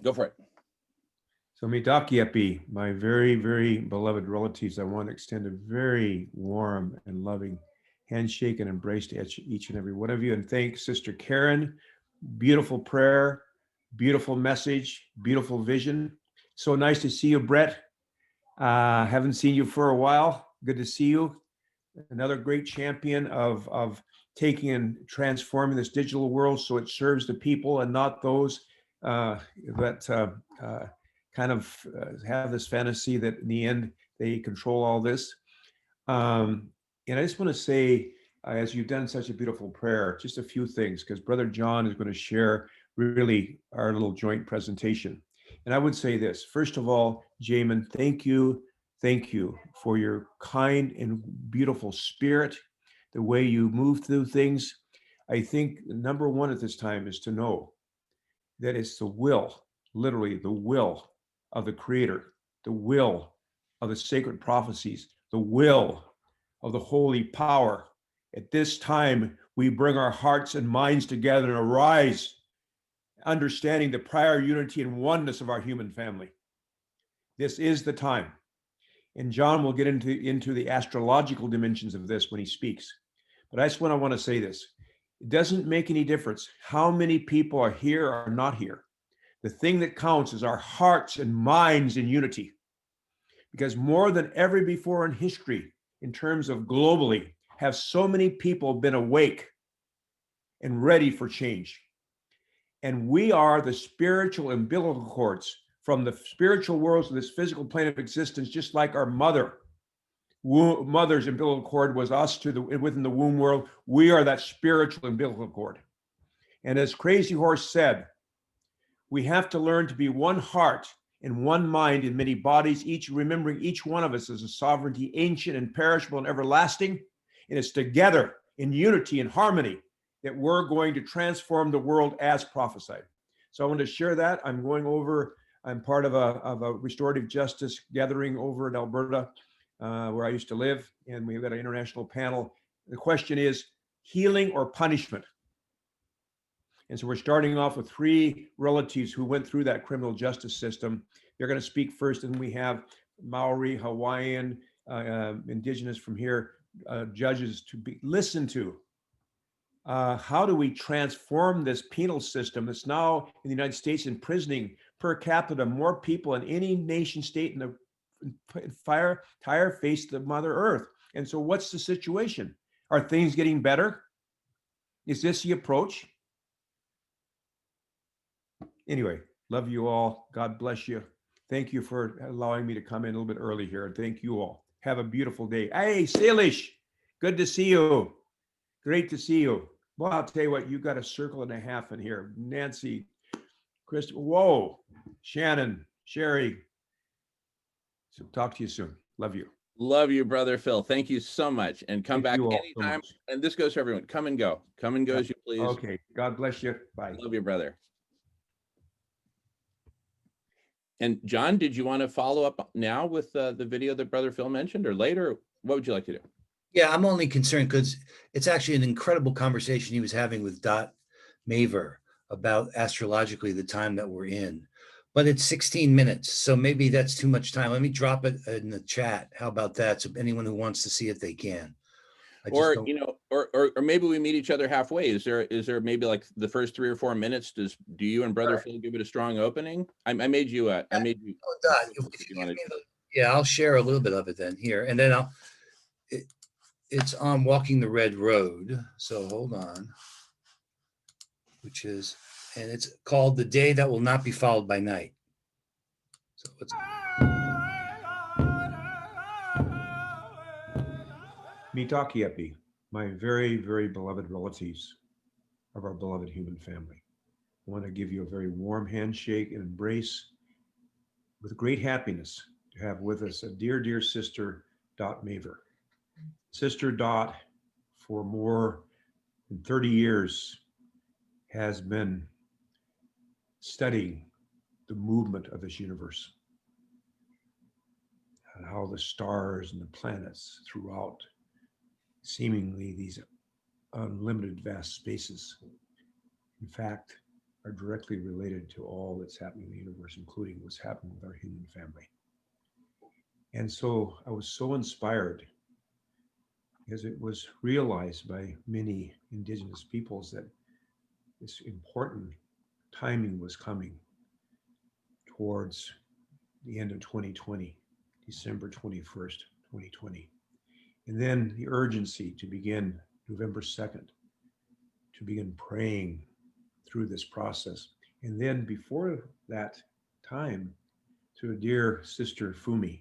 Go for it. So Mitakiapi, my very, very beloved relatives, I want to extend a very warm and loving handshake and embrace to each and every one of you. And thank Sister Karen. Beautiful prayer, beautiful message, beautiful vision. So nice to see you, Brett. Haven't seen you for a while. Good to see you. Another great champion of taking and transforming this digital world so it serves the people and not those that kind of have this fantasy that in the end they control all this. And I just want to say, as you've done such a beautiful prayer, just a few things, because Brother John is going to share really our little joint presentation. And I would say this, first of all, Jamin, thank you for your kind and beautiful spirit, the way you move through things. I think number one at this time is to know that it's the will, literally the will of the Creator, the will of the sacred prophecies, the will of the holy power. At this time, we bring our hearts and minds together and arise, understanding the prior unity and oneness of our human family. This is the time. And John will get into the astrological dimensions of this when he speaks. But I just want to say this. It doesn't make any difference how many people are here or not here. The thing that counts is our hearts and minds in unity. Because more than ever before in history, in terms of globally, have so many people been awake and ready for change. And we are the spiritual umbilical cords from the spiritual worlds of this physical plane of existence, just like our mother's umbilical cord was us within the womb world. We are that spiritual umbilical cord. And as Crazy Horse said, we have to learn to be one heart and one mind in many bodies, each remembering each one of us as a sovereignty, ancient and perishable and everlasting. And it's together in unity and harmony that we're going to transform the world as prophesied. So I want to share that. I'm part of a restorative justice gathering over in Alberta, where I used to live, and we've got an international panel. The question is healing or punishment? And so we're starting off with three relatives who went through that criminal justice system. They're going to speak first, and we have Maori, Hawaiian, indigenous from here, judges to be listened to. How do we transform this penal system that's now in the United States imprisoning per capita more people in any nation state in the entire face of the Mother Earth? And so what's the situation? Are things getting better? Is this the approach? Anyway, love you all. God bless you. Thank you for allowing me to come in a little bit early here. Thank you all. Have a beautiful day. Hey, Salish, good to see you. Great to see you. Well, I'll tell you what, you got a circle and a half in here. Nancy, Chris, whoa, Shannon, Sherry. So talk to you soon. Love you. Love you, Brother Phil. Thank you so much. And come back Thank you all anytime. so much. And this goes for everyone. Come and go. Come and go as you please. Okay. God bless you. Bye. Love you, brother. And John, did you want to follow up now with the video that Brother Phil mentioned, or later? What would you like to do? Yeah, I'm only concerned because it's actually an incredible conversation he was having with Dot Maver about astrologically the time that we're in. But it's 16 minutes, so maybe that's too much time. Let me drop it in the chat. How about that? So anyone who wants to see it, they can. Or maybe we meet each other halfway. Is there maybe like the first 3 or 4 minutes? Do you and Brother Phil give it a strong opening? I made you. Dot. Yeah, I'll share a little bit of it then here, and then it's on Walking the Red Road. So hold on, and it's called The Day That Will Not Be Followed by Night. So it's Mitakiapi, my very, very beloved relatives of our beloved human family. I want to give you a very warm handshake and embrace with great happiness to have with us a dear, dear sister, Dot Maver. Sister Dot, for more than 30 years, has been studying the movement of this universe and how the stars and the planets throughout seemingly these unlimited vast spaces, in fact, are directly related to all that's happening in the universe, including what's happening with our human family. And so I was so inspired because it was realized by many indigenous peoples that this important timing was coming towards the end of 2020, December 21st, 2020. And then the urgency to begin November 2nd, to begin praying through this process. And then before that time, to a dear sister Fumi,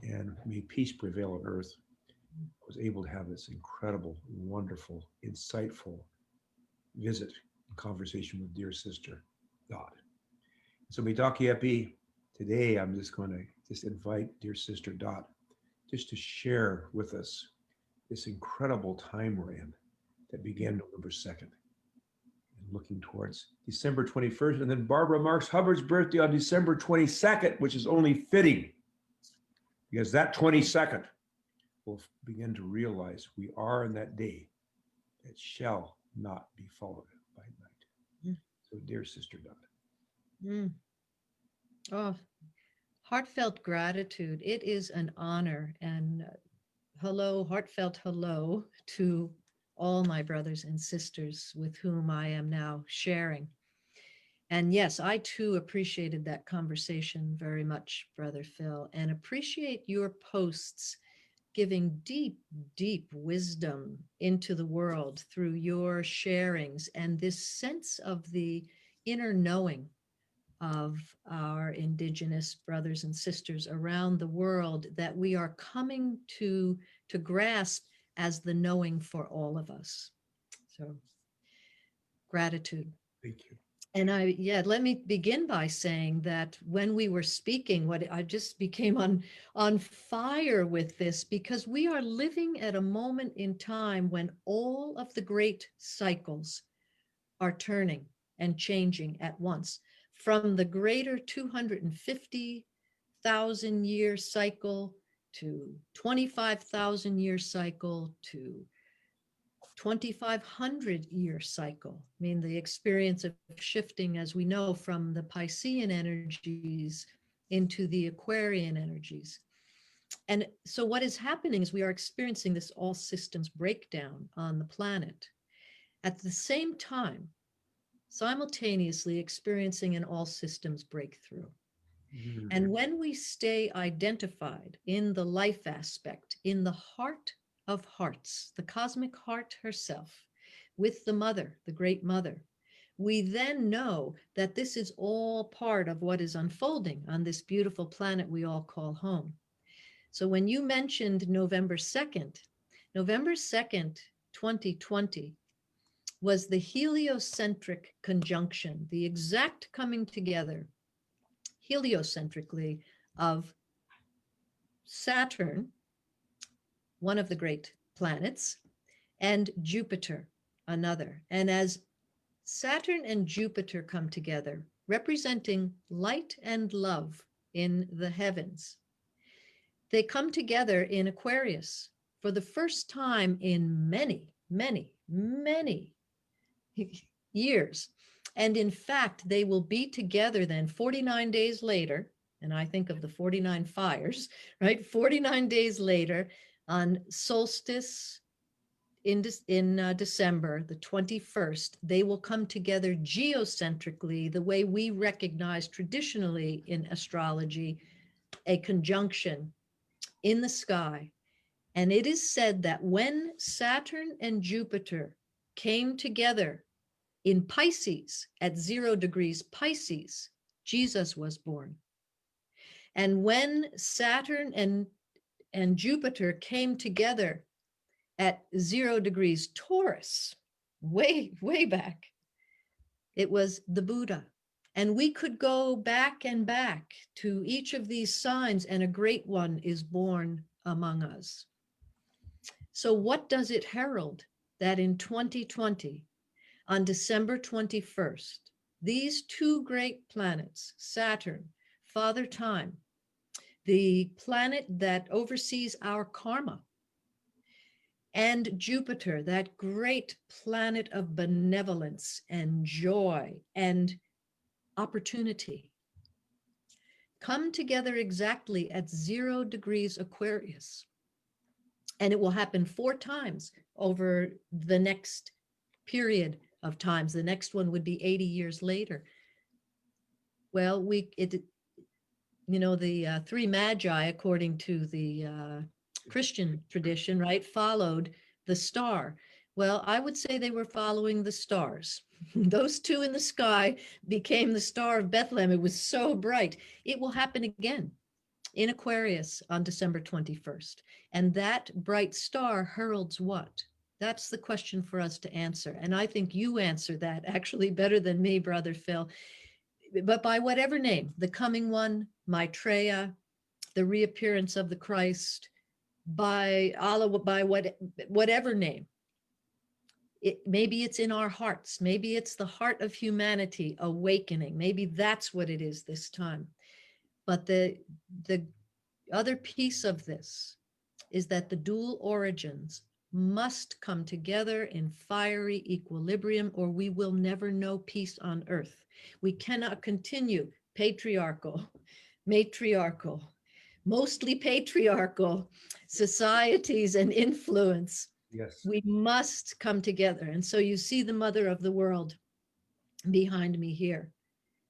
and may peace prevail on earth, was able to have this incredible, wonderful, insightful visit and conversation with dear sister Dot. So Mitaki Epi, today I'm just going to just invite dear sister Dot just to share with us this incredible time we're in that began November 2nd and looking towards December 21st. And then Barbara Marks Hubbard's birthday on December 22nd, which is only fitting because that 22nd will begin to realize we are in that day that shall not be followed by night. So dear sister Dot. Oh, heartfelt gratitude. It is an honor. And hello, heartfelt hello to all my brothers and sisters with whom I am now sharing. And yes, I too appreciated that conversation very much, Brother Phil, and appreciate your posts giving deep, deep wisdom into the world through your sharings and this sense of the inner knowing of our Indigenous brothers and sisters around the world that we are coming to grasp as the knowing for all of us. So gratitude. Thank you. And let me begin by saying that when we were speaking, what I just became on fire with this, because we are living at a moment in time when all of the great cycles are turning and changing at once. From the greater 250,000 year cycle to 25,000 year cycle to 2,500 year cycle. I mean, the experience of shifting, as we know, from the Piscean energies into the Aquarian energies. And so what is happening is we are experiencing this all systems breakdown on the planet. At the same time, simultaneously experiencing an all systems breakthrough. And when we stay identified in the life aspect, in the heart of hearts, the cosmic heart herself, with the mother, the great mother, we then know that this is all part of what is unfolding on this beautiful planet we all call home. So when you mentioned November 2nd, 2020, was the heliocentric conjunction, the exact coming together heliocentrically of Saturn, one of the great planets, and Jupiter, another. And as Saturn and Jupiter come together, representing light and love in the heavens, they come together in Aquarius for the first time in many, many, many years. And in fact, they will be together then 49 days later, and I think of the 49 fires, right? 49 days later on solstice in December, the 21st, they will come together geocentrically, the way we recognize traditionally in astrology, a conjunction in the sky. And it is said that when Saturn and Jupiter came together in Pisces at 0 degrees Pisces, Jesus was born. And when Saturn and Jupiter came together at 0 degrees Taurus, way, way back, it was the Buddha. And we could go back and back to each of these signs, and a great one is born among us. So what does it herald? That in 2020, on December 21st, these two great planets, Saturn, Father Time, the planet that oversees our karma, and Jupiter, that great planet of benevolence and joy and opportunity, come together exactly at 0 degrees Aquarius. And it will happen 4 times over the next period of times. The next one would be 80 years later. Well, the 3 magi, according to the Christian tradition, right, followed the star. Well, I would say they were following the stars. Those 2 in the sky became the Star of Bethlehem. It was so bright. It will happen again in Aquarius on December 21st. And that bright star heralds what? That's the question for us to answer. And I think you answer that actually better than me, Brother Phil. But by whatever name, the coming one, Maitreya, the reappearance of the Christ, by Allah, by whatever name, maybe it's in our hearts. Maybe it's the heart of humanity awakening. Maybe that's what it is this time. But the other piece of this is that the dual origins must come together in fiery equilibrium, or we will never know peace on earth. We cannot continue patriarchal, matriarchal, mostly patriarchal societies and influence. Yes. We must come together. And so you see the mother of the world behind me here.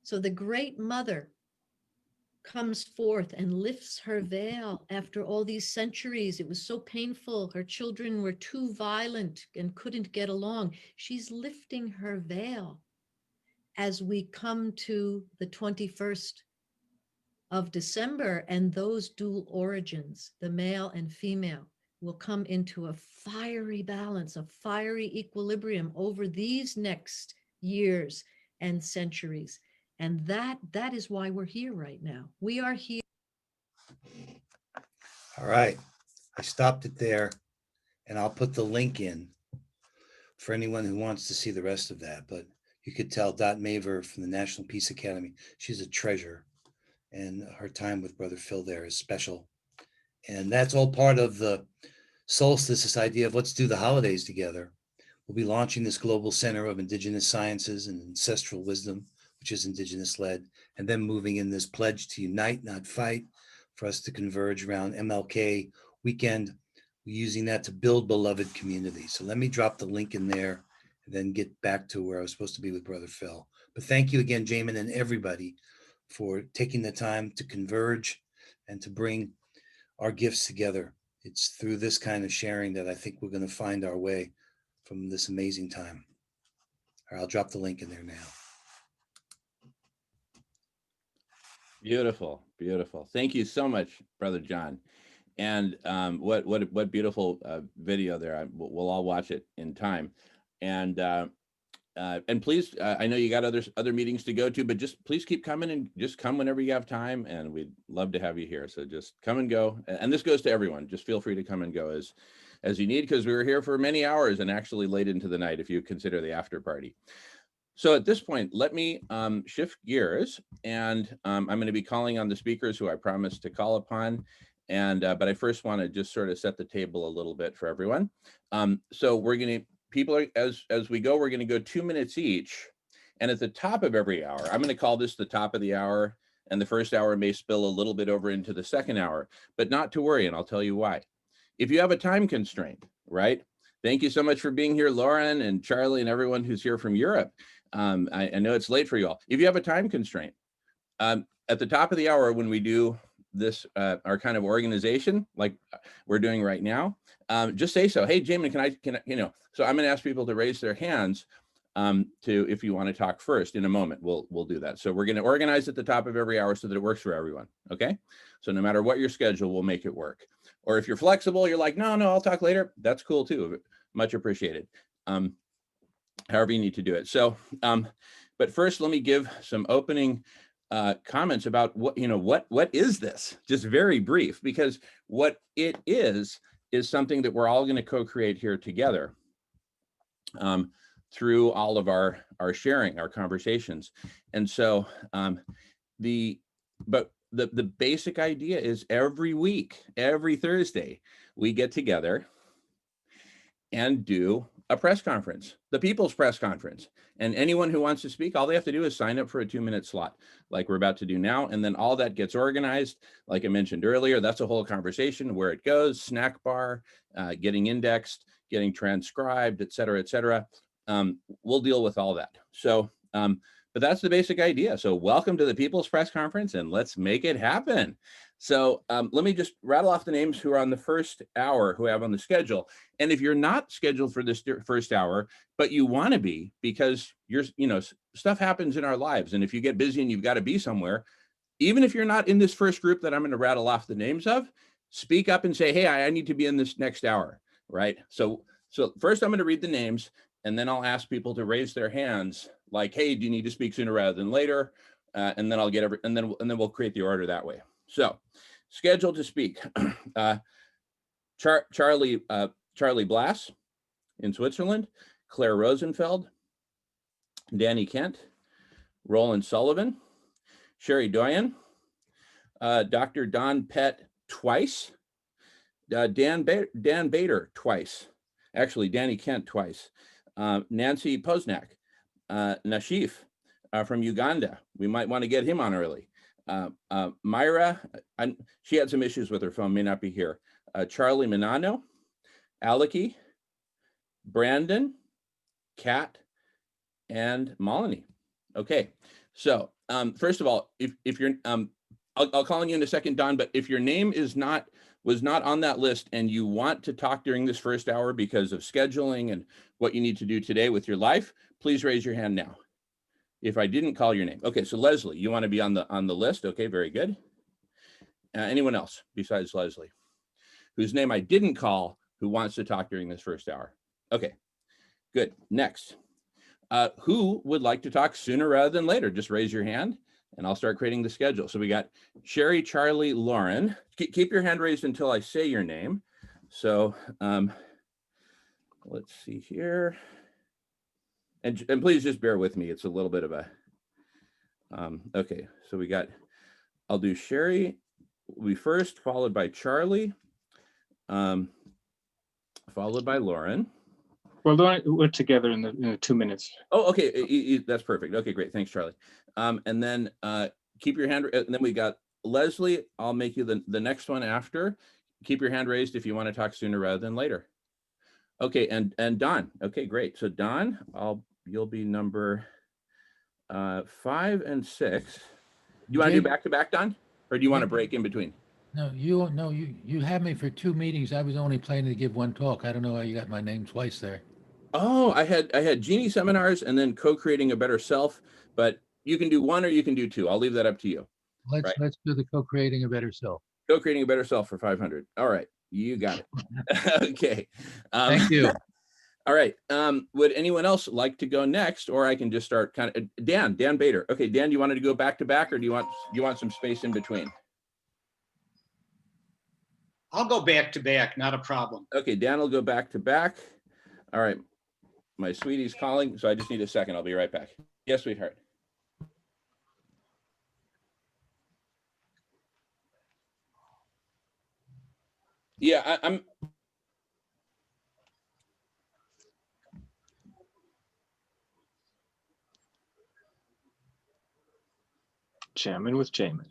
So the great mother comes forth and lifts her veil after all these centuries. It was so painful. Her children were too violent and couldn't get along. She's lifting her veil as we come to the 21st of December, and those dual origins, the male and female, will come into a fiery balance, a fiery equilibrium over these next years and centuries. And that is why we're here right now. We are here. All right. I stopped it there, and I'll put the link in for anyone who wants to see the rest of that. But you could tell Dot Maver from the National Peace Academy, she's a treasure, and her time with Brother Phil there is special. And that's all part of the solstice, this idea of let's do the holidays together. We'll be launching this Global Center of Indigenous Sciences and Ancestral Wisdom, which is Indigenous led, and then moving in this pledge to unite, not fight, for us to converge around MLK weekend, using that to build beloved community. So let me drop the link in there and then get back to where I was supposed to be with Brother Phil. But thank you again, Jamin, and everybody for taking the time to converge and to bring our gifts together. It's through this kind of sharing that I think we're going to find our way from this amazing time. All right, I'll drop the link in there now. Beautiful, beautiful. Thank you so much, Brother John. And what beautiful video there. We'll all watch it in time. And please, I know you got other meetings to go to, but just please keep coming, and just come whenever you have time. And we'd love to have you here. So just come and go. And this goes to everyone. Just feel free to come and go as you need, because we were here for many hours and actually late into the night, if you consider the after party. So at this point, let me shift gears, and I'm going to be calling on the speakers who I promised to call upon. And but I first want to just sort of set the table a little bit for everyone. So we're going to, people are, as we go, we're going to go 2 minutes each. And at the top of every hour, I'm going to call this the top of the hour, and the first hour may spill a little bit over into the second hour, but not to worry, and I'll tell you why. If you have a time constraint, right? Thank you so much for being here, Lauren and Charlie and everyone who's here from Europe. I know it's late for you all. If you have a time constraint, at the top of the hour, when we do this, our kind of organization, like we're doing right now, just say so. Hey, Jamin, can I, you know, so I'm going to ask people to raise their hands if you want to talk first. In a moment, we'll do that. So we're going to organize at the top of every hour so that it works for everyone. Okay. So no matter what your schedule, we'll make it work. Or if you're flexible, you're like, no, I'll talk later. That's cool too. Much appreciated. However you need to do it. So, but first, let me give some opening comments about what is this? Just very brief, because what it is something that we're all going to co-create here together through all of our sharing, our conversations. And so the basic idea is every week, every Thursday, we get together and do a press conference, the people's press conference. And anyone who wants to speak, all they have to do is sign up for a 2-minute slot like we're about to do now. And then all that gets organized. Like I mentioned earlier, that's a whole conversation, where it goes, snack bar, getting indexed, getting transcribed, et cetera, et cetera. We'll deal with all that. So, but that's the basic idea. So welcome to the People's Press Conference, and let's make it happen. So let me just rattle off the names who are on the first hour, who I have on the schedule. And if you're not scheduled for this first hour, but you want to be, because stuff happens in our lives. And if you get busy and you've got to be somewhere, even if you're not in this first group that I'm going to rattle off the names of, speak up and say, hey, I need to be in this next hour, right? So first I'm going to read the names, and then I'll ask people to raise their hands like, hey, do you need to speak sooner rather than later? And then I'll get and then we'll create the order that way. So scheduled to speak, Charlie Blass in Switzerland, Claire Rosenfeld, Danny Kent, Roland Sullivan, Sherry Doyen, Dr. Don Pett twice, Dan Bader twice, actually Danny Kent twice, Nancy Posnak, Nashif from Uganda. We might want to get him on early. Myra, she had some issues with her phone, may not be here. Charlie Minano, Aleki, Brandon, Kat, and Malini. Okay, so first of all, if you're, I'll call on you in a second, Don, but if your name was not on that list and you want to talk during this first hour because of scheduling and what you need to do today with your life, please raise your hand now. If I didn't call your name. Okay, so Leslie, you want to be on the list? Okay, very good. Anyone else besides Leslie, whose name I didn't call, who wants to talk during this first hour? Okay, good. Next, who would like to talk sooner rather than later? Just raise your hand and I'll start creating the schedule. So we got Sherry, Charlie, Lauren. Keep your hand raised until I say your name. So let's see here. And please just bear with me. It's a little bit of a, okay. So we got, I'll do Sherry will be first, followed by Charlie, followed by Lauren. Well, we're together in the 2 minutes. Oh, okay. That's perfect. Okay, great. Thanks, Charlie. And then keep your hand, and then we got Leslie. I'll make you the next one after. Keep your hand raised if you want to talk sooner rather than later. Okay, and Don. Okay, great. So Don, you'll be number 5 and 6. You want to do back to back, Don, or do you want to break in between? No, you had me for 2 meetings. I was only planning to give one talk. I don't know how you got my name twice there. Oh, I had Genie seminars and then co-creating a better self, but you can do one or you can do 2. I'll leave that up to you. Let's do the co-creating a better self. Co-creating a better self for 500. All right, you got it. Okay. Thank you. All right. Would anyone else like to go next, or I can just start kind of Dan Bader. Okay, Dan, you wanted to go back to back, or do you want some space in between? I'll go back to back, not a problem. Okay, Dan will go back to back. All right. My sweetie's calling, so I just need a second. I'll be right back. Yes, sweetheart. Yeah, I'm. Jamming with Jamin.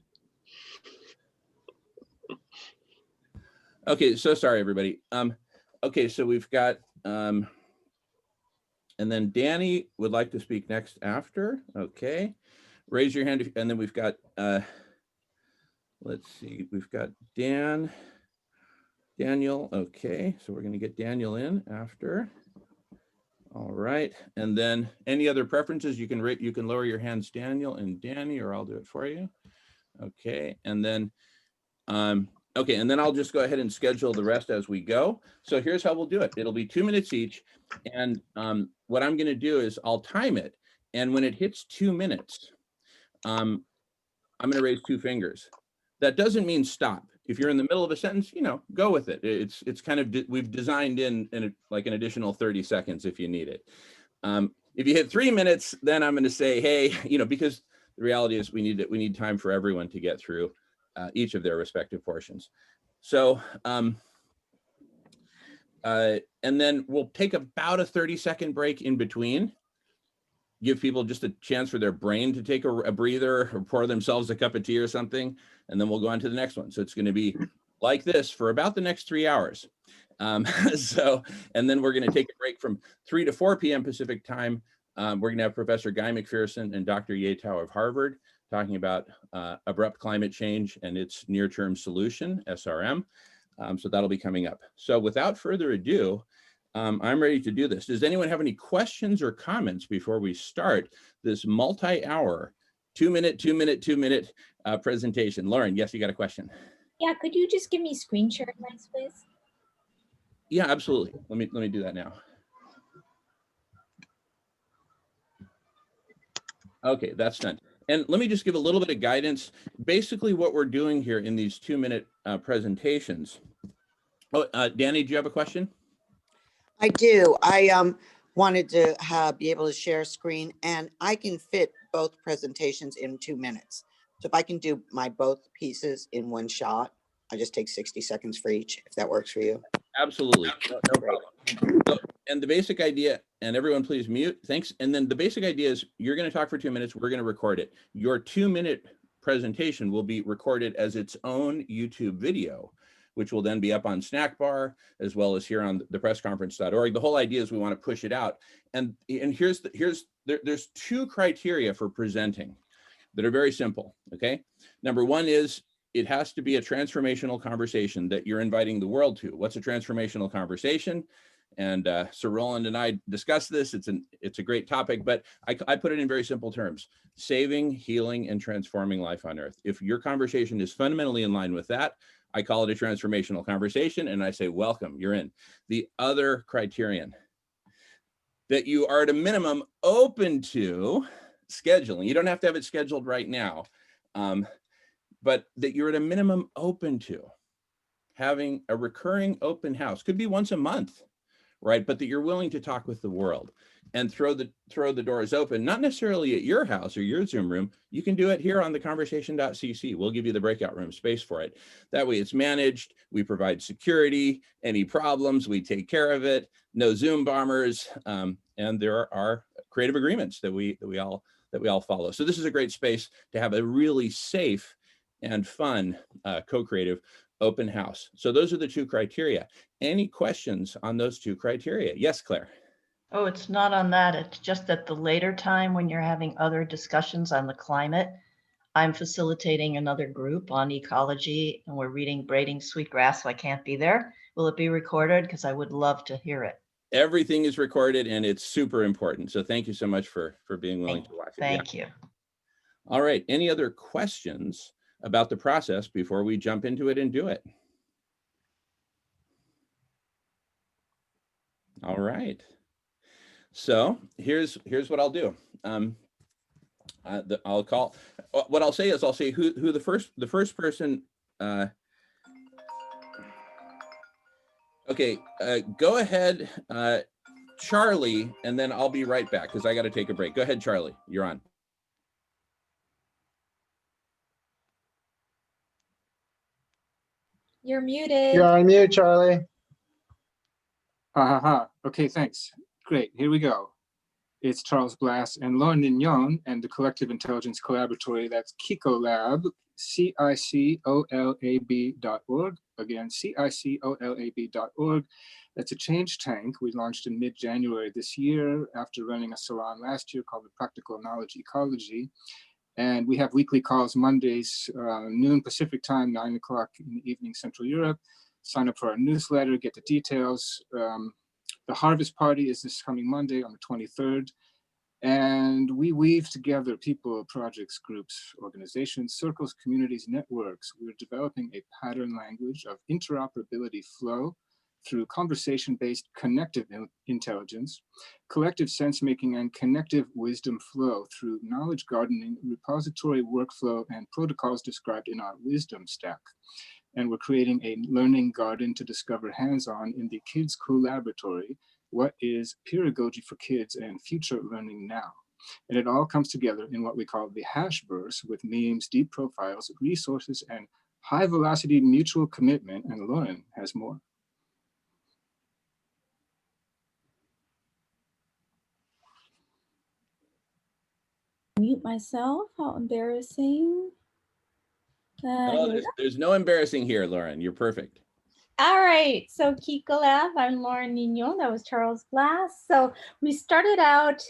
Okay, so sorry, everybody. Okay, so we've got, and then Danny would like to speak next after. Okay, raise your hand, and then we've got, let's see, we've got Daniel. Okay, so we're going to get Daniel in after. All right, and then any other preferences? You can lower your hands, Daniel and Danny, or I'll do it for you. Okay, and then. Okay, and then I'll just go ahead and schedule the rest as we go. So here's how we'll do it. It'll be 2 minutes each. And what I'm going to do is I'll time it. And when it hits 2 minutes, I'm going to raise 2 fingers. That doesn't mean stop. If you're in the middle of a sentence, go with it. It's kind of, we've designed in like an additional 30 seconds if you need it. If you hit 3 minutes, then I'm going to say, hey, because the reality is we need time for everyone to get through each of their respective portions. So and then we'll take about a 30-second break in between. Give people just a chance for their brain to take a breather or pour themselves a cup of tea or something, and then we'll go on to the next one. So it's going to be like this for about the next 3 hours. And then we're going to take a break from 3 to 4 p.m. Pacific time. We're going to have Professor Guy McPherson and Dr. Yetow of Harvard talking about abrupt climate change and its near-term solution, SRM. So that'll be coming up. So without further ado, I'm ready to do this. Does anyone have any questions or comments before we start this multi-hour, 2-minute presentation? Lauren, yes, you got a question. Yeah, could you just give me screen share advice, please? Yeah, absolutely. Let me do that now. Okay, that's done. And let me just give a little bit of guidance. Basically, what we're doing here in these 2-minute presentations. Oh, Danny, do you have a question? I do. I wanted to be able to share screen, and I can fit both presentations in 2 minutes. So if I can do my both pieces in one shot, I just take 60 seconds for each, if that works for you. Absolutely, no problem. So, and the basic idea, and everyone please mute, thanks. And then the basic idea is you're going to talk for 2 minutes, we're going to record it. Your 2-minute presentation will be recorded as its own YouTube video, which will then be up on Snack Bar, as well as here on thepressconference.org. The whole idea is we want to push it out. And there's 2 criteria for presenting that are very simple, okay? Number 1 is it has to be a transformational conversation that you're inviting the world to. What's a transformational conversation? And Sir Roland and I discussed this. It's a great topic, but I put it in very simple terms: saving, healing, and transforming life on earth. If your conversation is fundamentally in line with that, I call it a transformational conversation, and I say, welcome, you're in. The other criterion, that you are at a minimum open to scheduling. You don't have to have it scheduled right now, but that you're at a minimum open to having a recurring open house. Could be once a month, right? But that you're willing to talk with the world and throw the doors open, not necessarily at your house or your Zoom room. You can do it here on theconversation.cc. We'll give you the breakout room space for it. That way it's managed. We provide security. Any problems, we take care of it. No Zoom bombers. And there are creative agreements that we all follow. So this is a great space to have a really safe and fun co-creative open house. So those are the 2 criteria. Any questions on those 2 criteria? Yes, Claire. Oh, it's not on that. It's just at the later time when you're having other discussions on the climate. I'm facilitating another group on ecology, and we're reading Braiding Sweetgrass, so I can't be there. Will it be recorded? Because I would love to hear it. Everything is recorded, and it's super important. So thank you so much for being willing to watch it. Thank you. All right. Any other questions about the process before we jump into it and do it? All right. So here's what I'll do. I'll call. What I'll say is I'll say who the first person. Okay, go ahead, Charlie, and then I'll be right back because I got to take a break. Go ahead, Charlie. You're on. You're muted. You're on mute, Charlie. Okay, thanks. Great, here we go. It's Charles Blass and Lauren Nignon and the Collective Intelligence Collaboratory. That's Kicolab, CICOLAB.org. Again, CICOLAB.org. That's a change tank we launched in mid-January this year after running a salon last year called the Practical Knowledge Ecology. And we have weekly calls Mondays, noon Pacific time, 9 o'clock in the evening, Central Europe. Sign up for our newsletter, get the details. The harvest party is this coming Monday on the 23rd. And we weave together people, projects, groups, organizations, circles, communities, networks. We're developing a pattern language of interoperability flow through conversation-based connective intelligence, collective sense-making, and connective wisdom flow through knowledge gardening, repository workflow, and protocols described in our wisdom stack. And we're creating a learning garden to discover hands-on in the Kids Collaboratory, what is pedagogy for kids and future learning now. And it all comes together in what we call the Hashverse, with memes, deep profiles, resources, and high velocity mutual commitment, and Lauren has more. myself. How embarrassing. No, Here we there's no embarrassing here, Lauren. You're perfect. All right, so Kiko Lab, I'm Lauren Nino, that was Charles Glass. So we started out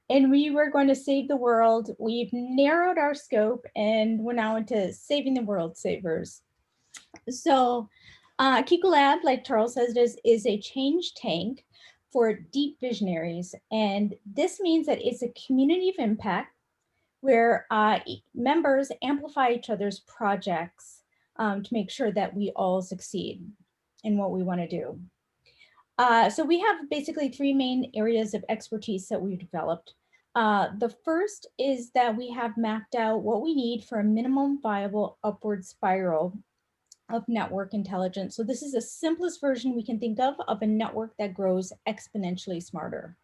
and we were going to save the world. We've narrowed our scope and we're now into saving the world savers. So Kiko Lab, like Charles says, is a change tank for deep visionaries. And this means that it's a community of impact where members amplify each other's projects to make sure that we all succeed in what we want to do. So we have basically three main areas of expertise that we've developed. The first is that we have mapped out what we need for a minimum viable upward spiral of network intelligence. So this is the simplest version we can think of a network that grows exponentially smarter.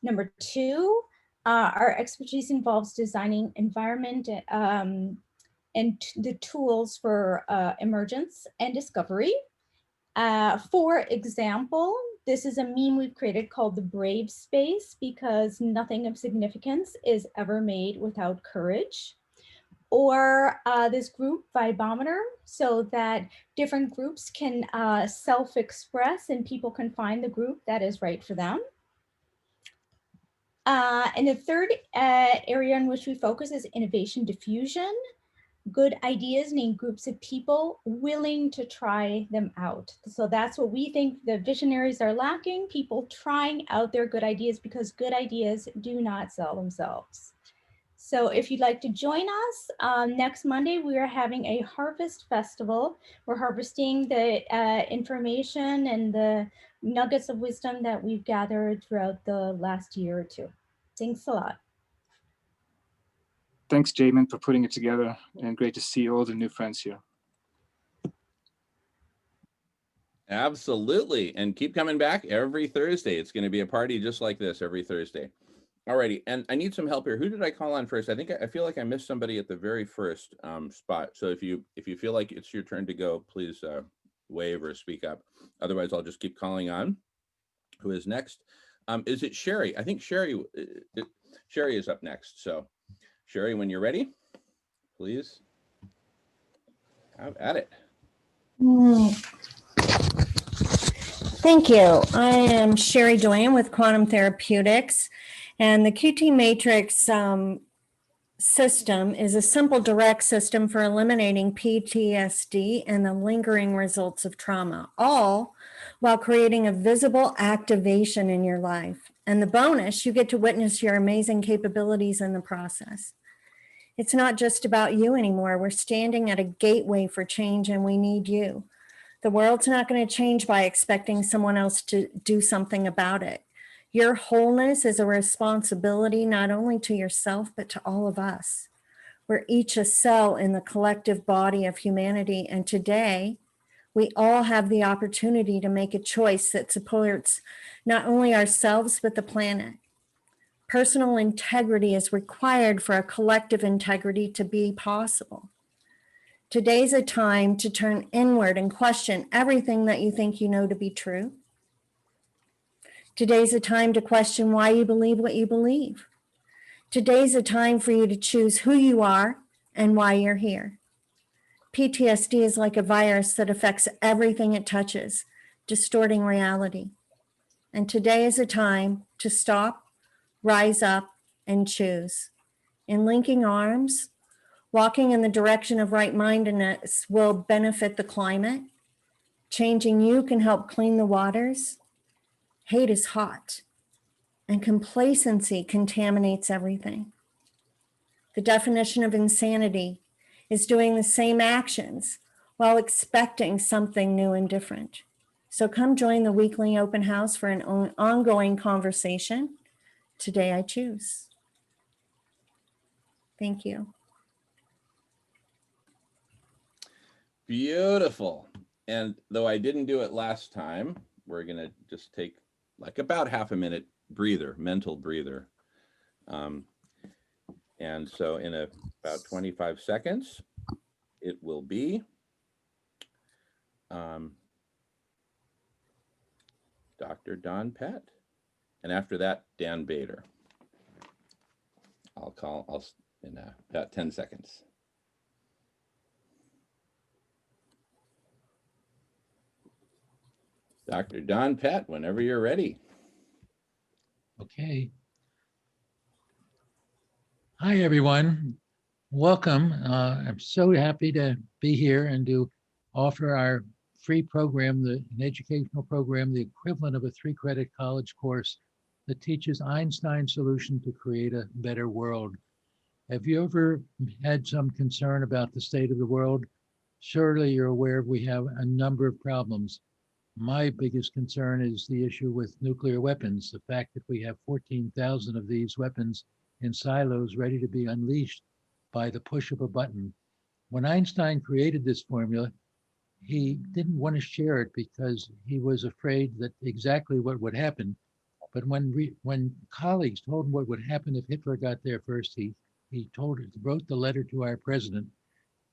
Number two, our expertise involves designing environment and the tools for emergence and discovery. For example, this is a meme we've created called the brave space because nothing of significance is ever made without courage. Or this group vibometer so that different groups can self-express and people can find the group that is right for them. And the third area in which we focus is innovation diffusion. Good ideas need groups of people willing to try them out. So that's what we think the visionaries are lacking, people trying out their good ideas because good ideas do not sell themselves. So if you'd like to join us, next Monday, we are having a harvest festival. We're harvesting the information and the nuggets of wisdom that we've gathered throughout the last year or two. Thanks a lot. Thanks, Jamin, for putting it together, and great to see all the new friends here. Absolutely. And keep coming back every Thursday. It's going to be a party just like this every Thursday. Alrighty, and I need some help here. Who did I call on first? I feel like I missed somebody at the very first spot. So if you feel like it's your turn to go, please wave or speak up. Otherwise, I'll just keep calling on. Who is next? Is it Sherry? I think Sherry is up next. So Sherry, when you're ready, please have at it. Thank you. I am Sherry Duane with Quantum Therapeutics, and the QT Matrix system is a simple, direct system for eliminating PTSD and the lingering results of trauma, all while creating a visible activation in your life. And the bonus, you get to witness your amazing capabilities in the process. It's not just about you anymore. We're standing at a gateway for change, and we need you. The world's not going to change by expecting someone else to do something about it. Your wholeness is a responsibility not only to yourself, but to all of us. We're each a cell in the collective body of humanity. And today, we all have the opportunity to make a choice that supports not only ourselves, but the planet. Personal integrity is required for a collective integrity to be possible. Today's a time to turn inward and question everything that you think you know to be true. Today's a time to question why you believe what you believe. Today's a time for you to choose who you are and why you're here. PTSD is like a virus that affects everything it touches, distorting reality. And today is a time to stop, rise up, and choose. In linking arms, walking in the direction of right-mindedness will benefit the climate. Changing you can help clean the waters. Hate is hot, and complacency contaminates everything. The definition of insanity is doing the same actions while expecting something new and different. So come join the weekly open house for an ongoing conversation. Today I choose. Thank you. Beautiful. And though I didn't do it last time, we're going to just take like about half a minute breather, mental breather. And so in about 25 seconds, it will be Dr. Don Pett. And after that, Dan Bader. I'll in about 10 seconds. Dr. Don Pett, whenever you're ready. Okay. Hi, everyone. Welcome. I'm so happy to be here and to offer our free program, an educational program, the equivalent of a 3-credit college course that teaches Einstein's solution to create a better world. Have you ever had some concern about the state of the world? Surely you're aware we have a number of problems. My biggest concern is the issue with nuclear weapons, the fact that we have 14,000 of these weapons in silos ready to be unleashed by the push of a button. When Einstein created this formula, he didn't want to share it because he was afraid that exactly what would happen. But when colleagues told him what would happen if Hitler got there first, he wrote the letter to our president,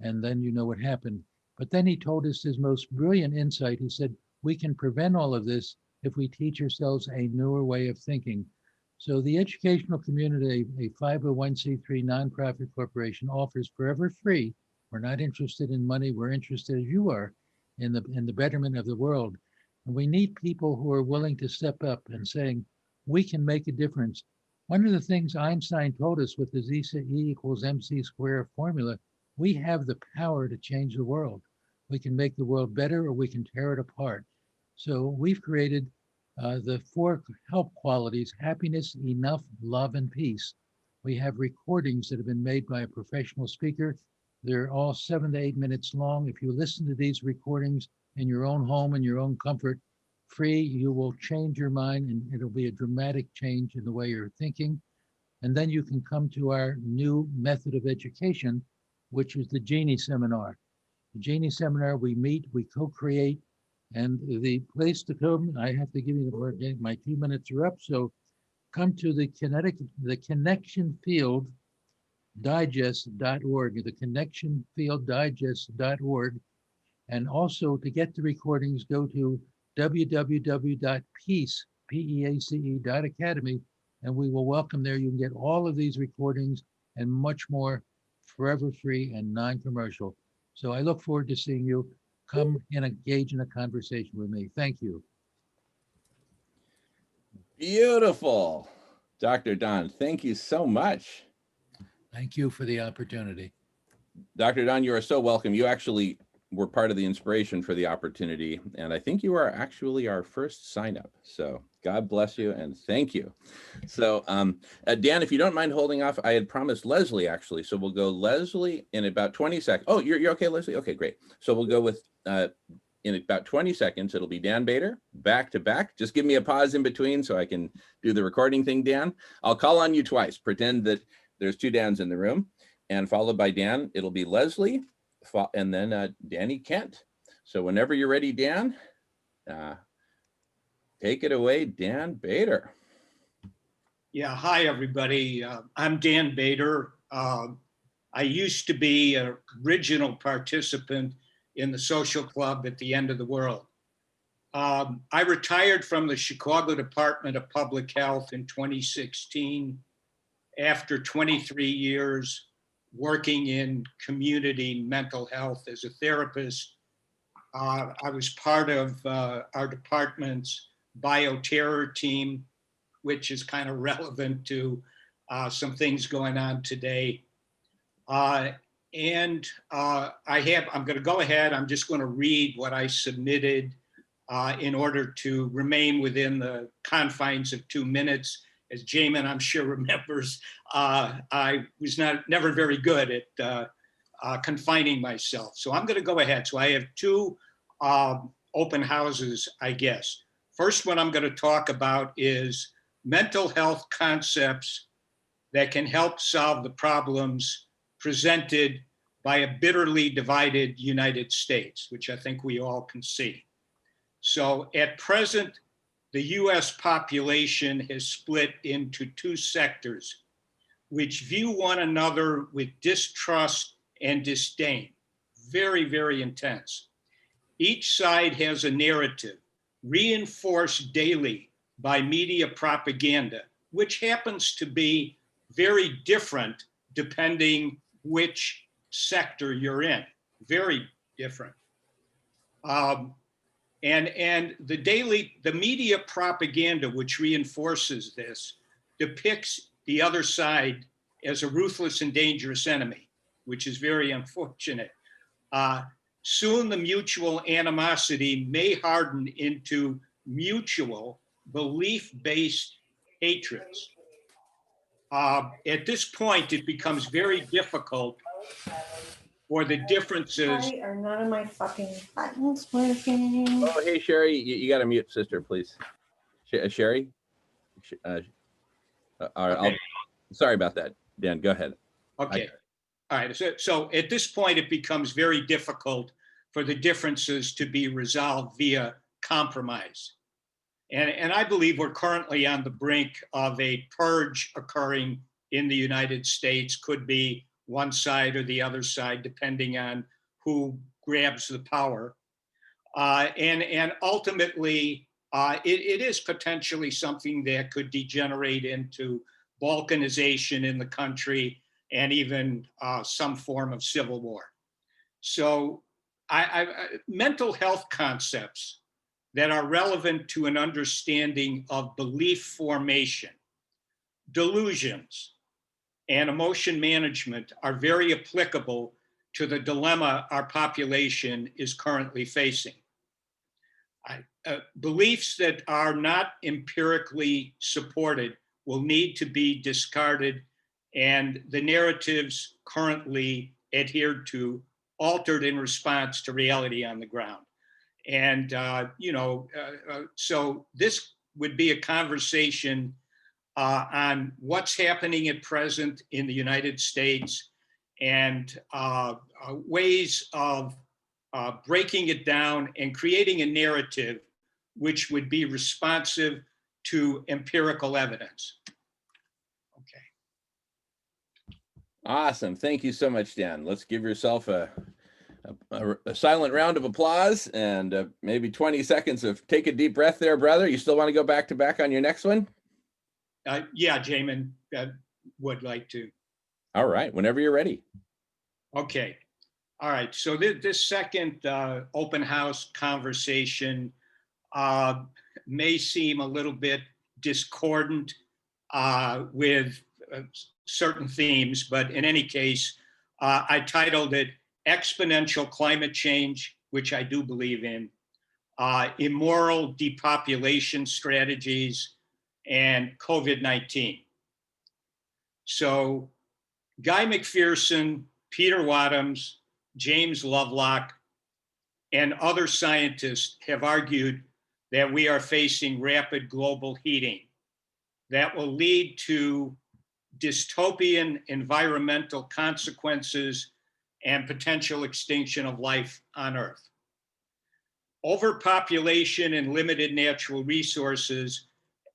and then you know what happened. But then he told us his most brilliant insight. He said, we can prevent all of this if we teach ourselves a newer way of thinking. So the educational community, a 501c3 nonprofit corporation, offers forever free. We're not interested in money. We're interested, as you are, in the betterment of the world. And we need people who are willing to step up and saying, we can make a difference. One of the things Einstein told us with the E=mc² formula, we have the power to change the world. We can make the world better or we can tear it apart. So we've created the 4 help qualities: happiness, enough, love, and peace. We have recordings that have been made by a professional speaker. They're all 7 to 8 minutes long. If you listen to these recordings in your own home, in your own comfort, free, you will change your mind, and it'll be a dramatic change in the way you're thinking. And then you can come to our new method of education, which is the Genie Seminar. The Genie Seminar, we meet, we co-create, and the place to come, I have to give you the word, my 2 minutes are up, so come to the Connection Field Digest.org, the Connection Field Digest.org, and also to get the recordings, go to www.peace.academy, and we will welcome there. You can get all of these recordings and much more forever free and non-commercial. So I look forward to seeing you. Come and engage in a conversation with me. Thank you. Beautiful. Dr. Don, thank you so much. Thank you for the opportunity. Dr. Don, you are so welcome. You actually were part of the inspiration for the opportunity, and I think you are actually our first sign up. So God bless you and thank you. So Dan, if you don't mind holding off, I had promised Leslie actually. So we'll go Leslie in about 20 seconds. Oh, you're okay, Leslie? Okay, great. So we'll go with in about 20 seconds, it'll be Dan Bader, back to back. Just give me a pause in between so I can do the recording thing, Dan. I'll call on you twice. Pretend that there's 2 Dans in the room, and followed by Dan, it'll be Leslie, and then Danny Kent. So whenever you're ready, Dan, take it away, Dan Bader. Yeah, hi, everybody. I'm Dan Bader. I used to be an original participant in the social club at the end of the world. I retired from the Chicago Department of Public Health in 2016 after 23 years working in community mental health as a therapist. I was part of our department's bioterror team, which is kind of relevant to some things going on today. I'm going to go ahead. I'm just going to read what I submitted in order to remain within the confines of 2 minutes. As Jamin, I'm sure, remembers, I was never very good at confining myself. So I'm going to go ahead. So I have 2 open houses, I guess. First one I'm going to talk about is mental health concepts that can help solve the problems presented by a bitterly divided United States, which I think we all can see. So at present, the US population has split into 2 sectors, which view one another with distrust and disdain. Very, very intense. Each side has a narrative reinforced daily by media propaganda, which happens to be very different depending which sector you're in. Very different. And the media propaganda, which reinforces this, depicts the other side as a ruthless and dangerous enemy, which is very unfortunate. Soon the mutual animosity may harden into mutual belief-based hatreds. At this point, it becomes very difficult for the differences. Why are none of my fucking buttons working? Oh, hey, Sherry, you got to mute sister, please. Sherry? All right, sorry about that, Dan, go ahead. Okay. All right. So at this point, it becomes very difficult for the differences to be resolved via compromise. And I believe we're currently on the brink of a purge occurring in the United States. Could be one side or the other side, depending on who grabs the power. And ultimately, it is potentially something that could degenerate into balkanization in the country and even some form of civil war. So mental health concepts that are relevant to an understanding of belief formation, delusions, and emotion management are very applicable to the dilemma our population is currently facing. Beliefs that are not empirically supported will need to be discarded, and the narratives currently adhered to altered in response to reality on the ground. And, so this would be a conversation on what's happening at present in the United States and ways of breaking it down and creating a narrative which would be responsive to empirical evidence. Okay. Awesome. Thank you so much, Dan. Let's give yourself a silent round of applause and maybe 20 seconds of take a deep breath there, brother. You still want to go back to back on your next one? Yeah, Jamin, would like to. All right, whenever you're ready. Okay. All right. So this second open house conversation may seem a little bit discordant with certain themes, but in any case, I titled it Exponential Climate Change, which I do believe in, Immoral Depopulation Strategies, and COVID-19. So Guy McPherson, Peter Wadhams, James Lovelock, and other scientists have argued that we are facing rapid global heating that will lead to dystopian environmental consequences and potential extinction of life on Earth. Overpopulation and limited natural resources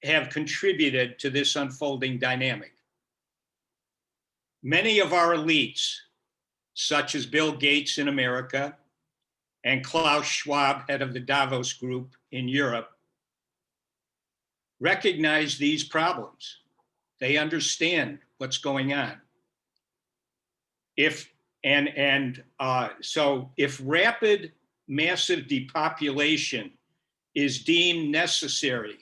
have contributed to this unfolding dynamic. Many of our elites, such as Bill Gates in America and Klaus Schwab, head of the Davos Group in Europe, recognize these problems. They understand what's going on. So if rapid, massive depopulation is deemed necessary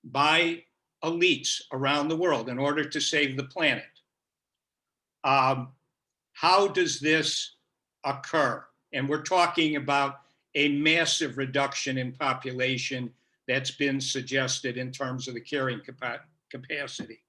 by elites around the world in order to save the planet, how does this occur? And we're talking about a massive reduction in population that's been suggested in terms of the carrying capacity.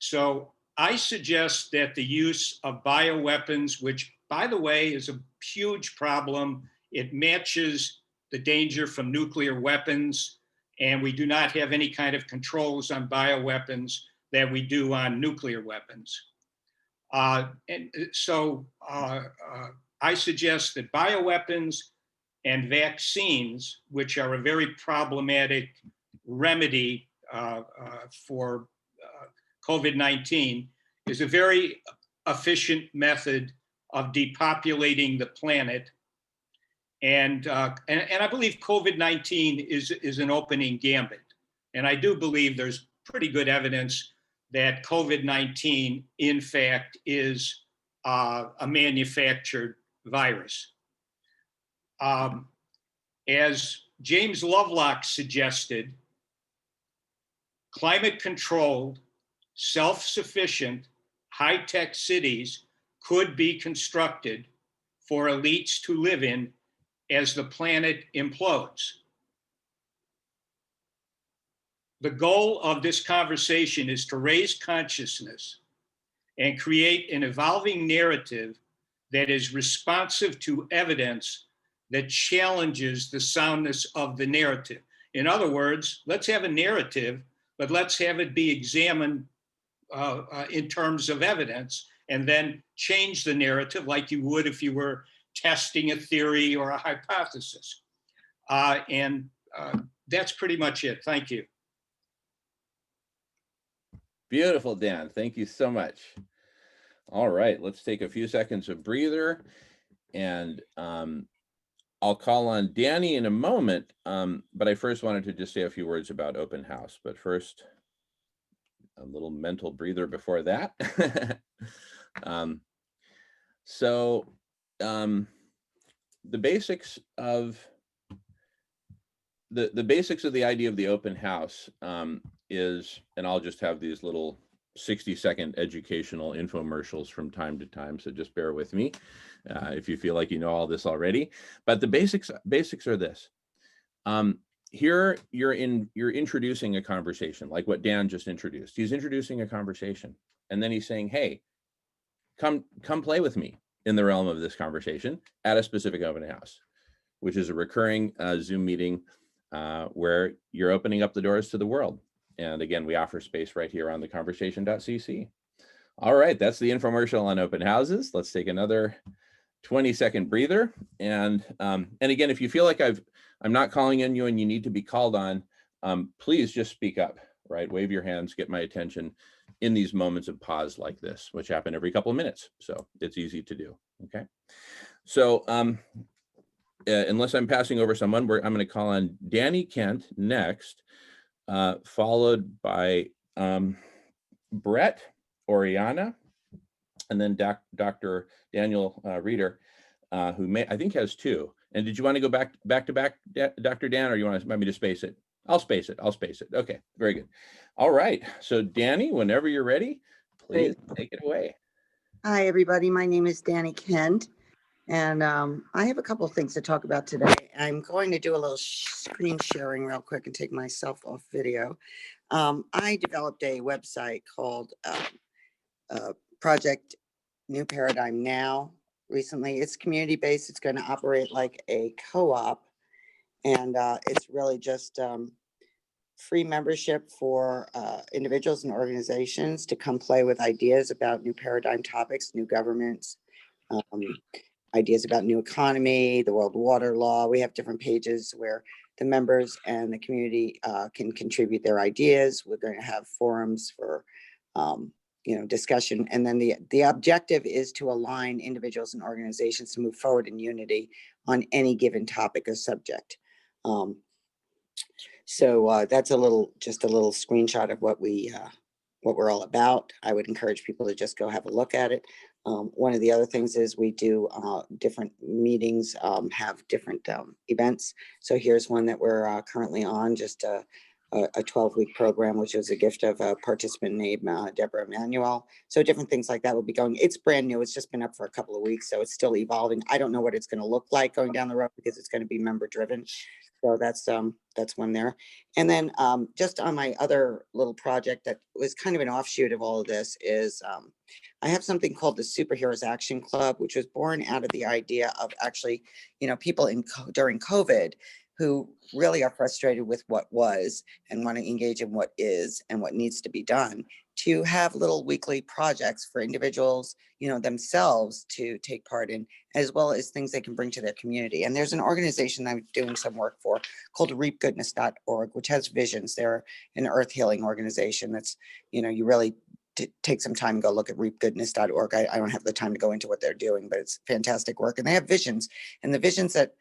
So I suggest that the use of bioweapons, which by the way is a huge problem, it matches the danger from nuclear weapons, and we do not have any kind of controls on bioweapons that we do on nuclear weapons. And so I suggest that bioweapons and vaccines, which are a very problematic remedy for COVID-19, is a very efficient method of depopulating the planet. And I believe COVID-19 is an opening gambit. And I do believe there's pretty good evidence that COVID-19, in fact, is a manufactured virus. As James Lovelock suggested, climate-controlled, self-sufficient, high-tech cities could be constructed for elites to live in as the planet implodes. The goal of this conversation is to raise consciousness and create an evolving narrative that is responsive to evidence that challenges the soundness of the narrative. In other words, let's have a narrative, but let's have it be examined in terms of evidence, and then change the narrative like you would if you were testing a theory or a hypothesis. That's pretty much it. Thank you. Beautiful, Dan. Thank you so much. All right, let's take a few seconds of breather, and I'll call on Danny in a moment, but I first wanted to just say a few words about open house. But first, a little mental breather before that. The basics of the idea of the open house is, and I'll just have these little 60-second educational infomercials from time to time, so just bear with me if you feel like you know all this already. But the basics are this. Here you're introducing a conversation, like what Dan just introduced. He's introducing a conversation, and then he's saying, hey, come play with me in the realm of this conversation at a specific open house, which is a recurring Zoom meeting where you're opening up the doors to the world. And again, we offer space right here on the conversation.cc. All right, that's the infomercial on open houses. Let's take another 20-second breather. And again, if you feel like I'm not calling on you and you need to be called on, please just speak up, right? Wave your hands, get my attention in these moments of pause like this, which happen every couple of minutes. So it's easy to do, okay? So unless I'm passing over someone, I'm going to call on Danny Kent next, followed by Brett Oriana, and then Dr. Daniel Reeder, who I think has two. And did you want to go back to back, Dr. Dan, or you want me to space it? I'll space it. Okay, very good. All right. So Danny, whenever you're ready, please take it away. Hi, everybody. My name is Danny Kent, and I have a couple of things to talk about today. I'm going to do a little screen sharing real quick and take myself off video. I developed a website called Project New Paradigm Now recently. It's community-based. It's going to operate like a co-op, and it's really just free membership for individuals and organizations to come play with ideas about new paradigm topics, new governments, ideas about new economy, the world water law. We have different pages where the members and the community can contribute their ideas. We're going to have forums for discussion. And then the objective is to align individuals and organizations to move forward in unity on any given topic or subject. So that's just a little screenshot of what we're all about. I would encourage people to just go have a look at it. One of the other things is we do different meetings, have different events. So here's one that we're currently on, just a 12-week program, which was a gift of a participant named Deborah Emanuel. So different things like that will be going. It's brand new. It's just been up for a couple of weeks, so it's still evolving. I don't know what it's going to look like going down the road because it's going to be member driven. So that's one there. And then just on my other little project that was kind of an offshoot of all of this is I have something called the Superheroes Action Club, which was born out of the idea of actually, people during COVID who really are frustrated with what was and want to engage in what is and what needs to be done, to have little weekly projects for individuals, themselves to take part in, as well as things they can bring to their community. And there's an organization I'm doing some work for called reapgoodness.org, which has visions. They're an earth healing organization that's, you really take some time and go look at reapgoodness.org. I don't have the time to go into what they're doing, but it's fantastic work. And they have visions, and the visions that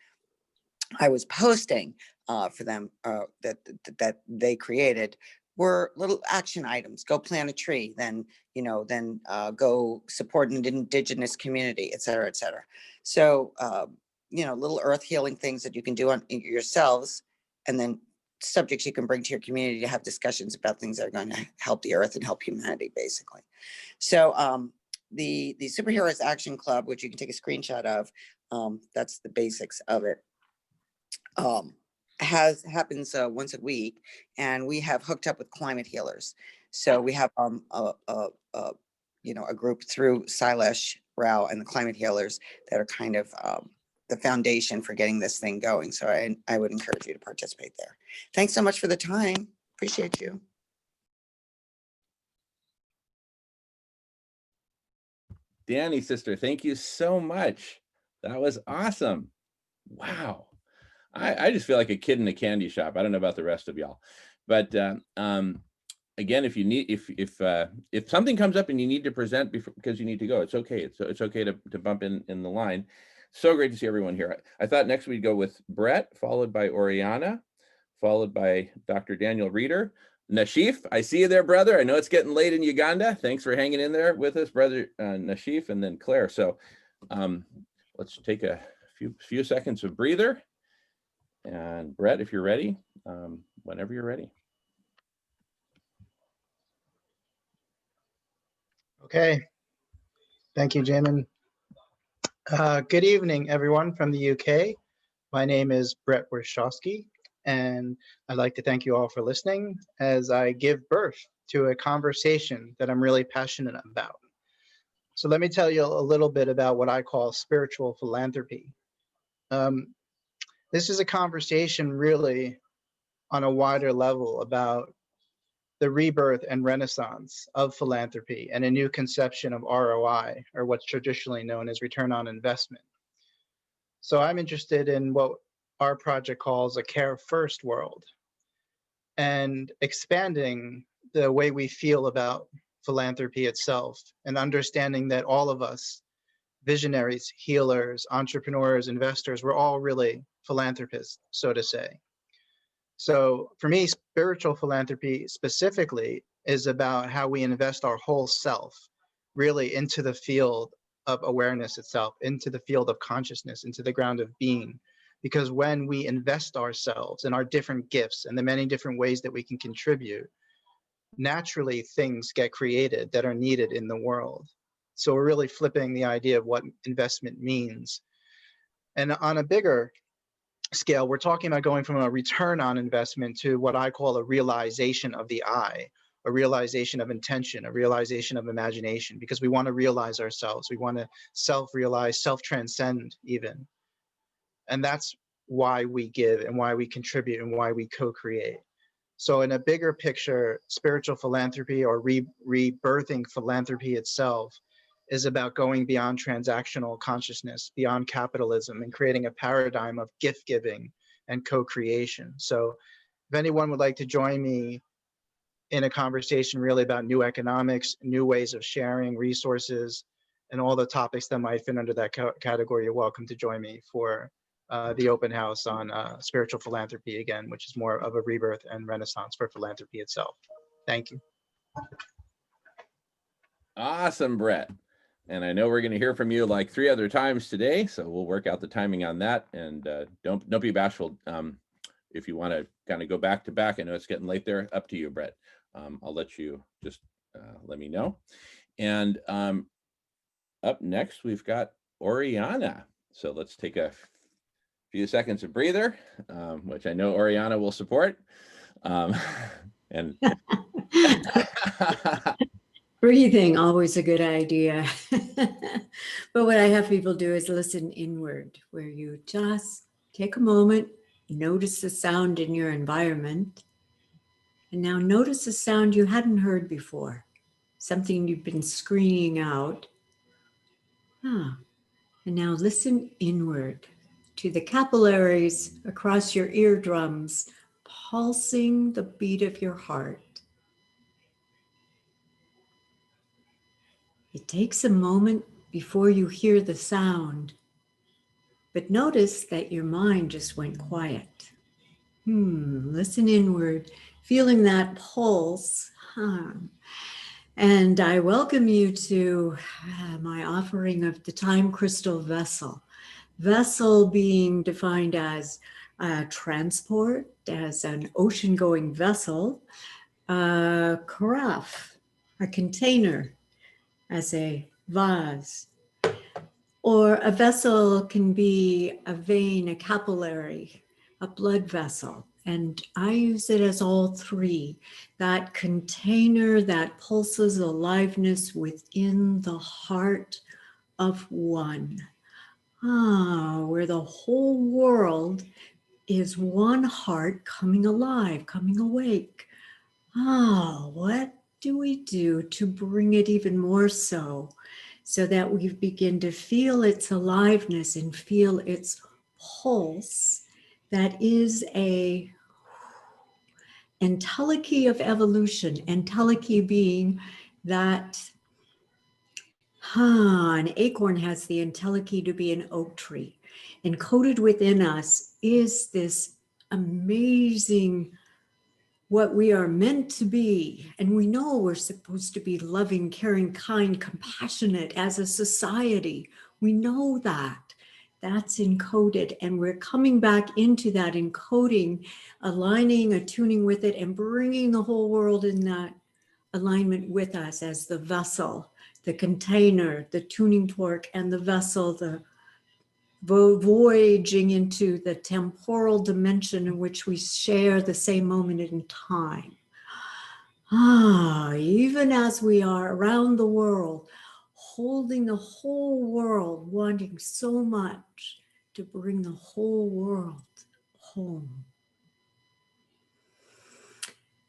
I was posting for them that they created were little action items. Go plant a tree, then, go support an indigenous community, et cetera, et cetera. So, little earth healing things that you can do on yourselves, and then subjects you can bring to your community to have discussions about things that are going to help the earth and help humanity, basically. So the Superheroes Action Club, which you can take a screenshot of, that's the basics of it, happens once a week, and we have hooked up with climate healers. So we have a group through Silesh Rao and the climate healers that are kind of the foundation for getting this thing going. So I would encourage you to participate there. Thanks so much for the time. Appreciate you. Danny, sister, thank you so much. That was awesome. Wow. I just feel like a kid in a candy shop. I don't know about the rest of y'all, but again, if you need, if something comes up and you need to present because you need to go, it's okay. It's okay to bump in the line. So great to see everyone here. I thought next we'd go with Brett, followed by Oriana, followed by Dr. Daniel Reeder. Nashif, I see you there, brother. I know it's getting late in Uganda. Thanks for hanging in there with us, brother Nashif, and then Claire. So let's take a few seconds of breather. And Brett, if you're ready, whenever you're ready. Okay. Thank you, Jamin. Good evening, everyone from the UK. My name is Brett Warshawski, and I'd like to thank you all for listening as I give birth to a conversation that I'm really passionate about. So let me tell you a little bit about what I call spiritual philanthropy. This is a conversation really on a wider level about the rebirth and renaissance of philanthropy and a new conception of ROI, or what's traditionally known as return on investment. So I'm interested in what our project calls a care first world, and expanding the way we feel about philanthropy itself, and understanding that all of us, visionaries, healers, entrepreneurs, investors, we're all really philanthropists, so to say. So for me, spiritual philanthropy specifically is about how we invest our whole self really into the field of awareness itself, into the field of consciousness, into the ground of being. Because when we invest ourselves in our different gifts and the many different ways that we can contribute, naturally things get created that are needed in the world. So we're really flipping the idea of what investment means. And on a bigger scale, we're talking about going from a return on investment to what I call a realization of the I, a realization of intention, a realization of imagination, because we want to realize ourselves. We want to self-realize, self-transcend even. And that's why we give and why we contribute and why we co-create. So in a bigger picture, spiritual philanthropy, or rebirthing philanthropy itself, is about going beyond transactional consciousness, beyond capitalism, and creating a paradigm of gift giving and co-creation. So if anyone would like to join me in a conversation really about new economics, new ways of sharing resources, and all the topics that might fit under that category, you're welcome to join me for the open house on spiritual philanthropy again, which is more of a rebirth and renaissance for philanthropy itself. Thank you. Awesome, Brett. And I know we're going to hear from you like 3 other times today, so we'll work out the timing on that. And don't be bashful. If you want to kind of go back to back, I know it's getting late there. Up to you, Brett. I'll let you just let me know. And up next, we've got Oriana. So let's take a few seconds of breather, which I know Oriana will support. And breathing, always a good idea. But what I have people do is listen inward, where you just take a moment, notice the sound in your environment, and now notice a sound you hadn't heard before, something you've been screening out. And now listen inward to the capillaries across your eardrums, pulsing the beat of your heart. It takes a moment before you hear the sound, but notice that your mind just went quiet. Listen inward feeling that pulse. And I welcome you to my offering of the time crystal vessel. Vessel being defined as transport, as an ocean-going vessel, carafe, a container, as a vase, or a vessel can be a vein, a capillary, a blood vessel. And I use it as all three. That container that pulses aliveness within the heart of one. Where the whole world is one heart coming alive, coming awake. What do we do to bring it even more so that we begin to feel its aliveness and feel its pulse? That is a entelechy of evolution, entelechy being that an acorn has the entelechy to be an oak tree. Encoded within us is this amazing what we are meant to be. And we know we're supposed to be loving, caring, kind, compassionate as a society. We know that. That's encoded. And we're coming back into that encoding, aligning, attuning with it, and bringing the whole world in that alignment with us as the vessel, the container, the tuning fork, and the vessel, the voyaging into the temporal dimension in which we share the same moment in time. Even as we are around the world, holding the whole world, wanting so much to bring the whole world home.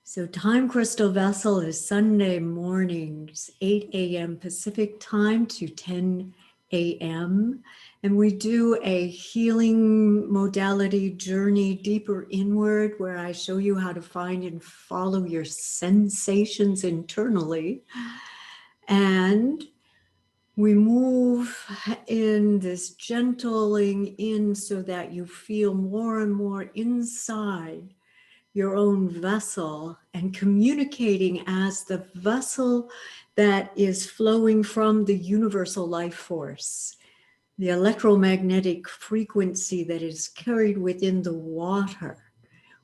So Time Crystal Vessel is Sunday mornings, 8 a.m. Pacific time to 10 a.m. And we do a healing modality journey deeper inward where I show you how to find and follow your sensations internally. And we move in this gentling in so that you feel more and more inside your own vessel and communicating as the vessel that is flowing from the universal life force, the electromagnetic frequency that is carried within the water,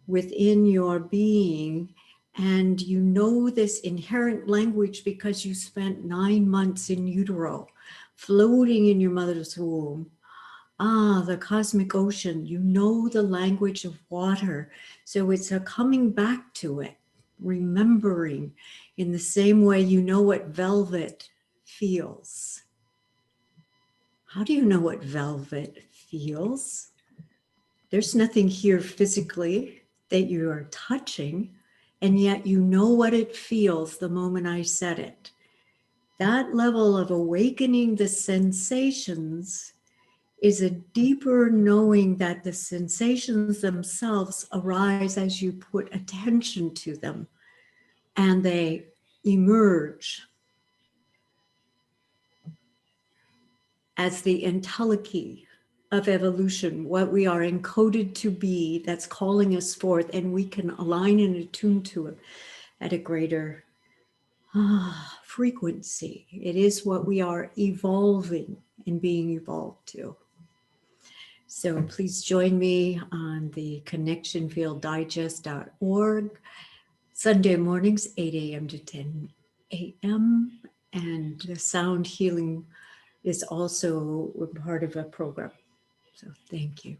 within your being. And you know this inherent language because you spent 9 months in utero, floating in your mother's womb. The cosmic ocean, you know the language of water. So it's a coming back to it, remembering in the same way you know what velvet feels. How do you know what velvet feels? There's nothing here physically that you are touching, and yet you know what it feels the moment I said it. That level of awakening the sensations is a deeper knowing that the sensations themselves arise as you put attention to them and they emerge as the entelechy of evolution, what we are encoded to be that's calling us forth, and we can align and attune to it at a greater frequency. It is what we are evolving and being evolved to. So please join me on the connectionfielddigest.org, Sunday mornings, 8 a.m. to 10 a.m. And the sound healing is also a part of a program. So thank you.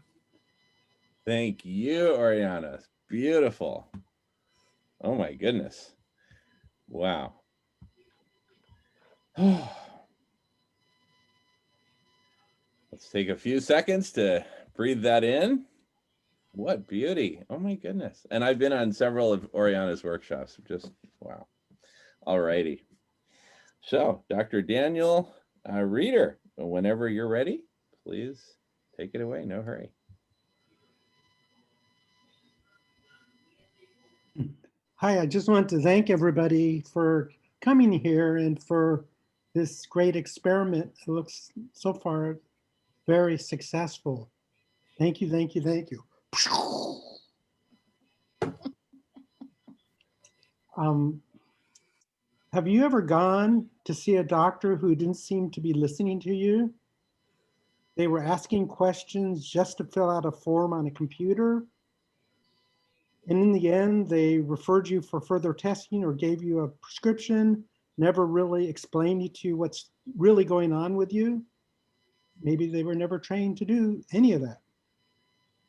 Thank you, Oriana. Beautiful. Oh my goodness. Wow. Let's take a few seconds to breathe that in. What beauty. Oh my goodness. And I've been on several of Oriana's workshops. Just wow. All righty. So Dr. Daniel Reeder, whenever you're ready, please take it away. No hurry. Hi, I just want to thank everybody for coming here and for this great experiment. It looks so far very successful. Thank you, thank you, thank you. Have you ever gone to see a doctor who didn't seem to be listening to you? They were asking questions just to fill out a form on a computer. And in the end, they referred you for further testing or gave you a prescription, never really explained to you what's really going on with you. Maybe they were never trained to do any of that.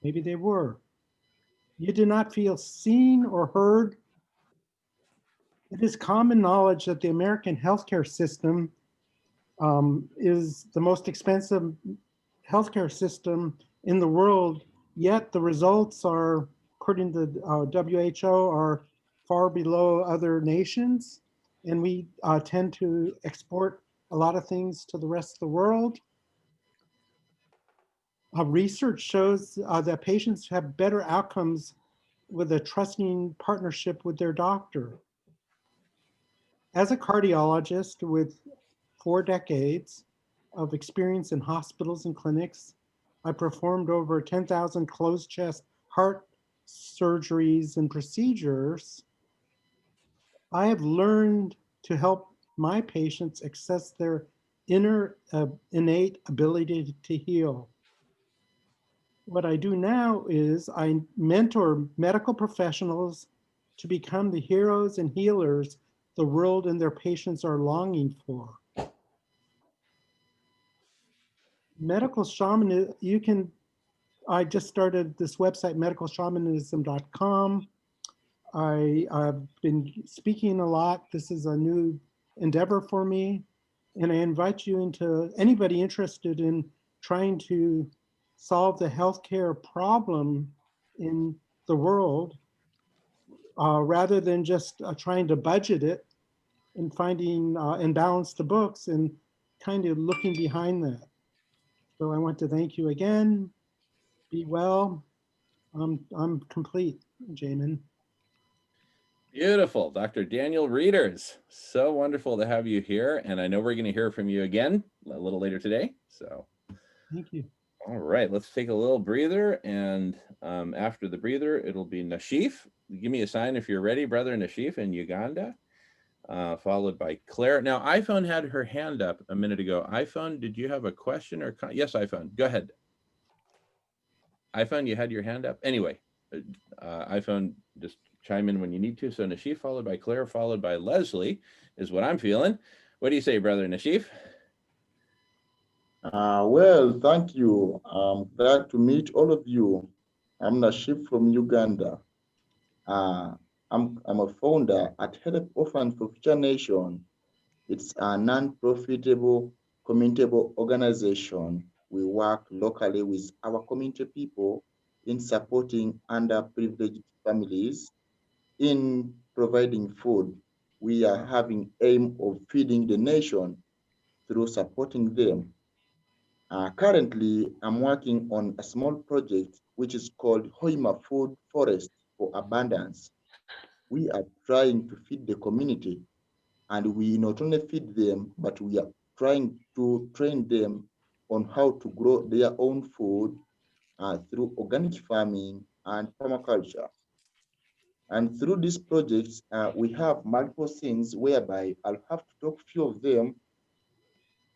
Maybe they were. You did not feel seen or heard. It is common knowledge that the American healthcare system is the most expensive healthcare system in the world, yet the results are, according to WHO, are far below other nations. And we tend to export a lot of things to the rest of the world. Research shows that patients have better outcomes with a trusting partnership with their doctor. As a cardiologist with 4 decades of experience in hospitals and clinics, I performed over 10,000 closed chest heart surgeries and procedures. I have learned to help my patients access their inner innate ability to heal. What I do now is I mentor medical professionals to become the heroes and healers the world and their patients are longing for. Medical shamanism, I just started this website, medicalshamanism.com. I've been speaking a lot. This is a new endeavor for me. And I invite you into anybody interested in trying to solve the healthcare problem in the world, rather than just trying to budget it and finding and balance the books and kind of looking behind that. So I want to thank you again. Be well. I'm complete, Jamin. Beautiful, Dr. Daniel Reeders. So wonderful to have you here. And I know we're going to hear from you again a little later today. So thank you. All right, let's take a little breather. And after the breather, it'll be Nashif. Give me a sign if you're ready, brother Nashif in Uganda, followed by Claire. Now, iPhone had her hand up a minute ago. iPhone, did you have a question or yes, iPhone, go ahead. iPhone, you had your hand up. Anyway, iPhone, just chime in when you need to. So Nashif, followed by Claire, followed by Leslie, is what I'm feeling. What do you say, brother Nashif? Well, thank you. I'm glad to meet all of you. I'm Nashif from Uganda. I'm a founder at Help Orphans for Future Nation. It's a non-profitable, community organization. We work locally with our community people in supporting underprivileged families, in providing food. We are having aim of feeding the nation through supporting them. Currently, I'm working on a small project which is called Hoima Food Forest for Abundance. We are trying to feed the community, and we not only feed them, but we are trying to train them on how to grow their own food through organic farming and permaculture. And through these projects, we have multiple things whereby I'll have to talk a few of them.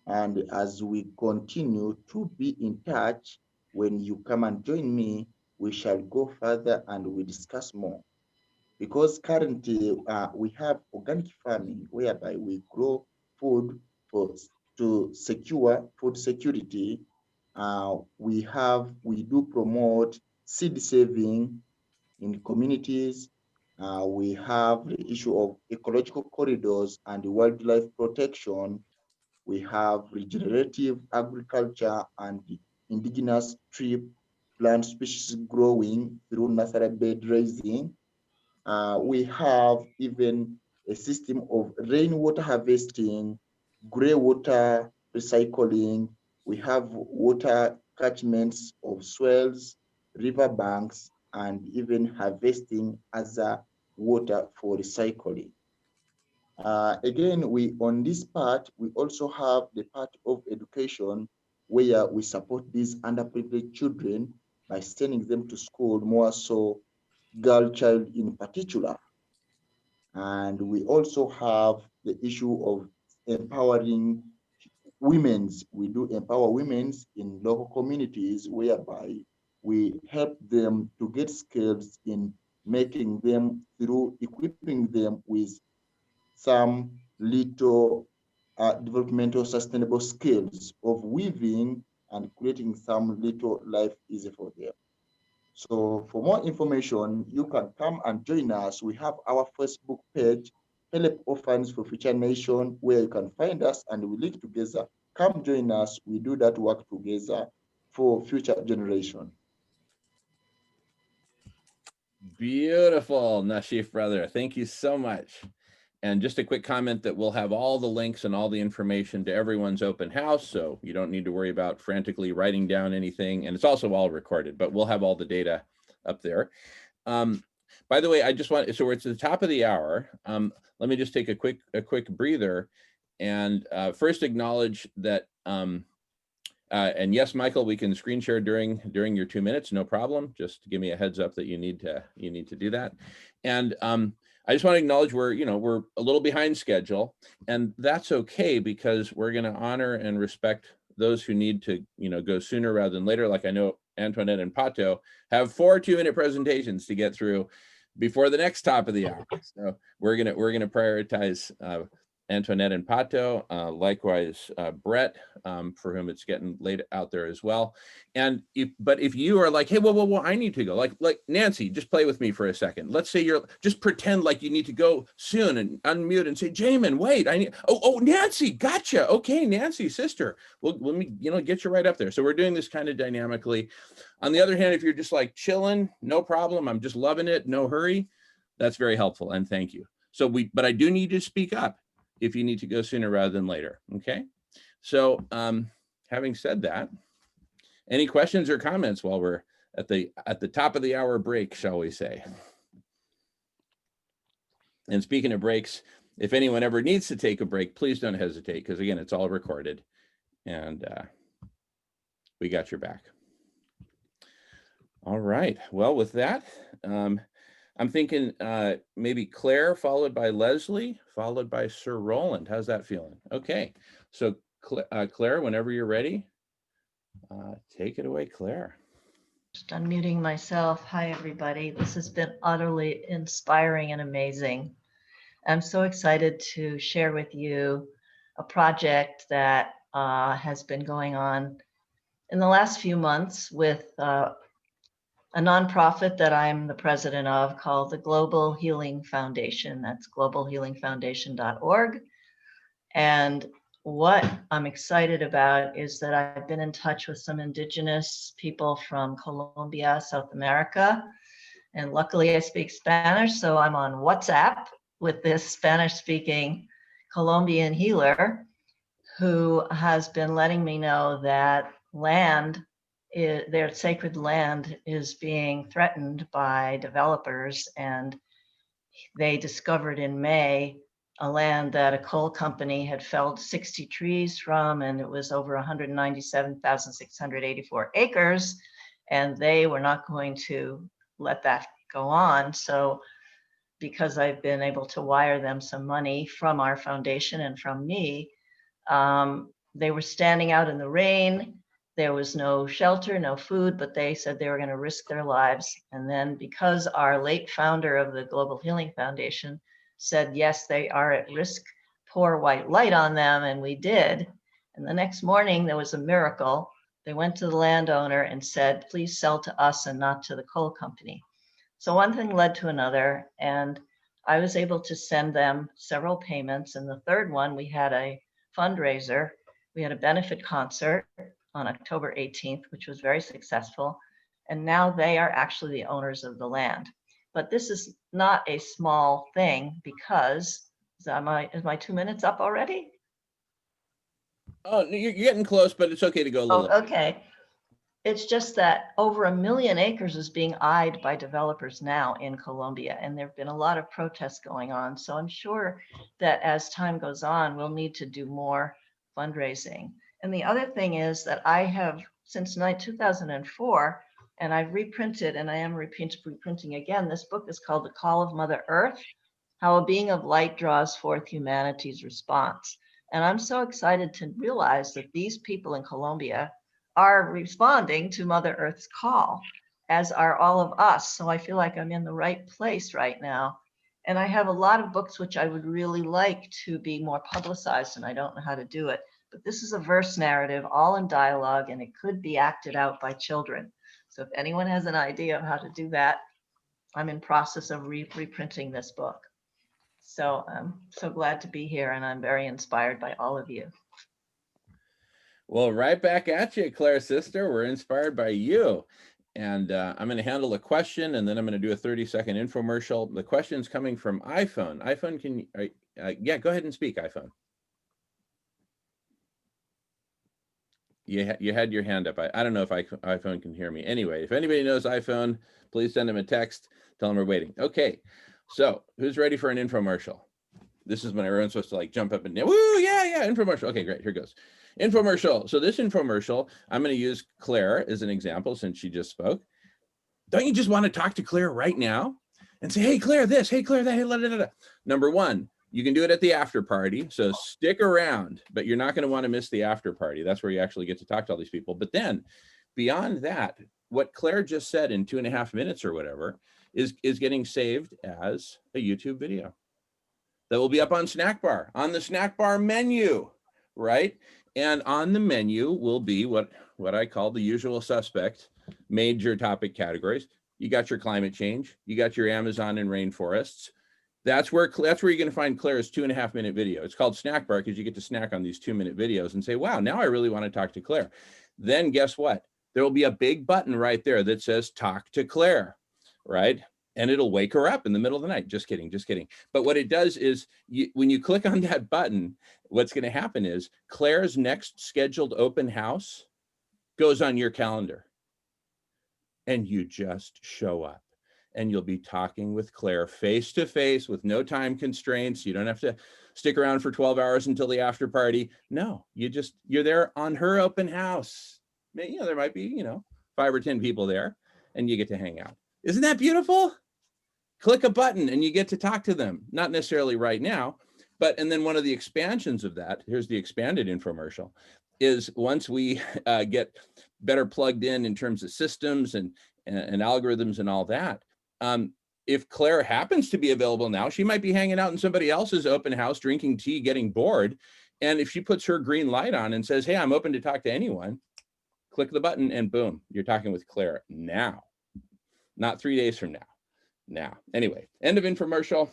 And as we continue to be in touch, when you come and join me, we shall go further and we discuss more. Because currently we have organic farming whereby we grow food to secure food security. We do promote seed saving in communities. We have the issue of ecological corridors and wildlife protection. We have regenerative agriculture and indigenous tree plant species growing through nursery bed raising. We have even a system of rainwater harvesting, gray water recycling. We have water catchments of swells, riverbanks, and even harvesting as a water for recycling. Again, on this part, we also have the part of education where we support these underprivileged children by sending them to school, more so girl child in particular. And we also have the issue of empowering women's. We do empower women's in local communities whereby we help them to get skills in making them through equipping them with some little developmental sustainable skills of weaving and creating some little life easy for them. So for more information, you can come and join us. We have our Facebook page, Help Orphans for Future Nation, where you can find us and we live together. Come join us. We do that work together for future generation. Beautiful, Nashif brother. Thank you so much. And just a quick comment that we'll have all the links and all the information to everyone's open house, so you don't need to worry about frantically writing down anything. And it's also all recorded, but we'll have all the data up there. By the way, I just want, so we're at the top of the hour. Let me just take a quick breather and first acknowledge that, and yes, Michael, we can screen share during your 2 minutes, no problem. Just give me a heads up that you need to do that. And I just want to acknowledge we're a little behind schedule, and that's okay because we're going to honor and respect those who need to go sooner rather than later. Like I know Antoinette and Pato have 4 2-minute presentations to get through before the next top of the hour. So we're gonna prioritize Antoinette and Pato, likewise Brett, for whom it's getting late out there as well. And if you are like, hey, whoa, I need to go, like Nancy, just play with me for a second. Let's say just pretend like you need to go soon and unmute and say, Jamin, wait, I need, oh, Nancy, gotcha. Okay, Nancy, sister, well, let me, get you right up there. So we're doing this kind of dynamically. On the other hand, if you're just like chilling, no problem, I'm just loving it, no hurry, that's very helpful, and thank you. So but I do need you to speak up if you need to go sooner rather than later, okay? So having said that, any questions or comments while we're at the top of the hour break, shall we say? And speaking of breaks, if anyone ever needs to take a break, please don't hesitate, because again, it's all recorded and we got your back. All right, well, with that, I'm thinking maybe Claire, followed by Leslie, followed by Sir Roland. How's that feeling? Okay, so Claire, whenever you're ready, take it away, Claire. Just unmuting myself. Hi, everybody. This has been utterly inspiring and amazing. I'm so excited to share with you a project that has been going on in the last few months with a nonprofit that I'm the president of called the Global Healing Foundation. That's globalhealingfoundation.org. And what I'm excited about is that I've been in touch with some indigenous people from Colombia, South America. And luckily I speak Spanish, so I'm on WhatsApp with this Spanish-speaking Colombian healer who has been letting me know that their sacred land is being threatened by developers, and they discovered in May a land that a coal company had felled 60 trees from, and it was over 197,684 acres, and they were not going to let that go on. So because I've been able to wire them some money from our foundation and from me, they were standing out in the rain. There was no shelter, no food, but they said they were going to risk their lives. And then because our late founder of the Global Healing Foundation said, yes, they are at risk, pour white light on them, and we did. And the next morning, there was a miracle. They went to the landowner and said, please sell to us and not to the coal company. So one thing led to another, and I was able to send them several payments. And the third one, we had a fundraiser. We had a benefit concert on October 18th, which was very successful. And now they are actually the owners of the land. But this is not a small thing because, is my 2 minutes up already? Oh, you're getting close, but it's okay to go a little. Oh, okay. It's just that over 1 million acres is being eyed by developers now in Colombia, and there have been a lot of protests going on. So I'm sure that as time goes on, we'll need to do more fundraising. And the other thing is that I have, since 2004, and I've reprinted, and I am reprinting again, this book is called The Call of Mother Earth, how a being of light draws forth humanity's response. And I'm so excited to realize that these people in Colombia are responding to Mother Earth's call, as are all of us. So I feel like I'm in the right place right now. And I have a lot of books which I would really like to be more publicized, and I don't know how to do it. But this is a verse narrative, all in dialogue, and it could be acted out by children. So if anyone has an idea of how to do that, I'm in process of reprinting this book. So I'm so glad to be here, and I'm very inspired by all of you. Well, right back at you, Claire sister. We're inspired by you. And I'm going to handle a question, and then I'm going to do a 30-second infomercial. The question's coming from iPhone. iPhone, can you, yeah, go ahead and speak, iPhone. You had your hand up. I don't know if iPhone can hear me. Anyway, if anybody knows iPhone, please send them a text. Tell them we're waiting. Okay, so who's ready for an infomercial? This is when everyone's supposed to like jump up and down. Woo, yeah, infomercial. Okay, great, here goes. Infomercial. So this infomercial, I'm going to use Claire as an example since she just spoke. Don't you just want to talk to Claire right now and say, hey, Claire, this, hey, Claire, that, hey, blah, blah, blah, blah. Number one, you can do it at the after party. So stick around, but you're not going to want to miss the after party. That's where you actually get to talk to all these people. But then beyond that, what Claire just said in 2.5 minutes or whatever is getting saved as a YouTube video that will be up on Snack Bar, on the Snack Bar menu, right? And on the menu will be what I call the usual suspect major topic categories. You got your climate change, you got your Amazon and rainforests. That's where you're going to find Claire's 2.5 minute video. It's called Snack Bar because you get to snack on these 2-minute videos and say, wow, now I really want to talk to Claire. Then guess what? There will be a big button right there that says talk to Claire, right? And it'll wake her up in the middle of the night. Just kidding. But what it does is when you click on that button, what's going to happen is Claire's next scheduled open house goes on your calendar. And you just show up and you'll be talking with Claire face to face with no time constraints. You don't have to stick around for 12 hours until the after party. No, you're there on her open house. There might be, 5 or 10 people there and you get to hang out. Isn't that beautiful? Click a button and you get to talk to them. Not necessarily right now, and then one of the expansions of that, here's the expanded infomercial, is once we get better plugged in terms of systems and algorithms and all that, if Claire happens to be available now, she might be hanging out in somebody else's open house, drinking tea, getting bored. And if she puts her green light on and says, hey, I'm open to talk to anyone, click the button and boom, you're talking with Claire now, not 3 days from now. Anyway, end of infomercial.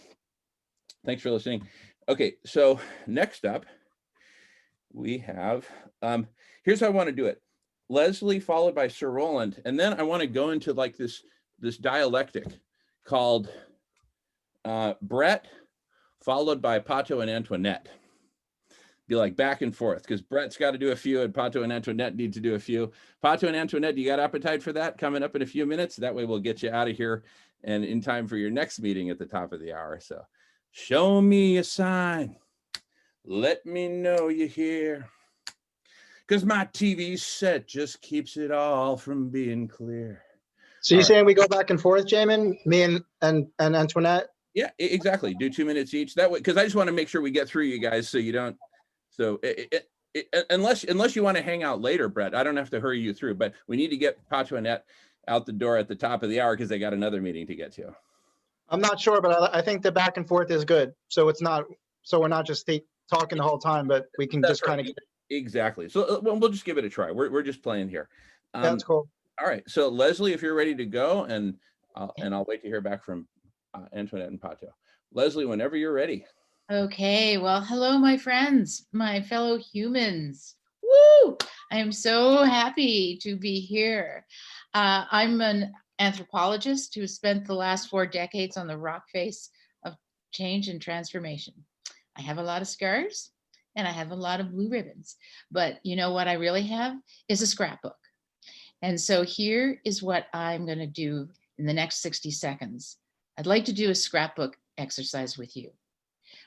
Thanks for listening. Okay, so next up, we have, here's how I want to do it. Leslie followed by Sir Roland, and then I want to go into like this dialectic called Brett followed by Pato and Antoinette. Be like back and forth, because Brett's got to do a few and Pato and Antoinette need to do a few. Pato and Antoinette, you got appetite for that? Coming up in a few minutes. That way we'll get you out of here and in time for your next meeting at the top of the hour. So show me a sign. Let me know you're here. Because my TV set just keeps it all from being clear. So you're saying we go back and forth, Jamin? Me and Antoinette? Yeah, exactly. Do 2 minutes each. That way, because I just want to make sure we get through you guys so you don't. So unless you want to hang out later, Brett, I don't have to hurry you through, but we need to get Pato and Annette out the door at the top of the hour because they got another meeting to get to. I'm not sure, but I think the back and forth is good. So we're not just talking the whole time, but we can just kind of. Exactly. So we'll just give it a try. We're just playing here. That's cool. All right. So Leslie, if you're ready to go, and I'll wait to hear back from Antoinette and Pato. Leslie, whenever you're ready. Okay, well, hello, my friends, my fellow humans. Woo! I am so happy to be here. I'm an anthropologist who spent the last 4 decades on the rock face of change and transformation. I have a lot of scars and I have a lot of blue ribbons, but you know what I really have is a scrapbook. And so here is what I'm going to do in the next 60 seconds. I'd like to do a scrapbook exercise with you.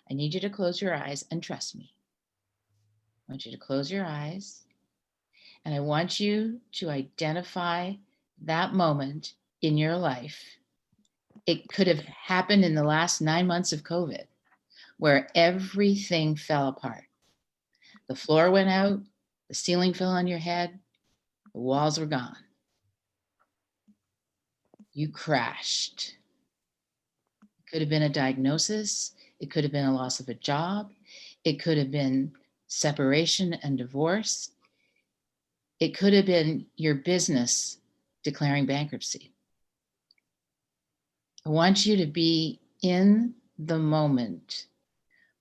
I need you to close your eyes and trust me. I want you to close your eyes and I want you to identify that moment in your life It could have happened in the last 9 months of COVID, where everything fell apart. The floor went out, the ceiling fell on your head, the walls were gone. You crashed. It could have been a diagnosis. It could have been a loss of a job. It could have been separation and divorce. It could have been your business declaring bankruptcy. I want you to be in the moment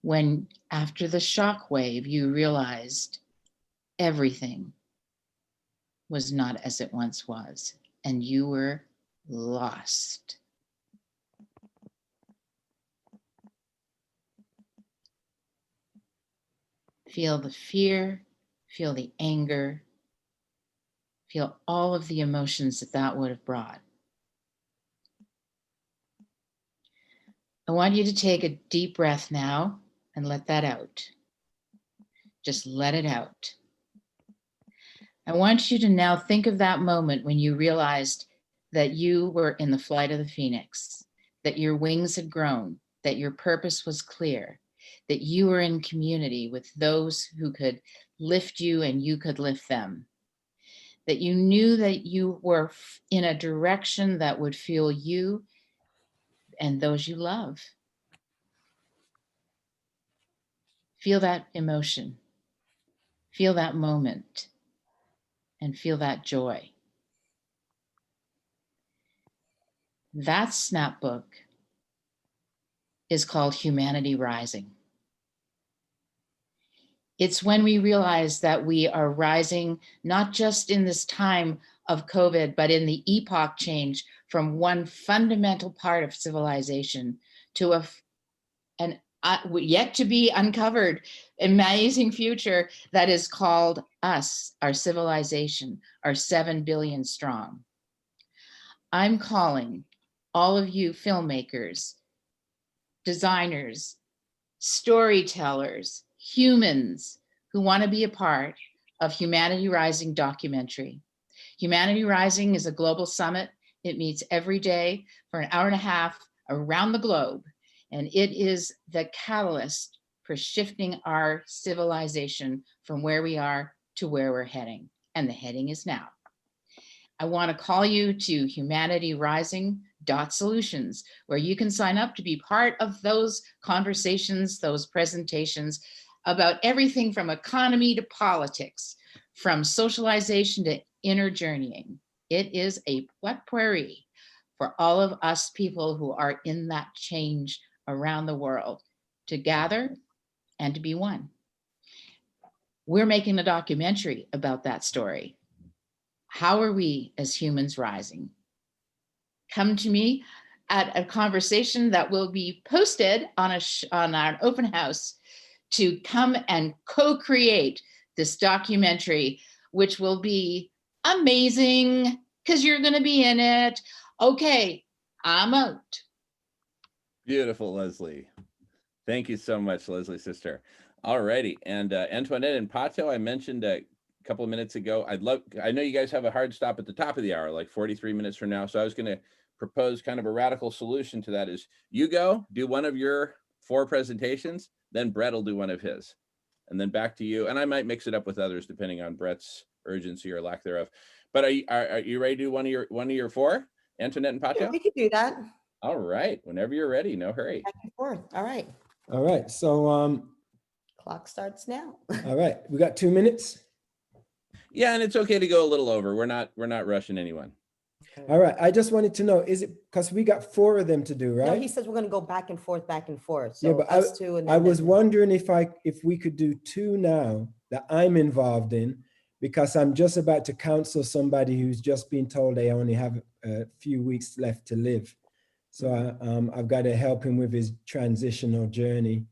when, after the shock wave, you realized everything was not as it once was, and you were lost. Feel the fear, feel the anger, feel all of the emotions that that would have brought. I want you to take a deep breath now and let that out. Just let it out. I want you to now think of that moment when you realized that you were in the flight of the phoenix, that your wings had grown, that your purpose was clear, that you were in community with those who could lift you and you could lift them, that you knew that you were in a direction that would fuel you and those you love. Feel that emotion, feel that moment, and feel that joy. That snapbook is called Humanity Rising. It's when we realize that we are rising, not just in this time of COVID, but in the epoch change from one fundamental part of civilization to an yet to be uncovered amazing future that is called us, our civilization, our 7 billion strong. I'm calling all of you filmmakers, designers, storytellers, humans who want to be a part of Humanity Rising documentary. Humanity Rising is a global summit. It meets every day for an hour and a half around the globe. And it is the catalyst for shifting our civilization from where we are to where we're heading. And the heading is now. I want to call you to humanityrising.solutions, where you can sign up to be part of those conversations, those presentations about everything from economy to politics, from socialization to inner journeying. It is a potpourri for all of us people who are in that change around the world to gather and to be one. We're making a documentary about that story. How are we as humans rising? Come to me at a conversation that will be posted on our open house to come and co-create this documentary, which will be amazing because you're going to be in it. Okay, I'm out. Beautiful, Leslie. Thank you so much, Leslie, sister. All righty. And Antoinette and Pato, I mentioned a couple of minutes ago, I know you guys have a hard stop at the top of the hour, like 43 minutes from now. So I was going to propose kind of a radical solution to that is you go do one of your 4 presentations, then Brett will do one of his, and then back to you. And I might mix it up with others depending on Brett's urgency or lack thereof. But are you ready to do one of your 4, Antoinette and Pato? Yeah, we can do that. All right, whenever you're ready, no hurry. Back and forth. All right. All right. So, Clock starts now. all right. We got 2 minutes. Yeah, and it's okay to go a little over. We're not rushing anyone. All right. I just wanted to know, is it because we got 4 of them to do, right? No, he says we're going to go back and forth, back and forth. So Yeah, but us two. And I then was them. wondering if we could do 2 now that I'm involved in, because I'm just about to counsel somebody who's just been told they only have a few weeks left to live. So I've got to help him with his transitional journey.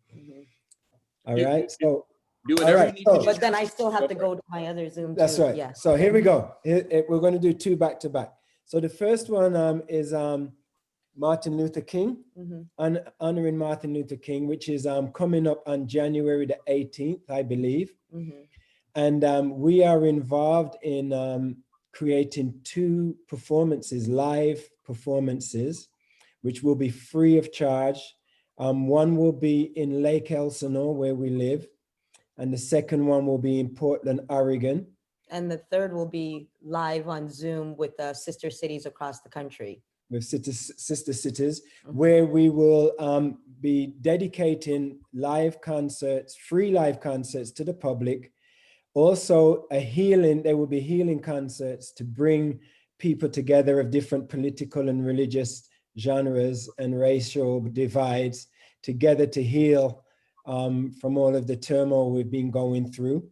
All right. So do whatever all right, you need to do. But then I still have to go to my other Zoom. that's too. right. Yeah. So here we go. We're going to do 2 back to back. So the first one is Martin Luther King, honoring Martin Luther King, which is coming up on January the 18th, I believe. And we are involved in creating 2 performances, live performances, which will be free of charge. One will be in Lake Elsinore, where we live, and the second one will be in Portland, Oregon. And the third will be live on Zoom with sister cities across the country. With sister cities, where we will be dedicating live concerts, free live concerts to the public. Also there will be healing concerts to bring people together of different political and religious genres and racial divides together to heal from all of the turmoil we've been going through.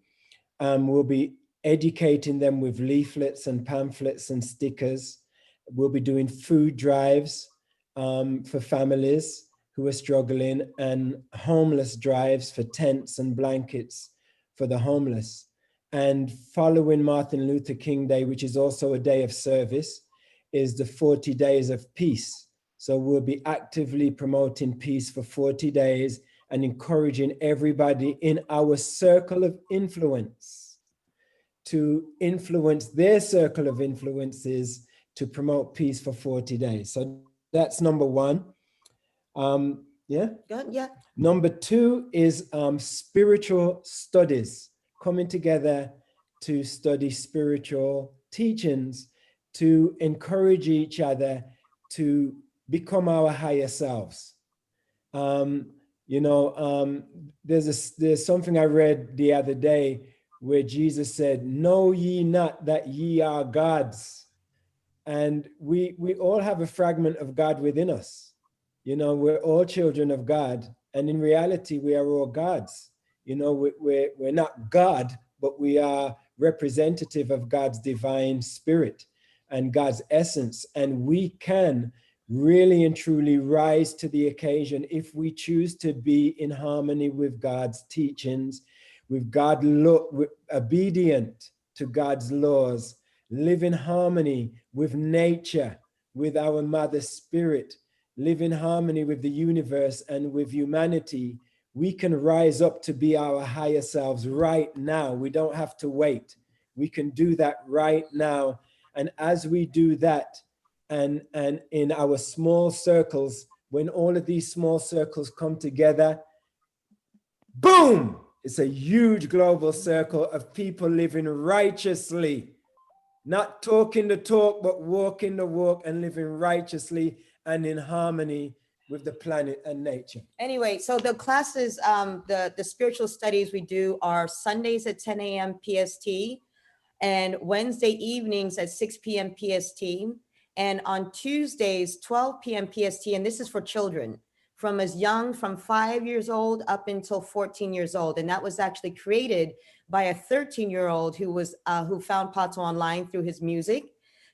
We'll be educating them with leaflets and pamphlets and stickers. We'll be doing food drives for families who are struggling, and homeless drives for tents and blankets for the homeless. And following Martin Luther King Day, which is also a day of service, is the 40 days of peace. So we'll be actively promoting peace for 40 days and encouraging everybody in our circle of influence to influence their circle of influences to promote peace for 40 days. So that's number one. Yeah. Good, yeah. Number two is spiritual studies, coming together to study spiritual teachings, to encourage each other to become our higher selves. There's something I read the other day where Jesus said, "Know ye not that ye are gods?" And we all have a fragment of God within us. We're all children of God, and in reality, we are all gods. We're not God, but we are representative of God's divine spirit and God's essence, and we can really and truly rise to the occasion if we choose to be in harmony with God's teachings, with God, obedient to God's laws, live in harmony with nature, with our mother spirit, live in harmony with the universe and with humanity. We can rise up to be our higher selves right now. We don't have to wait. We can do that right now. And as we do that, and in our small circles, when all of these small circles come together, boom, it's a huge global circle of people living righteously, not talking the talk, but walking the walk and living righteously and in harmony with the planet and nature. Anyway, so the classes, the spiritual studies we do are Sundays at 10 a.m. PST and Wednesday evenings at 6 p.m. PST. And on Tuesdays, 12 p.m. PST, and this is for children from from 5 years old up until 14 years old. And that was actually created by a 13-year-old who found Pato online through his music.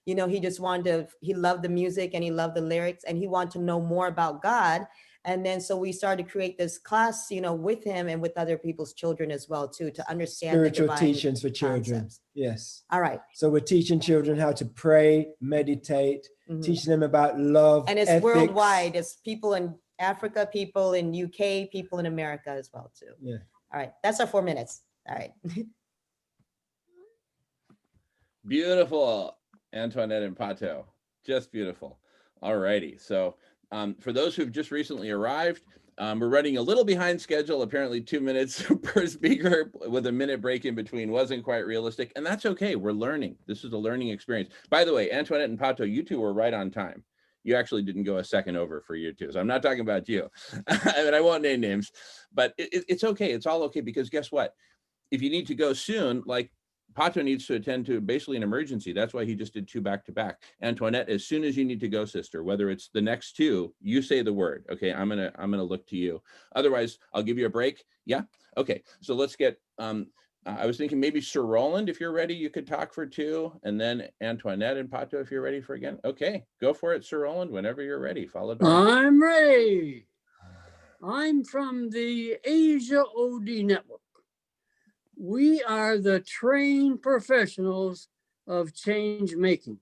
He loved the music and he loved the lyrics and he wanted to know more about God. And then so we started to create this class, with him and with other people's children as well, too, to understand spiritual the divine teachings for children. concepts. Yes. All right. So we're teaching children how to pray, meditate, teaching them about love. And it's ethics. worldwide. It's people in Africa, people in UK, people in America as well, too. Yeah. All right. That's our 4 minutes. All right. Beautiful, Antoinette and Pato. Just beautiful. All righty. So for those who've just recently arrived, we're running a little behind schedule. Apparently 2 minutes per speaker with a minute break in between wasn't quite realistic. And that's okay. We're learning. This is a learning experience. By the way, Antoinette and Pato, you two were right on time. You actually didn't go a second over for you two. So I'm not talking about you. I won't name names, but it's okay. It's all okay, because guess what? If you need to go soon, like Pato needs to attend to basically an emergency. That's why he just did 2 back to back. Antoinette, as soon as you need to go, sister, whether it's the next 2, you say the word. Okay, I'm gonna look to you. Otherwise, I'll give you a break. Yeah. Okay. So let's get. I was thinking maybe Sir Roland, if you're ready, you could talk for 2, and then Antoinette and Pato, if you're ready for again. Okay, go for it, Sir Roland. Whenever you're ready. Followed by. I'm ready. I'm from the Asia OD Network. We are the trained professionals of change making.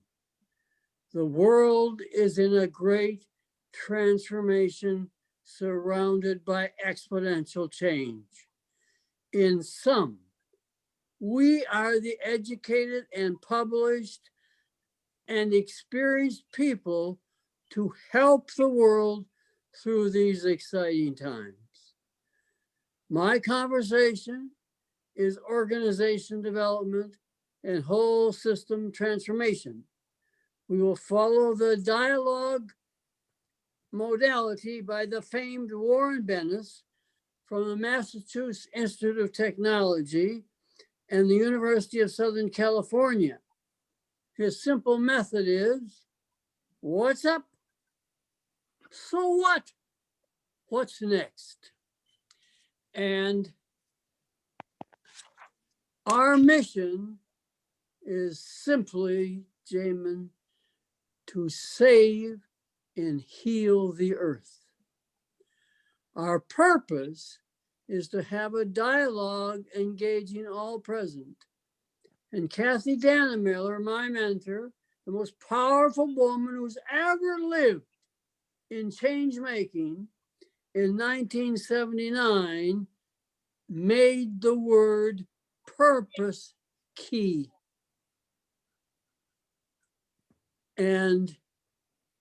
The world is in a great transformation surrounded by exponential change. In sum, we are the educated and published and experienced people to help the world through these exciting times. My conversation is organization development and whole system transformation. We will follow the dialogue modality by the famed Warren Bennis from the Massachusetts Institute of Technology and the University of Southern California. His simple method is, what's up? So what? What's next? And our mission is simply, Jamin, to save and heal the earth. Our purpose is to have a dialogue engaging all present. And Kathy Dannemiller, my mentor, the most powerful woman who's ever lived in change making, in 1979, made the word purpose key. And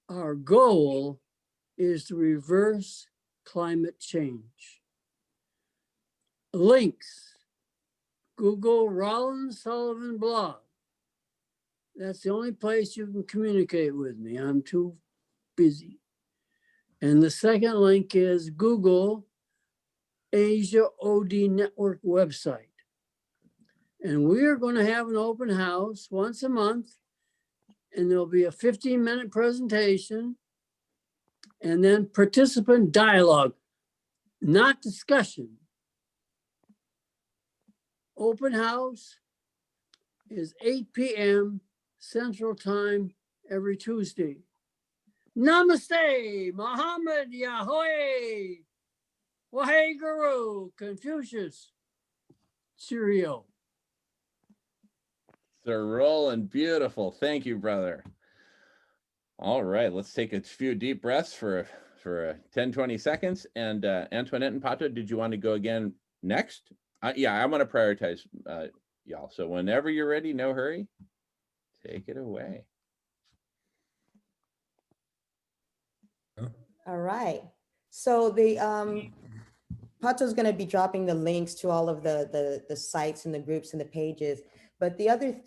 our goal is to reverse climate change. Links, Google Rollins Sullivan blog. That's the only place you can communicate with me. I'm too busy. And the second link is Google Asia OD Network website. And we are going to have an open house once a month, and there'll be a 15-minute presentation and then participant dialogue, not discussion. Open house is 8 p.m. Central Time every Tuesday. Namaste, Muhammad, Yahweh, Waheguru, Confucius, cheerio. They're rolling beautiful. Thank you, brother. All right, let's take a few deep breaths for 10, 20 seconds. And Antoinette and Pato, did you want to go again next? Yeah, I'm going to prioritize y'all. So whenever you're ready, no hurry, take it away. All right. So the Pato's going to be dropping the links to all of the sites and the groups and the pages. But the other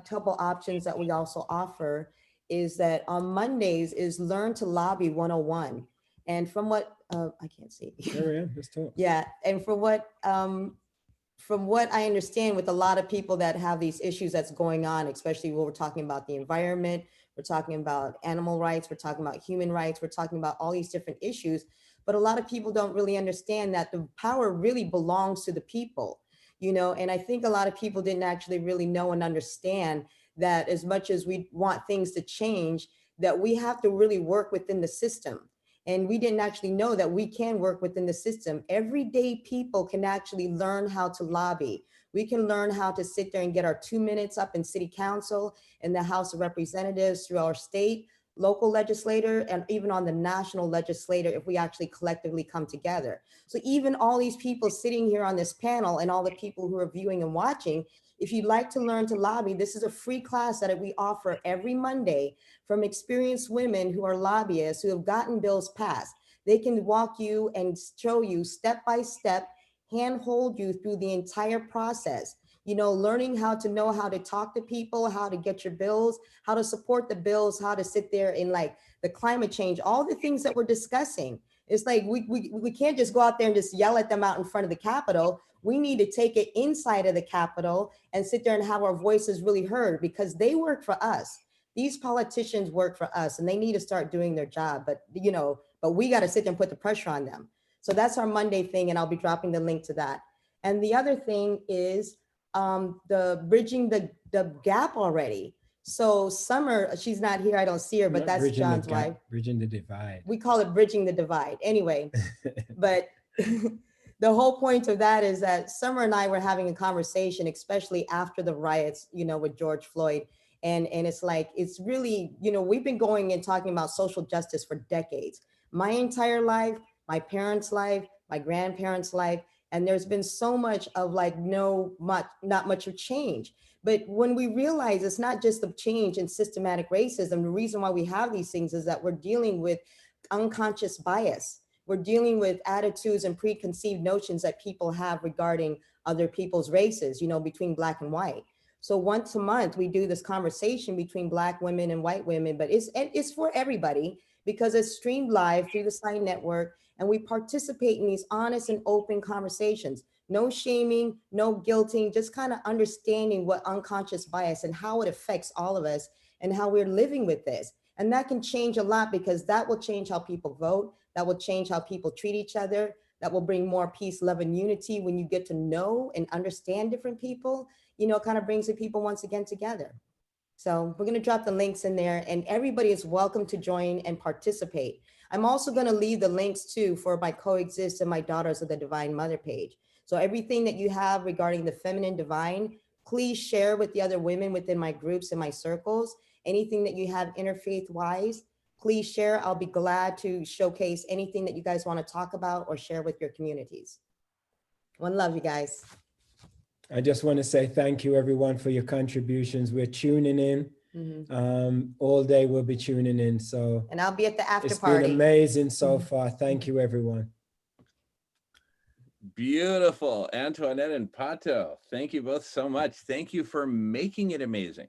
couple options that we also offer is that on Mondays is Learn to Lobby 101. And from what I can't see. There we are. Let's talk. Yeah, and from what I understand, with a lot of people that have these issues that's going on, especially when we're talking about the environment, we're talking about animal rights, we're talking about human rights, we're talking about all these different issues, but a lot of people don't really understand that the power really belongs to the people, you know, and I think a lot of people didn't actually really know and understand that as much as we want things to change, that we have to really work within the system. And we didn't actually know that we can work within the system. Everyday people can actually learn how to lobby. We can learn how to sit there and get our 2 minutes up in city council, in the House of Representatives, through our state, local legislator, and even on the national legislator if we actually collectively come together. So even all these people sitting here on this panel and all the people who are viewing and watching, if you'd like to learn to lobby, this is a free class that we offer every Monday from experienced women who are lobbyists who have gotten bills passed. They can walk you and show you step by step, handhold you through the entire process. You know, learning how to know how to talk to people, how to get your bills, how to support the bills, how to sit there in like the climate change, all the things that we're discussing. It's like we can't just go out there and just yell at them out in front of the Capitol. We need to take it inside of the Capitol and sit there and have our voices really heard, because they work for us. These politicians work for us and they need to start doing their job. But, you know, but we got to sit there and put the pressure on them. So that's our Monday thing. And I'll be dropping the link to that. And the other thing is the bridging the gap already. So Summer, she's not here. I don't see her, but that's John's wife. Bridging the divide. We call it bridging the divide anyway. But the whole point of that is that Summer and I were having a conversation, especially after the riots, you know, with George Floyd. And it's like, it's really, you know, we've been going and talking about social justice for decades. My entire life, my parents' life, my grandparents' life. And there's been so much of like not much of change, But when we realize it's not just the change in systematic racism, the reason why we have these things is that we're dealing with unconscious bias. We're dealing with attitudes and preconceived notions that people have regarding other people's races, you know, between Black and white. So once a month, we do this conversation between Black women and white women, but it's for everybody because it's streamed live through the Sign Network, and we participate in these honest and open conversations. No shaming, no guilting, just kind of understanding what unconscious bias and how it affects all of us and how we're living with this. And that can change a lot because that will change how people vote. That will change how people treat each other. That will bring more peace, love, and unity when you get to know and understand different people. You know, it kind of brings the people once again together. So we're going to drop the links in there, and everybody is welcome to join and participate. I'm also going to leave the links too for my Coexist and my Daughters of the Divine Mother page. So everything that you have regarding the feminine divine, please share with the other women within my groups and my circles. Anything that you have interfaith wise, please share. I'll be glad to showcase anything that you guys want to talk about or share with your communities. One love, you guys. I just want to say thank you, everyone, for your contributions. We're tuning in. All day we'll be tuning in. So, and I'll be at the after it's party. been amazing so far. Thank you, everyone. Beautiful. Antoinette and Pato, thank you both so much. Thank you for making it amazing.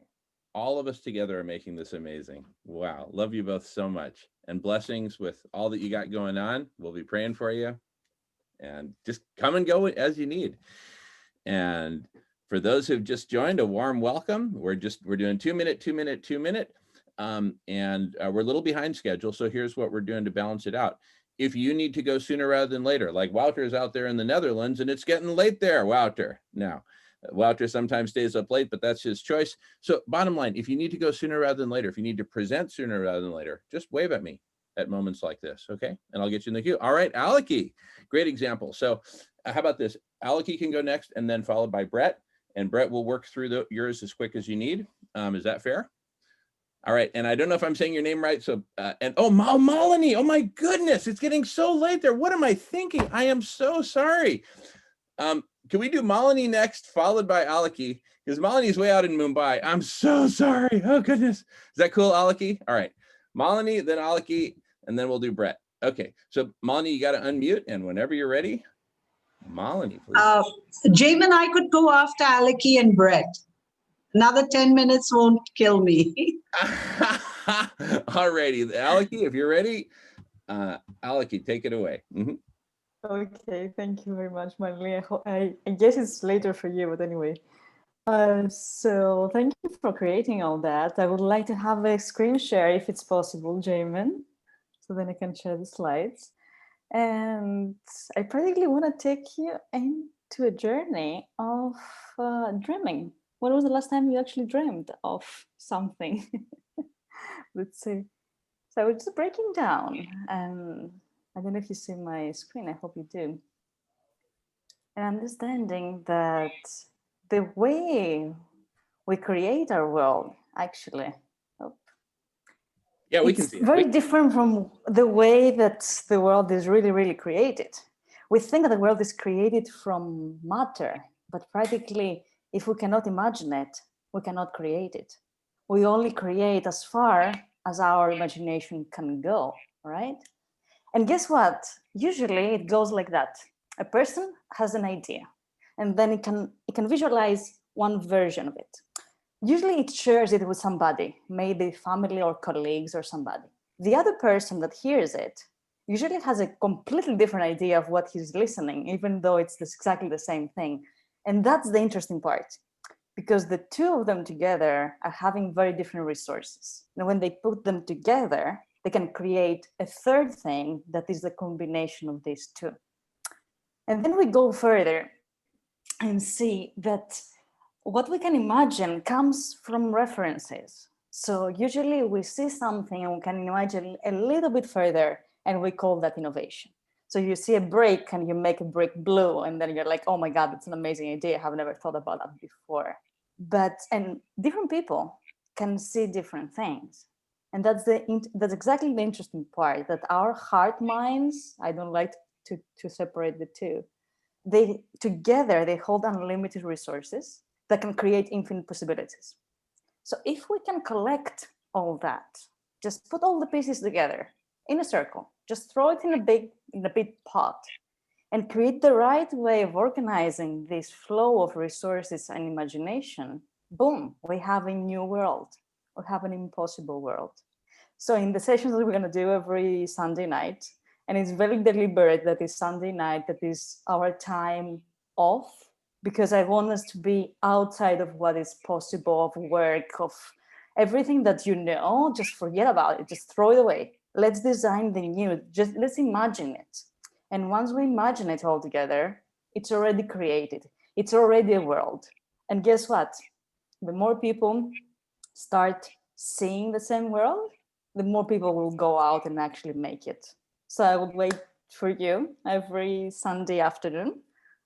All of us together are making this amazing. Wow. Love you both so much. And blessings with all that you got going on. We'll be praying for you. And just come and go as you need. And for those who've just joined, a warm welcome. We're doing 2 minute. And we're a little behind schedule. So here's what we're doing to balance it out. If you need to go sooner rather than later, like Wouter's out there in the Netherlands and it's getting late there, Wouter. Now, Wouter sometimes stays up late, but that's his choice. So bottom line, if you need to go sooner rather than later, if you need to present sooner rather than later, just wave at me at moments like this, okay? And I'll get you in the queue. All right, Aleki, great example. So how about this? Aleki can go next and then followed by Brett, and Brett will work through yours as quick as you need. Is that fair? All right, and I don't know if I'm saying your name right. So, Malini, oh my goodness, it's getting so late there. What am I thinking? I am so sorry. Can we do Malini next, followed by Aleki? Because Malini's way out in Mumbai. I'm so sorry. Oh goodness. Is that cool, Aleki? All right, Malini, then Aleki, and then we'll do Brett. Okay, so Malini, you got to unmute, and whenever you're ready, Malini, please. Jamin, I could go after Aleki and Brett. Another 10 minutes won't kill me. Alrighty, Aleki, if you're ready, Aleki, take it away. Okay, thank you very much, Marlene. I guess it's later for you, but anyway. So thank you for creating all that. I would like to have a screen share if it's possible, Jamin, so then I can share the slides. And I practically want to take you into a journey of dreaming. When was the last time you actually dreamed of something? Let's say. So it's breaking down, and I don't know if you see my screen. I hope you do. And understanding that the way we create our world, actually, yeah, we can see it. Very different from the way that the world is really, really created. We think that the world is created from matter, but practically, if we cannot imagine it, we cannot create it. We only create as far as our imagination can go, right? And guess what? Usually it goes like that. A person has an idea, and then it can visualize one version of it. Usually it shares it with somebody, maybe family or colleagues or somebody. The other person that hears it usually has a completely different idea of what he's listening, even though it's exactly the same thing. And that's the interesting part, because the two of them together are having very different resources. And when they put them together, they can create a third thing that is the combination of these two. And then we go further and see that what we can imagine comes from references. So usually we see something and we can imagine a little bit further, and we call that innovation. So you see a brick and you make a brick blue, and then you're like, oh my God, that's an amazing idea. I've never thought about that before. And different people can see different things. And that's exactly the interesting part, that our heart minds, I don't like to separate the two, together they hold unlimited resources, that can create infinite possibilities. So if we can collect all that, just put all the pieces together in a circle, just throw it in a big pot, and create the right way of organizing this flow of resources and imagination, boom, we have a new world. We have an impossible world. So in the sessions that we're going to do every Sunday night, and it's very deliberate that it's Sunday night, that is our time off, because I want us to be outside of what is possible, of work, of everything that you know, just forget about it, just throw it away. Let's design the new, just let's imagine it. And once we imagine it all together, it's already created. It's already a world. And guess what? The more people start seeing the same world, the more people will go out and actually make it. So I would wait for you every Sunday afternoon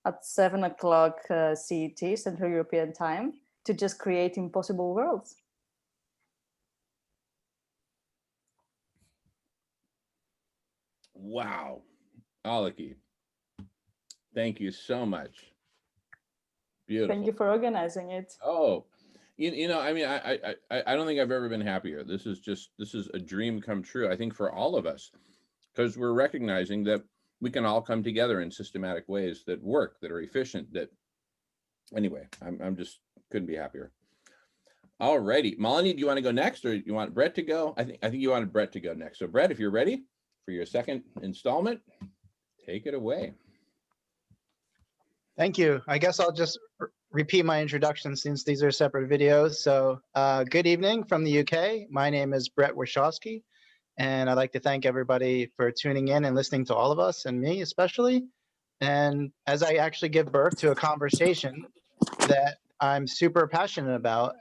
at 7 o'clock CET, Central European Time, to just create impossible worlds. Wow. Aleki, thank you so much. Beautiful. Thank you for organizing it. Oh, you know, I mean, I don't think I've ever been happier. This is a dream come true, I think, for all of us, because we're recognizing that we can all come together in systematic ways that work, that are efficient, that, anyway, I'm just couldn't be happier. All righty. Malini, do you want to go next, or you want Brett to go? I think you wanted Brett to go next. So Brett, if you're ready for your second installment, take it away. Thank you. I guess I'll just repeat my introduction since these are separate videos. So good evening from the UK. My name is Brett Warshawski, and I'd like to thank everybody for tuning in and listening to all of us, and me especially. And as I actually give birth to a conversation that I'm super passionate about.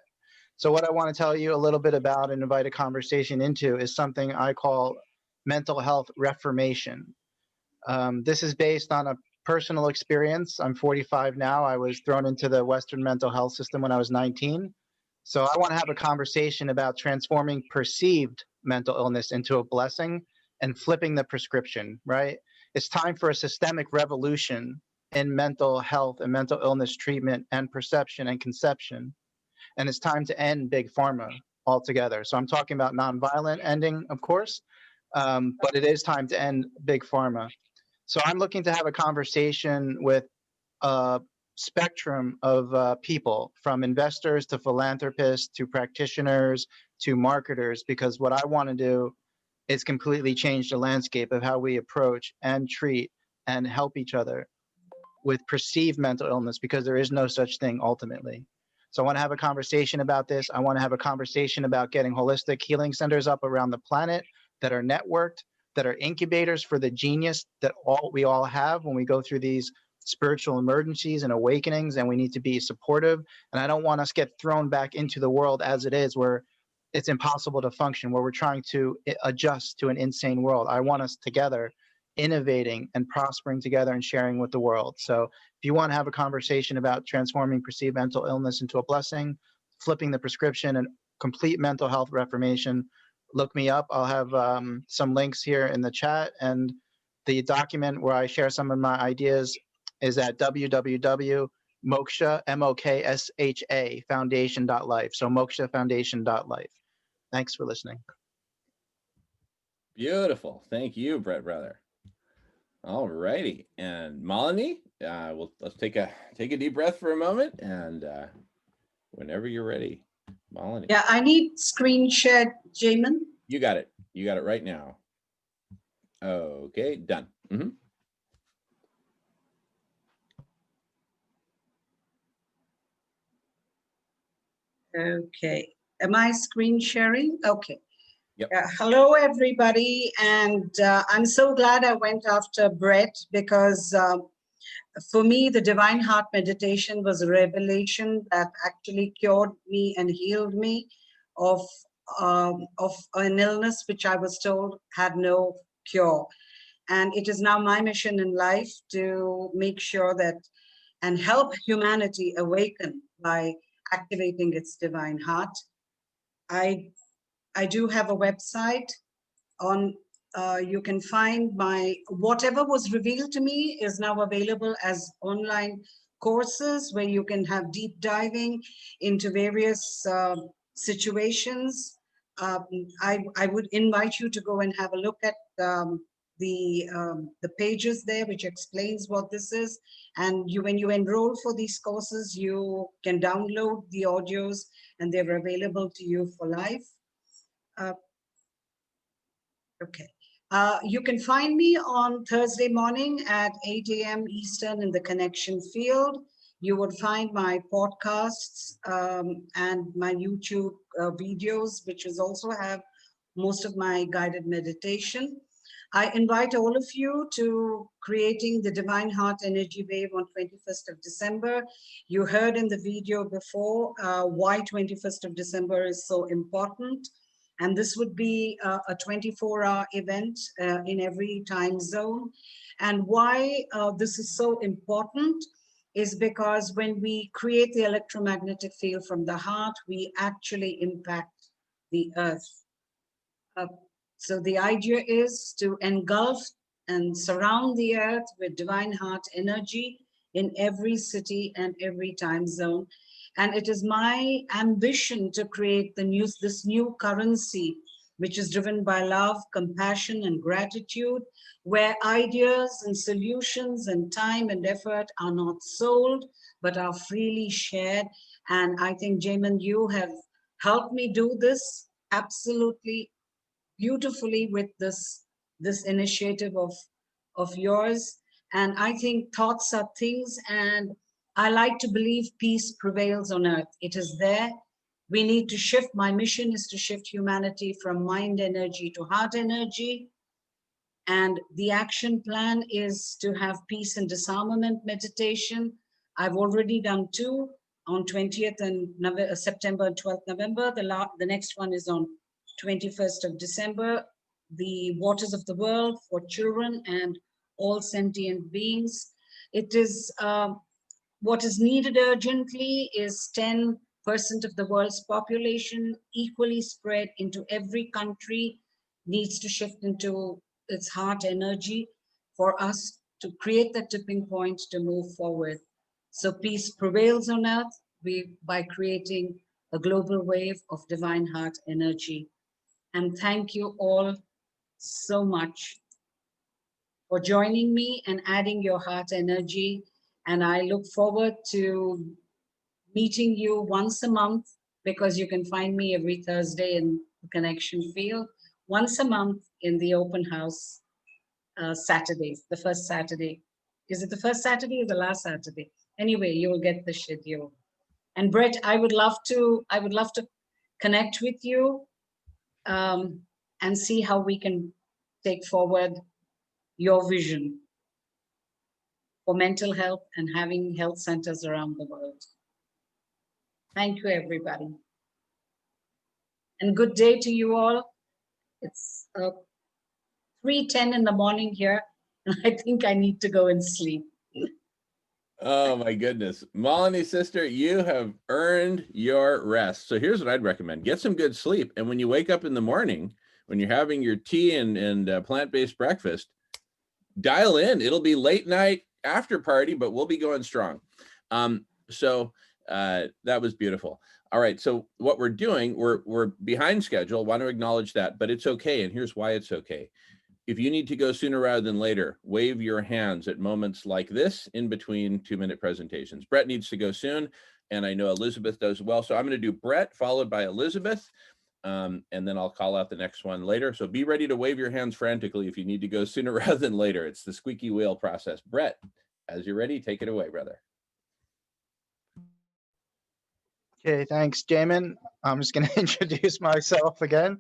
So what I want to tell you a little bit about and invite a conversation into is something I call mental health reformation. This is based on a personal experience. I'm 45 now. I was thrown into the Western mental health system when I was 19. So I want to have a conversation about transforming perceived mental illness into a blessing and flipping the prescription, right? It's time for a systemic revolution in mental health and mental illness treatment and perception and conception. And it's time to end big pharma altogether. So I'm talking about nonviolent ending, of course, but it is time to end big pharma. So I'm looking to have a conversation with a spectrum of people, from investors to philanthropists to practitioners to marketers, because what I want to do is completely change the landscape of how we approach and treat and help each other with perceived mental illness, because there is no such thing ultimately. So I want to have a conversation about this. I want to have a conversation about getting holistic healing centers up around the planet that are networked, that are incubators for the genius that we all have when we go through these spiritual emergencies and awakenings, and we need to be supportive. And I don't want us get thrown back into the world as it is, where it's impossible to function, where we're trying to adjust to an insane world. I want us together, innovating and prospering together and sharing with the world. So if you want to have a conversation about transforming perceived mental illness into a blessing, flipping the prescription, and complete mental health reformation, look me up. I'll have some links here in the chat, and the document where I share some of my ideas is at www.moksha, M-O-K-S-H-A, foundation.life. So mokshafoundation.life. Thanks for listening. Beautiful. Thank you, Brett, brother. All righty. And Malini, let's take a deep breath for a moment, and whenever you're ready, Malini. Yeah, I need screen share, Jamin. You got it. You got it right now. Okay, done. Mm-hmm. Okay. Am I screen sharing? Okay. Yep. Hello, everybody. And I'm so glad I went after Brett, because for me, the Divine Heart meditation was a revelation that actually cured me and healed me of an illness which I was told had no cure. And it is now my mission in life to make sure that and help humanity awaken by activating its divine heart. I do have a website on, you can find whatever was revealed to me is now available as online courses where you can have deep diving into various situations. I would invite you to go and have a look at the pages there, which explains what this is. And when you enroll for these courses, you can download the audios and they're available to you for life. Okay. You can find me on Thursday morning at 8 a.m. Eastern in the Connection Field. You would find my podcasts and my YouTube videos, which is also have most of my guided meditation. I invite all of you to creating the Divine Heart Energy Wave on 21st of December. You heard in the video before why 21st of December is so important. And this would be a 24-hour event in every time zone. And why this is so important is because when we create the electromagnetic field from the heart, we actually impact the earth. So the idea is to engulf and surround the earth with divine heart energy in every city and every time zone. And it is my ambition to create this new currency, which is driven by love, compassion, and gratitude, where ideas and solutions and time and effort are not sold, but are freely shared. And I think, Jamin, you have helped me do this absolutely beautifully with this initiative of yours. And I think thoughts are things, and I like to believe peace prevails on earth. It is there. We need to shift. My mission is to shift humanity from mind energy to heart energy. And the action plan is to have peace and disarmament meditation. I've already done 2 on 20th and September and 12th November. The next one is on 21st of December, the waters of the world for children and all sentient beings. It is what is needed urgently is 10% of the world's population equally spread into every country needs to shift into its heart energy for us to create the tipping point to move forward. So peace prevails on earth by creating a global wave of divine heart energy. And thank you all so much for joining me and adding your heart energy. And I look forward to meeting you once a month, because you can find me every Thursday in the Connection Field, once a month in the open house Saturdays, the first Saturday. Is it the first Saturday or the last Saturday? Anyway, you'll get the schedule. And Brett, I would love to connect with you and see how we can take forward your vision for mental health and having health centers around the world. Thank you, everybody. And good day to you all. It's 3:10 in the morning here, and I think I need to go and sleep. Oh my goodness. Malini, sister, you have earned your rest. So here's what I'd recommend. Get some good sleep. And when you wake up in the morning, when you're having your tea and plant-based breakfast, dial in. It'll be late night after party, but we'll be going strong. So that was beautiful. All right. So what we're doing, we're behind schedule. Want to acknowledge that, but it's okay. And here's why it's okay. If you need to go sooner rather than later, wave your hands at moments like this in between 2-minute presentations. Brett needs to go soon, and I know Elizabeth does well. So I'm going to do Brett followed by Elizabeth, and then I'll call out the next one later. So be ready to wave your hands frantically if you need to go sooner rather than later. It's the squeaky wheel process. Brett, as you're ready, take it away, brother. Okay, thanks, Jamin. I'm just going to introduce myself again.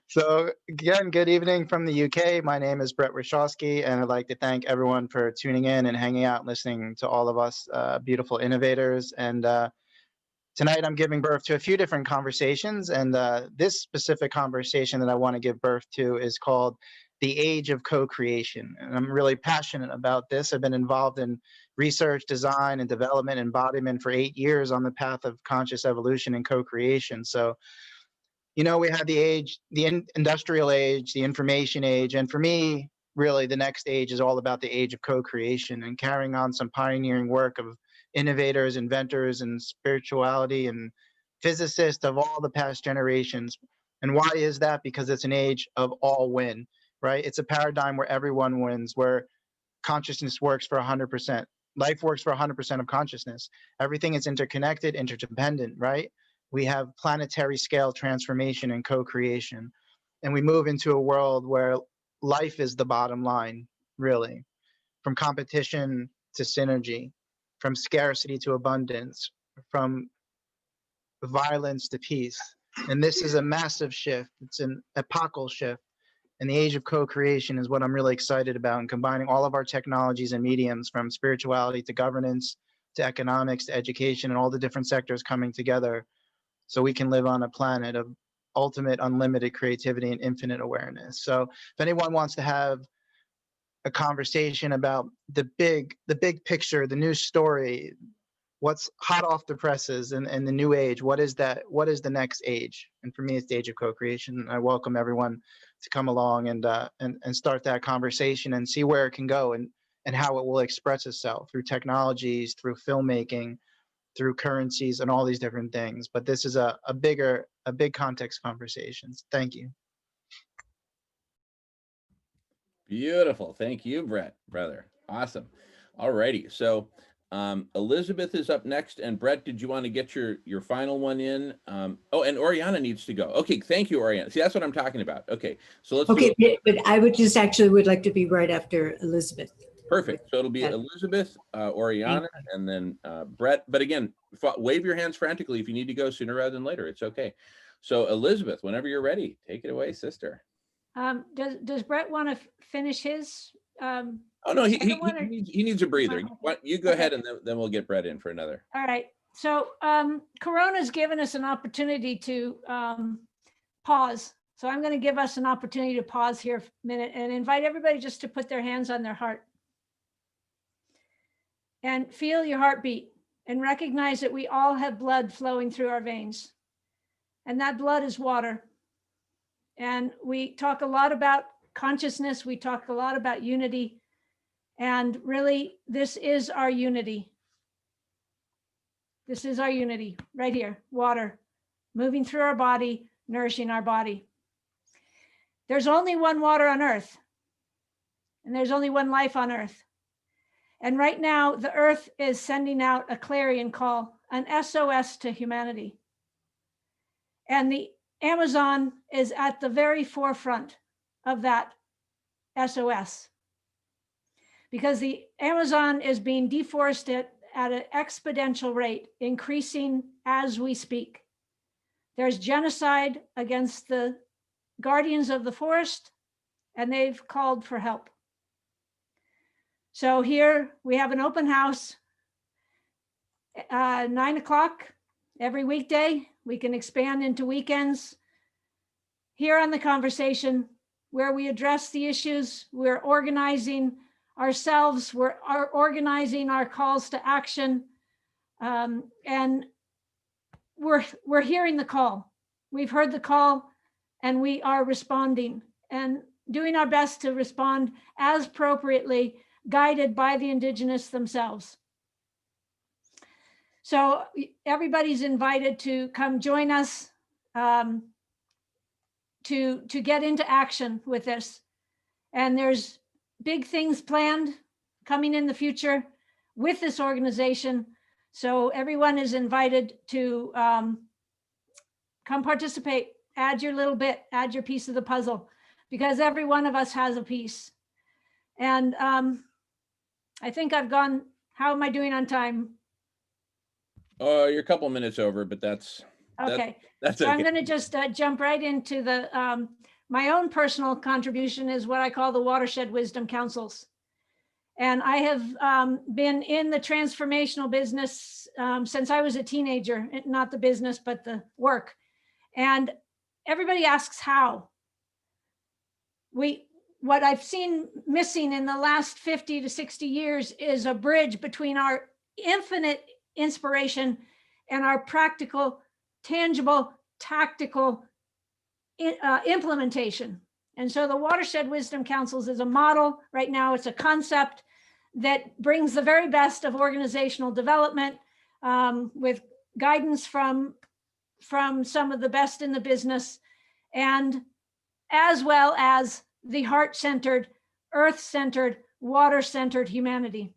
So again, good evening from the UK. My name is Brett Wachowski, and I'd like to thank everyone for tuning in and hanging out and listening to all of us beautiful innovators. And tonight I'm giving birth to a few different conversations, and this specific conversation that I want to give birth to is called The Age of Co-Creation. And I'm really passionate about this. I've been involved in research, design, and development embodiment for 8 years on the path of conscious evolution and co-creation. So, you know, we have the age, the industrial age, the information age, and for me, really the next age is all about the age of co-creation and carrying on some pioneering work of innovators, inventors, and spirituality and physicists of all the past generations. And why is that? Because it's an age of all win, right? It's a paradigm where everyone wins, where consciousness works for 100%. Life works for 100% of consciousness. Everything is interconnected, interdependent, right? We have planetary scale transformation and co-creation. And we move into a world where life is the bottom line, really. From competition to synergy, from scarcity to abundance, from violence to peace. And this is a massive shift. It's an epochal shift. And the age of co-creation is what I'm really excited about, and combining all of our technologies and mediums, from spirituality to governance to economics to education, and all the different sectors coming together so we can live on a planet of ultimate unlimited creativity and infinite awareness. So if anyone wants to have a conversation about the big picture, the new story, what's hot off the presses and the new age, what is that? What is the next age? And for me, it's the age of co-creation. I welcome everyone to come along and start that conversation and see where it can go, and how it will express itself through technologies, through filmmaking, through currencies, and all these different things. But this is a big context conversations. Thank you. Beautiful. Thank you, Brett, brother. Awesome. All righty. So Elizabeth is up next. And Brett, did you want to get your final one in? Oh, and Oriana needs to go. Okay. Thank you, Oriana. See, that's what I'm talking about. Okay. So let's Okay, but I would just actually would like to be right after Elizabeth. Perfect. So it'll be Elizabeth, Oriana, and then Brett. But again, wave your hands frantically if you need to go sooner rather than later. It's okay. So Elizabeth, whenever you're ready, take it away, sister. Does Brett want to finish his? Oh no, he needs a breather. You go ahead, and then we'll get Brett in for another. All right. So Corona's given us an opportunity to pause. So I'm going to give us an opportunity to pause here a minute and invite everybody just to put their hands on their heart and feel your heartbeat, and recognize that we all have blood flowing through our veins, and that blood is water. And we talk a lot about consciousness. We talk a lot about unity. And really, this is our unity. This is our unity right here, water, moving through our body, nourishing our body. There's only one water on earth, and there's only one life on earth. And right now, the earth is sending out a clarion call, an SOS to humanity. And the Amazon is at the very forefront of that SOS, because the Amazon is being deforested at an exponential rate, increasing as we speak. There's genocide against the guardians of the forest, and they've called for help. So here we have an open house, 9 o'clock every weekday. We can expand into weekends. Here on the conversation, where we address the issues, we're organizing ourselves, we're organizing our calls to action, and we're hearing the call. We've heard the call, and we are responding and doing our best to respond as appropriately, guided by the Indigenous themselves. So everybody's invited to come join us to get into action with this. And there's big things planned coming in the future with this organization. So everyone is invited to come participate, add your little bit, add your piece of the puzzle, because every one of us has a piece. And I think I've gone, how am I doing on time? Oh, you're a couple minutes over, but that's okay. That's so okay. I'm going to just jump right into the my own personal contribution is what I call the Watershed Wisdom Councils. And I have been in the transformational business since I was a teenager, not the business, but the work. And everybody asks how. What I've seen missing in the last 50 to 60 years is a bridge between our infinite inspiration and our practical, tangible, tactical implementation. And so the Watershed Wisdom Councils is a model. Right now, it's a concept that brings the very best of organizational development with guidance from some of the best in the business, and as well as the heart-centered, earth-centered, water-centered humanity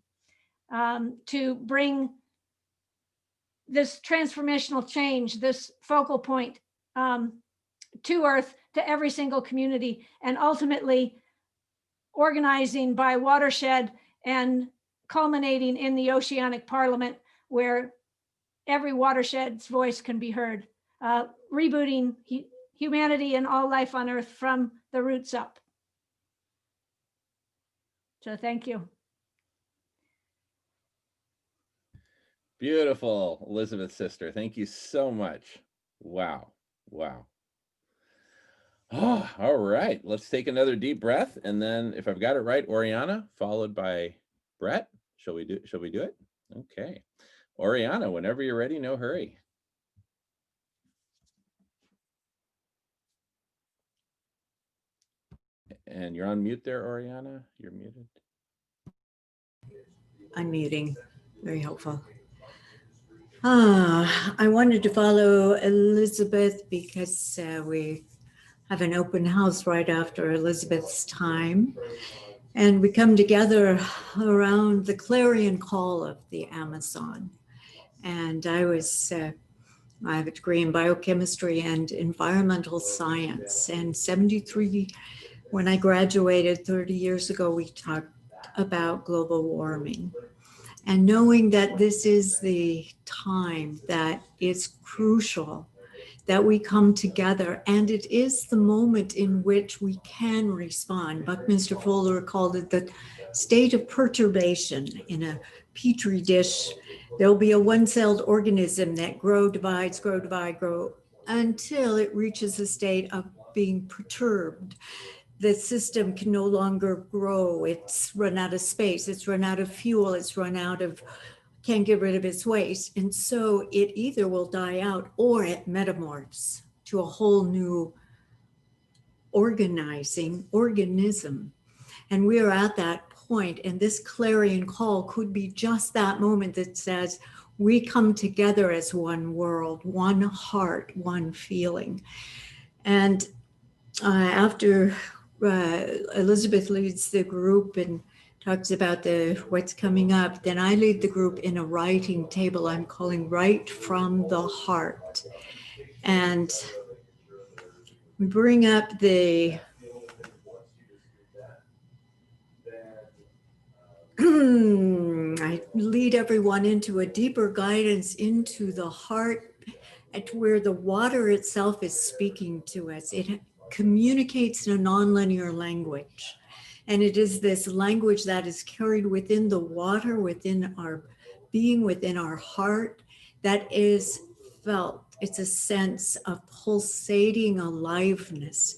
to bring this transformational change, this focal point to Earth, to every single community, and ultimately organizing by watershed and culminating in the Oceanic Parliament, where every watershed's voice can be heard, rebooting humanity and all life on Earth from the roots up. So thank you. Beautiful, Elizabeth, sister. Thank you so much. Wow. Wow. Oh, all right. Let's take another deep breath. And then if I've got it right, Oriana, followed by Brett. Shall we do it? Okay. Oriana, whenever you're ready, no hurry. And you're on mute there, Oriana. You're muted. Unmuting, very helpful. I wanted to follow Elizabeth because we have an open house right after Elizabeth's time. And we come together around the clarion call of the Amazon. And I have a degree in biochemistry and environmental science. And 73, when I graduated 30 years ago, we talked about global warming. And knowing that this is the time that is crucial that we come together, and it is the moment in which we can respond. Buckminster Fuller called it the state of perturbation. In a petri dish, there'll be a one-celled organism that divides, grow, until it reaches a state of being perturbed. The system can no longer grow. It's run out of space. It's run out of fuel. It's run out of, can't get rid of its waste. And so it either will die out or it metamorphs to a whole new organism. And we are at that point. And this clarion call could be just that moment that says, we come together as one world, one heart, one feeling. And after Elizabeth leads the group and talks about what's coming up, then I lead the group in a writing table I'm calling Write from the Heart. And we bring up I lead everyone into a deeper guidance into the heart, at where the water itself is speaking to us. It communicates in a nonlinear language. And it is this language that is carried within the water, within our being, within our heart, that is felt. It's a sense of pulsating aliveness.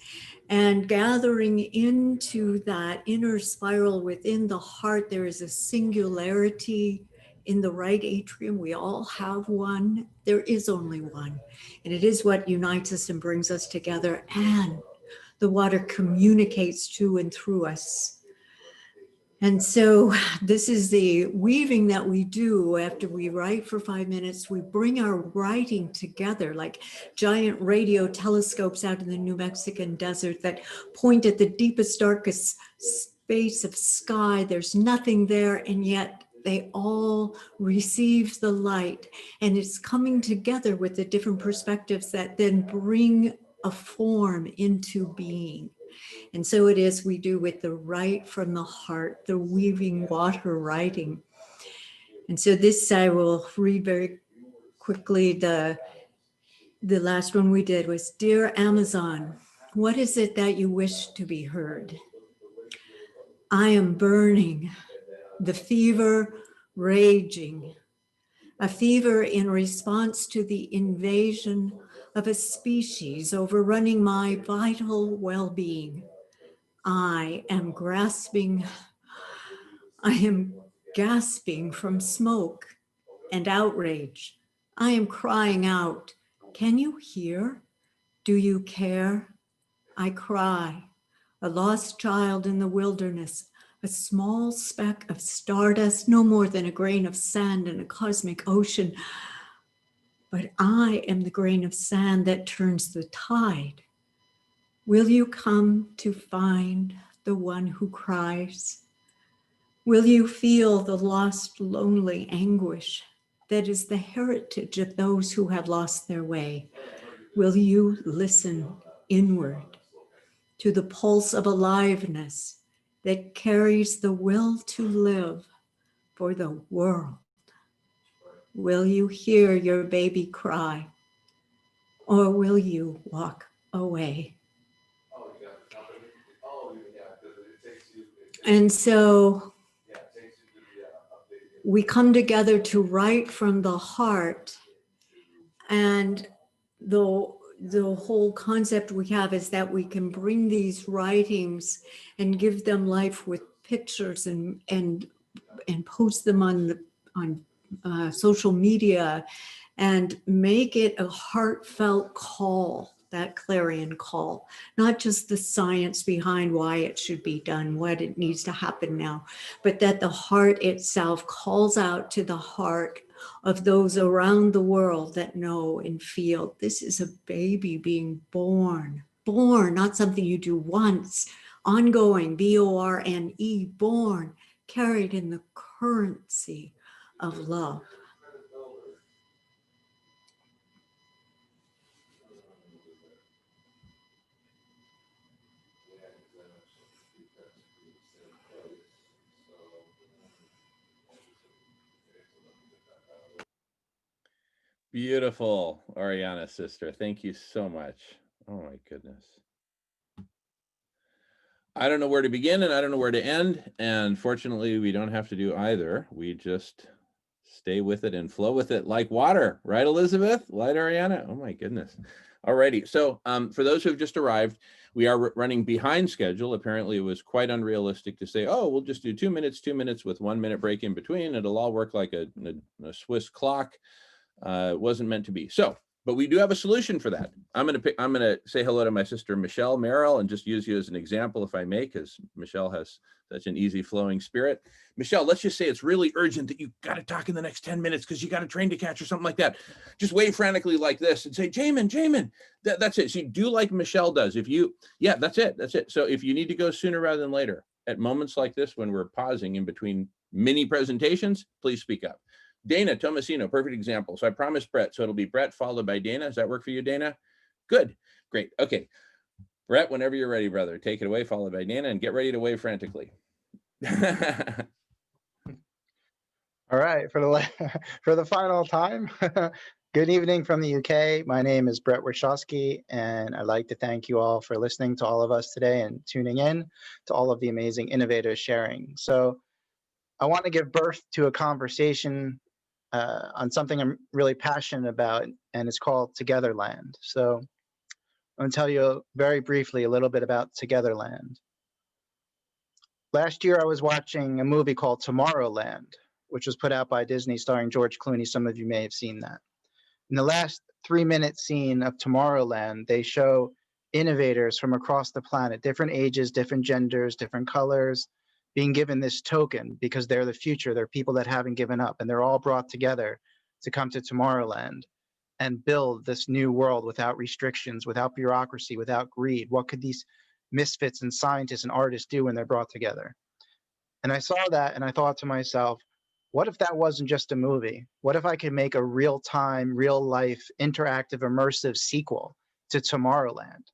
And gathering into that inner spiral within the heart, there is a singularity in the right atrium. We all have one. There is only one. And it is what unites us and brings us together. And the water communicates to and through us. And so this is the weaving that we do after we write for 5 minutes. We bring our writing together like giant radio telescopes out in the New Mexican desert that point at the deepest, darkest space of sky. There's nothing there, and yet they all receive the light, and it's coming together with the different perspectives that then bring a form into being. And so it is we do with the write from the heart, the weaving water writing. And so this I will read very quickly. The last one we did was, Dear Amazon, what is it that you wish to be heard? I am burning, the fever raging, a fever in response to the invasion of a species overrunning my vital well-being. I am gasping from smoke and outrage. I am crying out, can you hear? Do you care? I cry, a lost child in the wilderness, a small speck of stardust, no more than a grain of sand in a cosmic ocean. But I am the grain of sand that turns the tide. Will you come to find the one who cries? Will you feel the lost, lonely anguish that is the heritage of those who have lost their way? Will you listen inward to the pulse of aliveness that carries the will to live for the world? Will you hear your baby cry, or will you walk away? And so we come together to write from the heart, and the whole concept we have is that we can bring these writings and give them life with pictures and post them on social media and make it a heartfelt call, that clarion call, not just the science behind why it should be done, what it needs to happen now, but that the heart itself calls out to the heart of those around the world that know and feel this is a baby being born, not something you do once, ongoing, B-O-R-N-E, born, carried in the currency of love. Beautiful, Ariana, sister. Thank you so much. Oh my goodness. I don't know where to begin and I don't know where to end. And fortunately, we don't have to do either. We just stay with it and flow with it like water. Right, Elizabeth? Right, Ariana? Oh my goodness. Alrighty. So for those who have just arrived, we are running behind schedule. Apparently, it was quite unrealistic to say, oh, we'll just do 2 minutes with 1 minute break in between. It'll all work like a Swiss clock. It wasn't meant to be. So, but we do have a solution for that. I'm going to say hello to my sister, Michelle Merrill, and just use you as an example, if I may, because Michelle has such an easy flowing spirit. Michelle, let's just say it's really urgent that you got to talk in the next 10 minutes because you got a train to catch or something like that. Just wave frantically like this and say, Jamin, that's it. So you do like Michelle does. Yeah, that's it. So if you need to go sooner rather than later, at moments like this, when we're pausing in between mini presentations, please speak up. Dana Tomasino, perfect example. So I promised Brett, so it'll be Brett followed by Dana. Does that work for you, Dana? Good, great, okay. Brett, whenever you're ready, brother, take it away, followed by Dana, and get ready to wave frantically. All right, for the final time. Good evening from the UK. My name is Brett Warshawski, and I'd like to thank you all for listening to all of us today and tuning in to all of the amazing innovators sharing. So I want to give birth to a conversation on something I'm really passionate about, and it's called Togetherland. So I'm going to tell you very briefly a little bit about Togetherland. Last year, I was watching a movie called Tomorrowland, which was put out by Disney starring George Clooney. Some of you may have seen that. In the last 3-minute scene of Tomorrowland, they show innovators from across the planet, different ages, different genders, different colors, being given this token because they're the future. They're people that haven't given up, and they're all brought together to come to Tomorrowland and build this new world without restrictions, without bureaucracy, without greed. What could these misfits and scientists and artists do when they're brought together? And I saw that and I thought to myself, what if that wasn't just a movie? What if I could make a real-time, real-life, interactive, immersive sequel to Tomorrowland?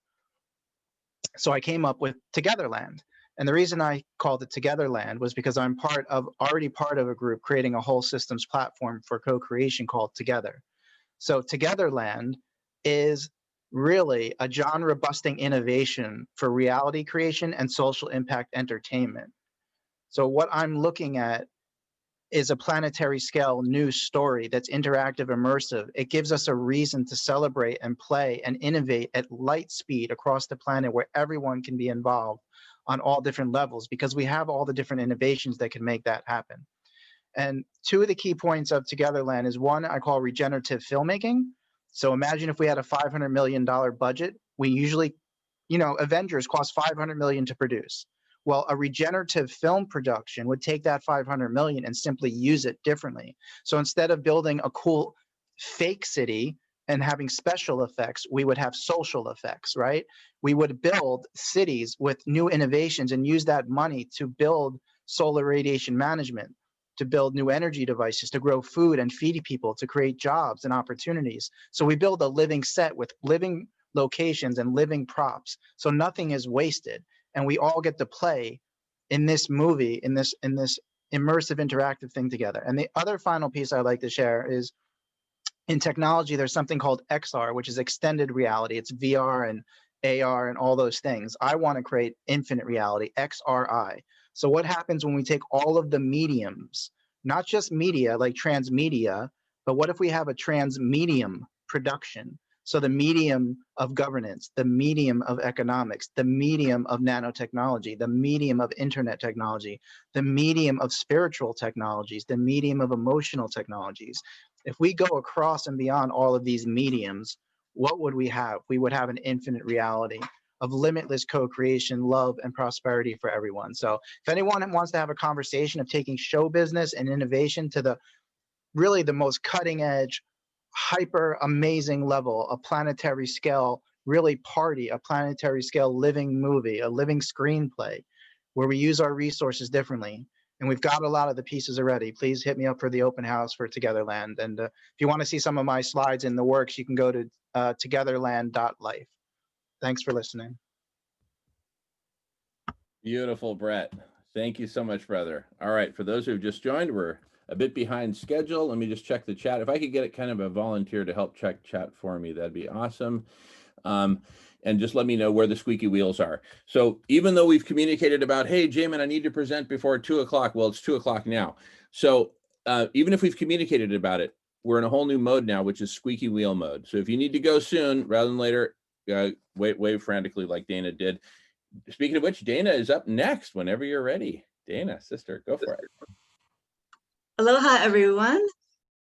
So I came up with Togetherland. And the reason I called it Togetherland was because I'm already part of a group creating a whole systems platform for co-creation called Together. So Togetherland is really a genre-busting innovation for reality creation and social impact entertainment. So what I'm looking at is a planetary scale news story that's interactive, immersive. It gives us a reason to celebrate and play and innovate at light speed across the planet where everyone can be involved on all different levels because we have all the different innovations that can make that happen. And two of the key points of Togetherland is one I call regenerative filmmaking. So imagine if we had a $500 million budget. We usually, Avengers cost $500 million to produce. Well, a regenerative film production would take that 500 million and simply use it differently. So instead of building a cool fake city and having special effects, we would have social effects, right? We would build cities with new innovations and use that money to build solar radiation management, to build new energy devices, to grow food and feed people, to create jobs and opportunities. So we build a living set with living locations and living props. So nothing is wasted. And we all get to play in this movie, in this immersive interactive thing together. And the other final piece I'd like to share is, in technology, there's something called XR, which is extended reality. It's VR and AR and all those things. I want to create infinite reality, XRI. So what happens when we take all of the mediums, not just media like transmedia, but what if we have a transmedium production? So the medium of governance, the medium of economics, the medium of nanotechnology, the medium of internet technology, the medium of spiritual technologies, the medium of emotional technologies. If we go across and beyond all of these mediums, what would we have? We would have an infinite reality of limitless co-creation, love, and prosperity for everyone. So if anyone wants to have a conversation of taking show business and innovation to the really the most cutting edge, hyper amazing level, a planetary scale, really party, a planetary scale living movie, a living screenplay, where we use our resources differently. And we've got a lot of the pieces already. Please hit me up for the open house for Togetherland. And if you want to see some of my slides in the works, you can go to togetherland.life. Thanks for listening. Beautiful, Brett. Thank you so much, brother. All right, for those who've just joined, we're a bit behind schedule. Let me just check the chat. If I could get it kind of a volunteer to help check chat for me, that'd be awesome. And just let me know where the squeaky wheels are. So even though we've communicated about, hey, Jamin, I need to present before 2 o'clock. Well, it's 2 o'clock now. So even if we've communicated about it, we're in a whole new mode now, which is squeaky wheel mode. So if you need to go soon rather than later, wave frantically like Dana did. Speaking of which, Dana is up next whenever you're ready. Dana, sister, go for it. Aloha, everyone.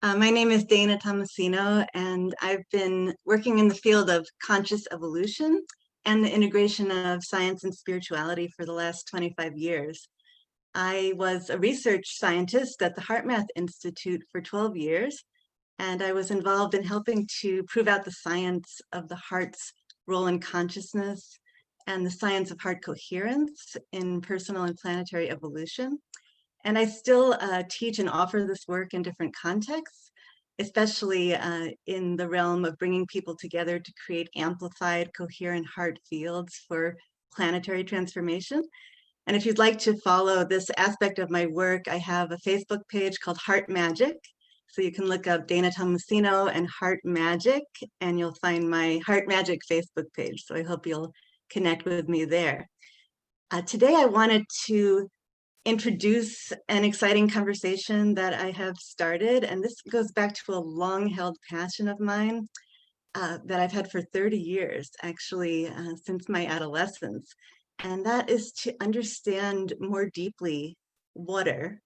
My name is Dana Tomasino, and I've been working in the field of conscious evolution and the integration of science and spirituality for the last 25 years. I was a research scientist at the HeartMath Institute for 12 years, and I was involved in helping to prove out the science of the heart's role in consciousness and the science of heart coherence in personal and planetary evolution. And I still teach and offer this work in different contexts, especially in the realm of bringing people together to create amplified, coherent heart fields for planetary transformation. And if you'd like to follow this aspect of my work, I have a Facebook page called Heart Magic. So you can look up Dana Tomasino and Heart Magic, and you'll find my Heart Magic Facebook page. So I hope you'll connect with me there. Today, I wanted to introduce an exciting conversation that I have started, and this goes back to a long-held passion of mine that I've had for 30 years, actually, since my adolescence, and that is to understand more deeply water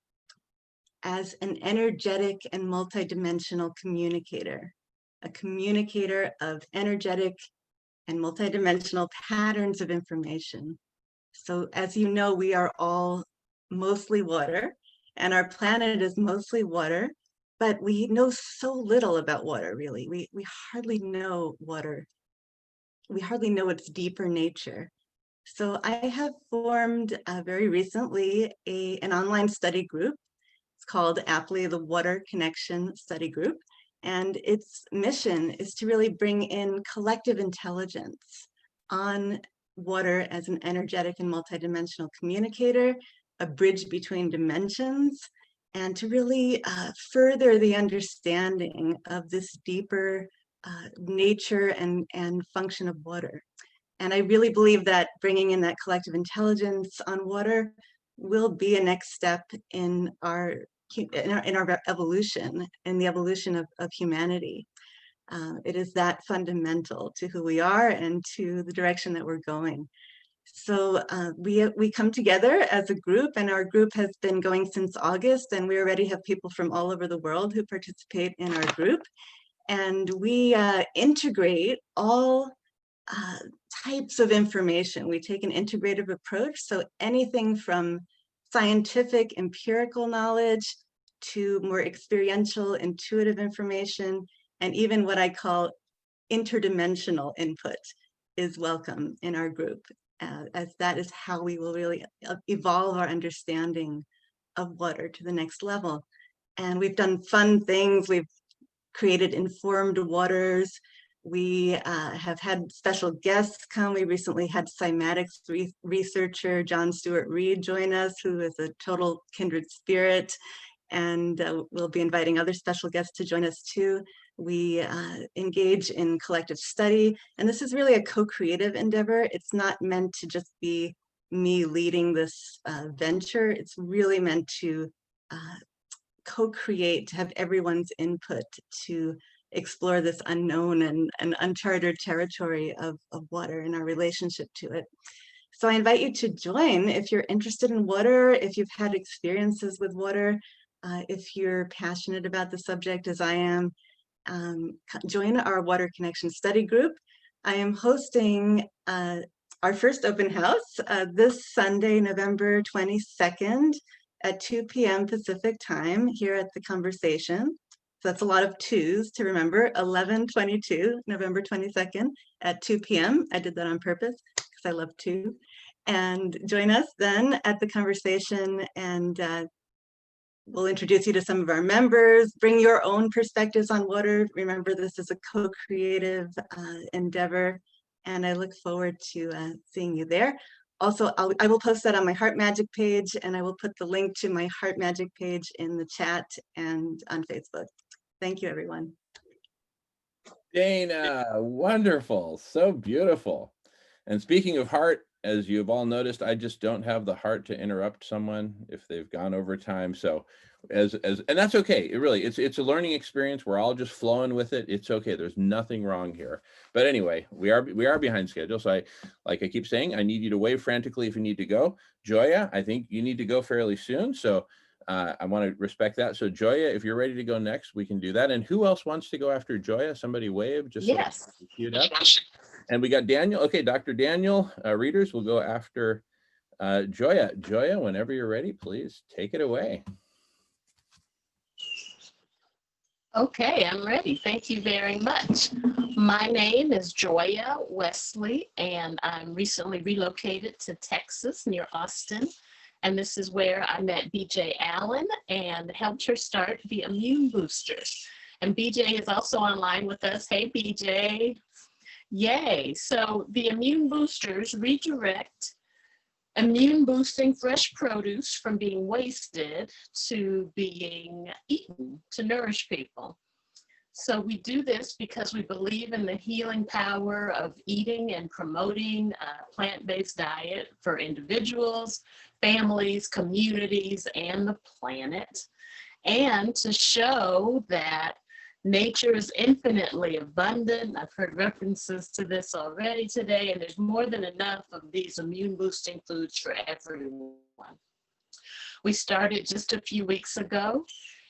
as an energetic and multidimensional communicator, a communicator of energetic and multidimensional patterns of information. So as you know, we are all mostly water, and our planet is mostly water, but we know so little about water, really. We hardly know water. We hardly know its deeper nature. So I have formed very recently an online study group. It's called aptly the Water Connection Study Group. And its mission is to really bring in collective intelligence on water as an energetic and multidimensional communicator, a bridge between dimensions, and to really further the understanding of this deeper nature and function of water. And I really believe that bringing in that collective intelligence on water will be a next step in our evolution, in the evolution of humanity. It is that fundamental to who we are and to the direction that we're going. So we come together as a group, and our group has been going since August, and we already have people from all over the world who participate in our group. And we integrate all types of information. We take an integrative approach. So anything from scientific, empirical knowledge to more experiential, intuitive information, and even what I call interdimensional input is welcome in our group, as that is how we will really evolve our understanding of water to the next level. And we've done fun things. We've created informed waters. We have had special guests come. We recently had cymatics researcher John Stewart Reed join us, who is a total kindred spirit. And we'll be inviting other special guests to join us too. We engage in collective study, and this is really a co-creative endeavor. It's not meant to just be me leading this venture. It's really meant to co-create, to have everyone's input to explore this unknown and uncharted territory of water and our relationship to it. So I invite you to join if you're interested in water, if you've had experiences with water, if you're passionate about the subject as I am. Join our Water Connection Study Group. I am hosting our first open house this Sunday, November 22nd at 2 p.m. Pacific time here at The Conversation. So that's a lot of twos to remember. 11/22, November 22nd at 2 p.m. I did that on purpose because I love two. And join us then at The Conversation, and we'll introduce you to some of our members, bring your own perspectives on water. Remember, this is a co-creative endeavor, and I look forward to seeing you there. Also, I will post that on my Heart Magic page, and I will put the link to my Heart Magic page in the chat and on Facebook. Thank you, everyone. Dana, wonderful, so beautiful. And speaking of heart, as you've all noticed, I just don't have the heart to interrupt someone if they've gone over time. So and that's okay. It's a learning experience. We're all just flowing with it. It's okay. There's nothing wrong here. But anyway, we are behind schedule. So like I keep saying, I need you to wave frantically if you need to go. Joya, I think you need to go fairly soon. So I want to respect that. So Joya, if you're ready to go next, we can do that. And who else wants to go after Joya? Somebody wave, just Yes. So queued up. And we got Daniel. Okay, Dr. Daniel, readers will go after Joya. Joya, whenever you're ready, please take it away. Okay, I'm ready. Thank you very much. My name is Joya Wesley, and I'm recently relocated to Texas near Austin. And this is where I met BJ Allen and helped her start the Immune Boosters. And BJ is also online with us. Hey, BJ. Yay. So the Immune Boosters redirect immune boosting fresh produce from being wasted to being eaten to nourish people. So we do this because we believe in the healing power of eating and promoting a plant-based diet for individuals, families, communities, and the planet, and to show that nature is infinitely abundant. I've heard references to this already today, and there's more than enough of these immune boosting foods for everyone. We started just a few weeks ago.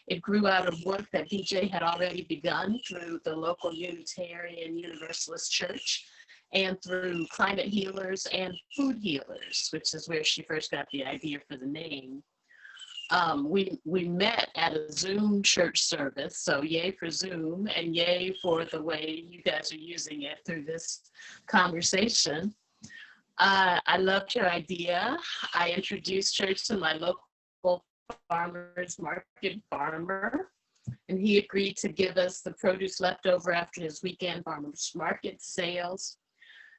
It grew out of work that BJ had already begun through the local Unitarian Universalist Church and through Climate Healers and Food Healers, which is where she first got the idea for the name. We met at a Zoom church service, so yay for Zoom and yay for the way you guys are using it through this conversation. I loved your idea. I introduced church to my local farmers market farmer, and he agreed to give us the produce left over after his weekend farmers market sales.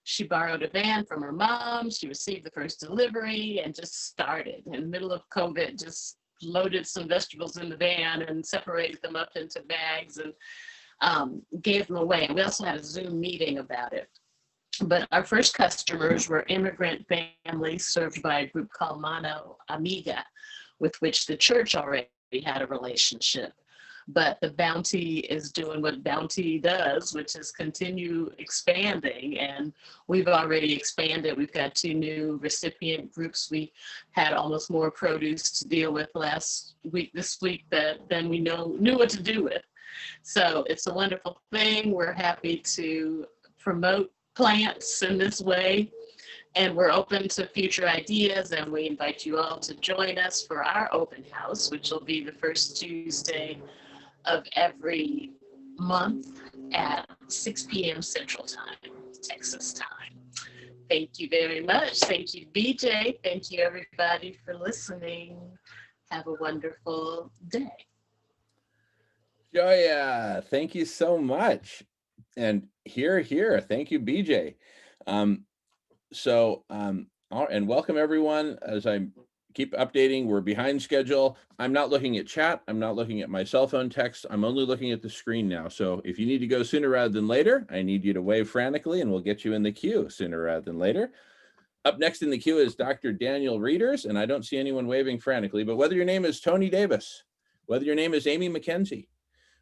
She borrowed a van from her mom. She received the first delivery and just started in the middle of COVID, just loaded some vegetables in the van and separated them up into bags and gave them away. And we also had a Zoom meeting about it. But our first customers were immigrant families served by a group called Mano Amiga, with which the church already had a relationship. But the Bounty is doing what Bounty does, which is continue expanding. And we've already expanded. We've got 2 new recipient groups. We had almost more produce to deal with this week than we knew what to do with. So it's a wonderful thing. We're happy to promote plants in this way. And we're open to future ideas, and we invite you all to join us for our open house, which will be the first Tuesday of every month at 6 p.m. Central Time, Texas time. Thank you very much. Thank you, BJ. Thank you, everybody, for listening. Have a wonderful day. Joya, thank you so much. And here, thank you, BJ. And welcome everyone. As I keep updating, we're behind schedule. I'm not looking at chat. I'm not looking at my cell phone text. I'm only looking at the screen now. So if you need to go sooner rather than later, I need you to wave frantically and we'll get you in the queue sooner rather than later. Up next in the queue is Dr. Daniel Reeders, and I don't see anyone waving frantically, but whether your name is Tony Davis, whether your name is Amy McKenzie,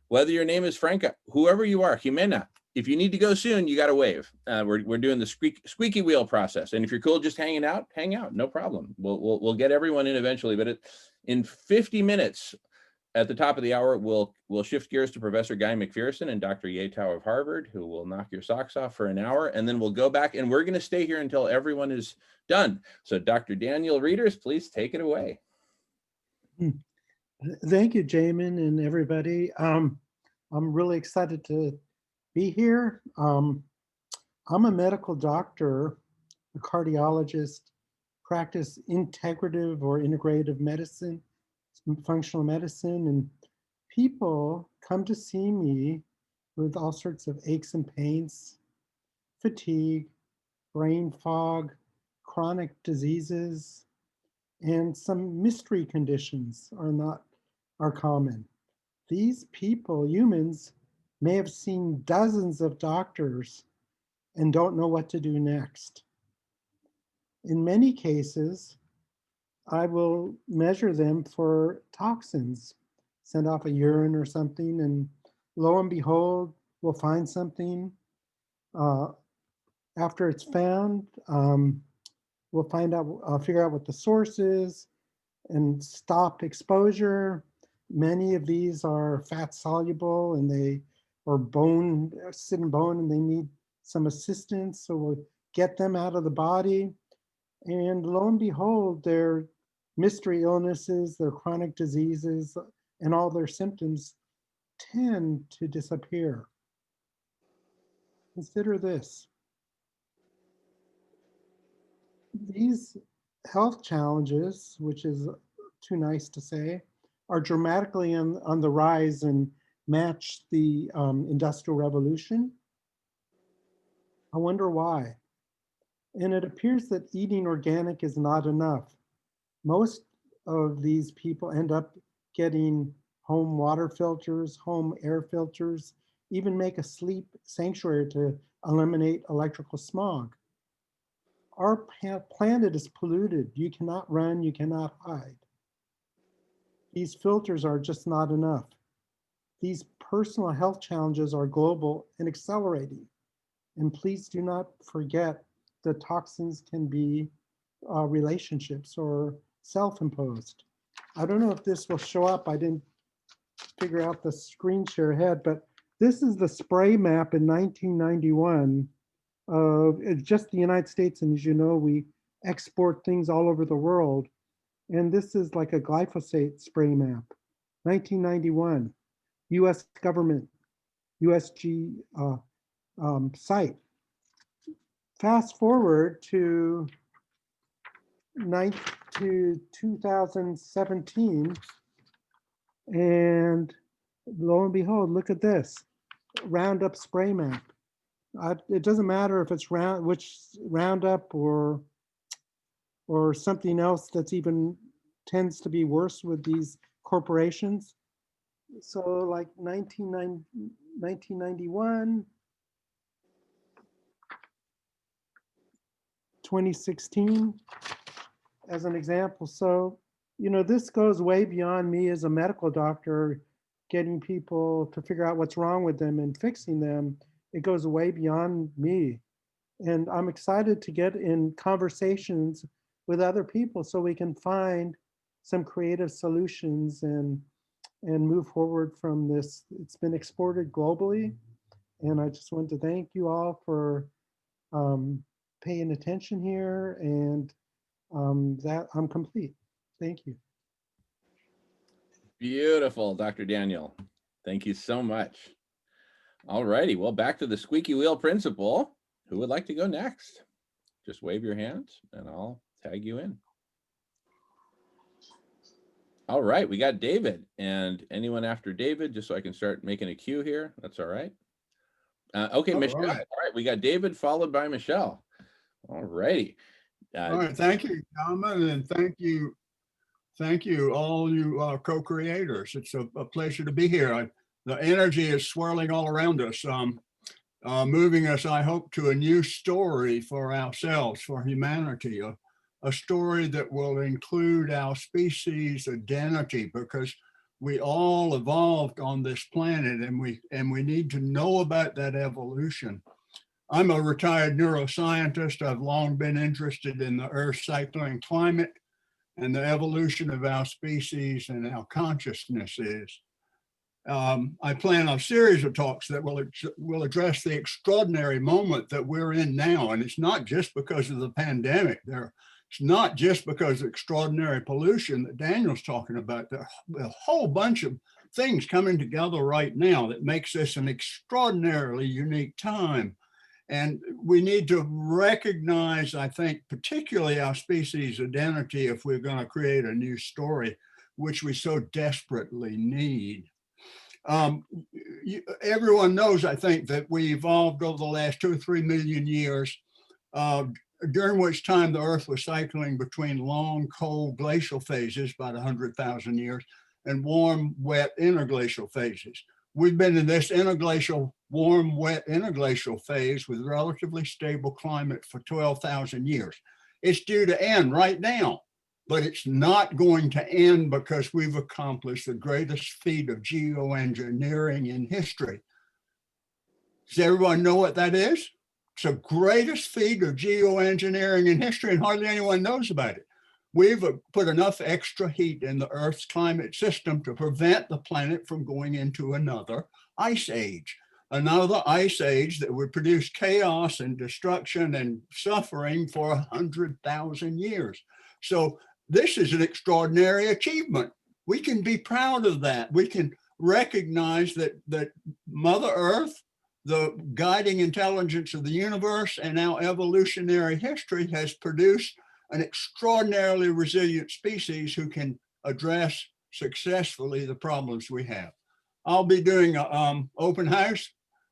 whether your name is Franca, whoever you are, Jimena, if you need to go soon, you got to wave. We're doing the squeaky wheel process. And if you're cool just hanging out, hang out, no problem. We'll get everyone in eventually, but in 50 minutes at the top of the hour, we'll shift gears to Professor Guy McPherson and Dr. Yatow of Harvard, who will knock your socks off for an hour. And then we'll go back and we're going to stay here until everyone is done. So Dr. Daniel Reeders, please take it away. Thank you, Jamin and everybody. I'm really excited to be here. I'm a medical doctor, a cardiologist, practice integrative or integrative medicine, functional medicine, and people come to see me with all sorts of aches and pains, fatigue, brain fog, chronic diseases, and some mystery conditions are common. These people, humans, may have seen dozens of doctors and don't know what to do next. In many cases, I will measure them for toxins, send off a urine or something, and lo and behold, we'll find something. After it's found, we'll figure out what the source is and stop exposure. Many of these are fat soluble and sit in bone and they need some assistance. So we'll get them out of the body. And lo and behold, their mystery illnesses, their chronic diseases, and all their symptoms tend to disappear. Consider this. These health challenges, which is too nice to say, are dramatically on the rise and match the Industrial Revolution. I wonder why. And it appears that eating organic is not enough. Most of these people end up getting home water filters, home air filters, even make a sleep sanctuary to eliminate electrical smog. Our planet is polluted. You cannot run, you cannot hide. These filters are just not enough. These personal health challenges are global and accelerating. And please do not forget that toxins can be relationships or self-imposed. I don't know if this will show up. I didn't figure out the screen share ahead, but this is the spray map in 1991 of just the United States. And as you know, we export things all over the world. And this is like a glyphosate spray map, 1991, US government, USG site. Fast forward to 2017, and lo and behold, look at this, Roundup spray map. It doesn't matter if it's which Roundup or something else that's even tends to be worse with these corporations. So like 1991, 2016 as an example. So, this goes way beyond me as a medical doctor, getting people to figure out what's wrong with them and fixing them. It goes way beyond me. And I'm excited to get in conversations with other people so we can find some creative solutions and move forward from this. It's been exported globally. And I just want to thank you all for paying attention here, and that I'm complete. Thank you. Beautiful, Dr. Daniel. Thank you so much. All righty, well, back to the squeaky wheel principle. Who would like to go next? Just wave your hands and I'll tag you in. All right, we got David, and anyone after David, just so I can start making a cue here. That's all right. Okay, All Michelle. right. All right, we got David followed by Michelle. All righty. All right, thank you, gentlemen, and thank you, all you co-creators. It's a pleasure to be here. The energy is swirling all around us, moving us, I hope, to a new story for ourselves, for humanity, a story that will include our species identity, because we all evolved on this planet, and we need to know about that evolution. I'm a retired neuroscientist. I've long been interested in the Earth's cycling climate and the evolution of our species and our consciousnesses. I plan a series of talks that will address the extraordinary moment that we're in now. And it's not just because of the pandemic. It's not just because of extraordinary pollution that Daniel's talking about. There are a whole bunch of things coming together right now that makes this an extraordinarily unique time. And we need to recognize, I think, particularly our species identity if we're going to create a new story, which we so desperately need. Everyone knows, I think, that we evolved over the last 2 or 3 million years, during which time the Earth was cycling between long, cold glacial phases, about 100,000 years, and warm, wet interglacial phases. We've been in this interglacial, warm, wet interglacial phase with relatively stable climate for 12,000 years. It's due to end right now, but it's not going to end because we've accomplished the greatest feat of geoengineering in history. Does everyone know what that is? It's the greatest feat of geoengineering in history, and hardly anyone knows about it. We've put enough extra heat in the Earth's climate system to prevent the planet from going into another ice age that would produce chaos and destruction and suffering for 100,000 years. So this is an extraordinary achievement. We can be proud of that. We can recognize that Mother Earth, the guiding intelligence of the universe, and our evolutionary history has produced an extraordinarily resilient species who can address successfully the problems we have. I'll be doing an open house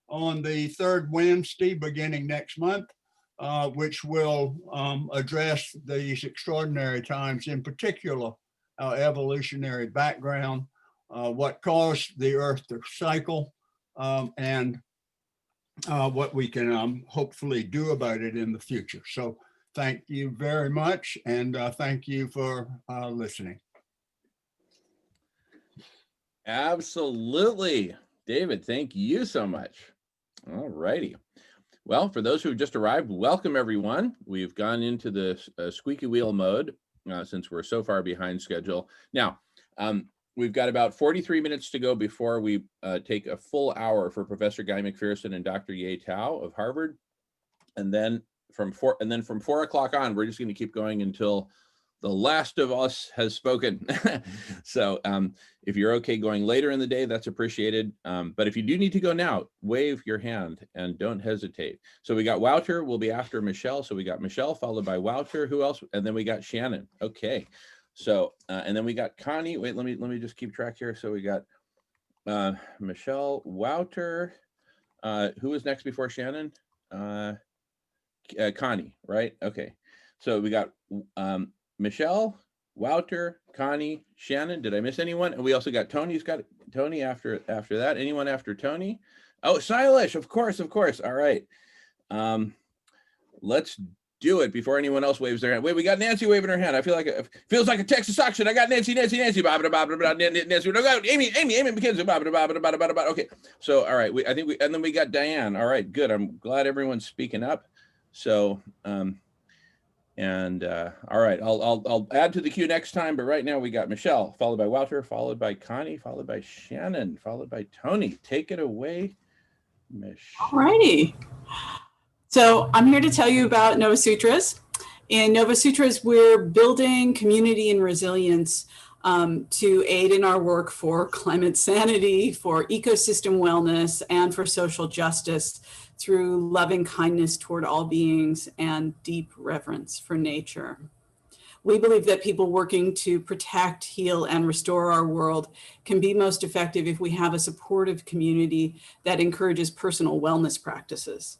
on the 3rd Wednesday beginning next month, which will address these extraordinary times, in particular, our evolutionary background, what caused the Earth to cycle, and what we can hopefully do about it in the future. So thank you very much, and thank you for listening. Absolutely. David, thank you so much. All righty. Well, for those who have just arrived, welcome everyone. We've gone into the squeaky wheel mode since we're so far behind schedule. Now, we've got about 43 minutes to go before we take a full hour for Professor Guy McPherson and Dr. Ye Tao of Harvard. And then from 4 o'clock on, we're just going to keep going until the last of us has spoken. So if you're okay going later in the day, that's appreciated. But if you do need to go now, wave your hand and don't hesitate. So we got Wouter will be after Michelle. So we got Michelle followed by Wouter. Who else? And then we got Shannon. Okay. So and then we got Connie. Wait, let me just keep track here. So we got Michelle, Wouter. Who was next before Shannon? Connie, right? Okay. So we got Michelle, Wouter, Connie, Shannon. Did I miss anyone? And we also got Tony's got Tony after that. Anyone after Tony? Oh, Silas, of course. All right. Let's do it before anyone else waves their hand. Wait, we got Nancy waving her hand. I feel like it feels like a Texas auction. I got Nancy, Nancy, Nancy, Nancy, Amy, McKenzie, okay. So, all right, and then we got Diane. All right, good. I'm glad everyone's speaking up. So, all right, I'll add to the queue next time, but right now we got Michelle, followed by Wouter, followed by Connie, followed by Shannon, followed by Tony. Take it away, Michelle. All righty. So I'm here to tell you about Nova Sutras. In Nova Sutras, we're building community and resilience to aid in our work for climate sanity, for ecosystem wellness, and for social justice through loving kindness toward all beings and deep reverence for nature. We believe that people working to protect, heal, and restore our world can be most effective if we have a supportive community that encourages personal wellness practices.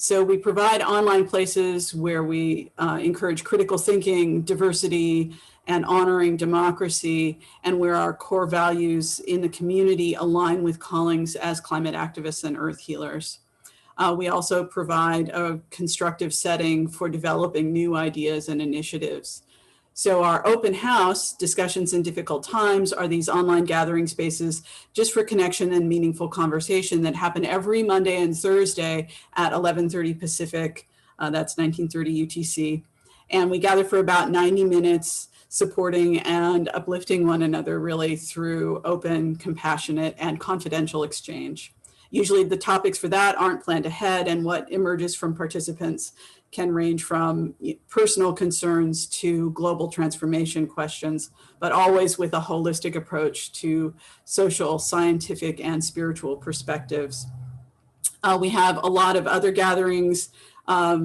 So we provide online places where we encourage critical thinking, diversity, and honoring democracy, and where our core values in the community align with callings as climate activists and earth healers. We also provide a constructive setting for developing new ideas and initiatives. So our open house, Discussions in Difficult Times, are these online gathering spaces just for connection and meaningful conversation that happen every Monday and Thursday at 11:30 Pacific, that's 19:30 UTC. And we gather for about 90 minutes, supporting and uplifting one another really through open, compassionate, and confidential exchange. Usually the topics for that aren't planned ahead, and what emerges from participants can range from personal concerns to global transformation questions, but always with a holistic approach to social, scientific, and spiritual perspectives. We have a lot of other gatherings,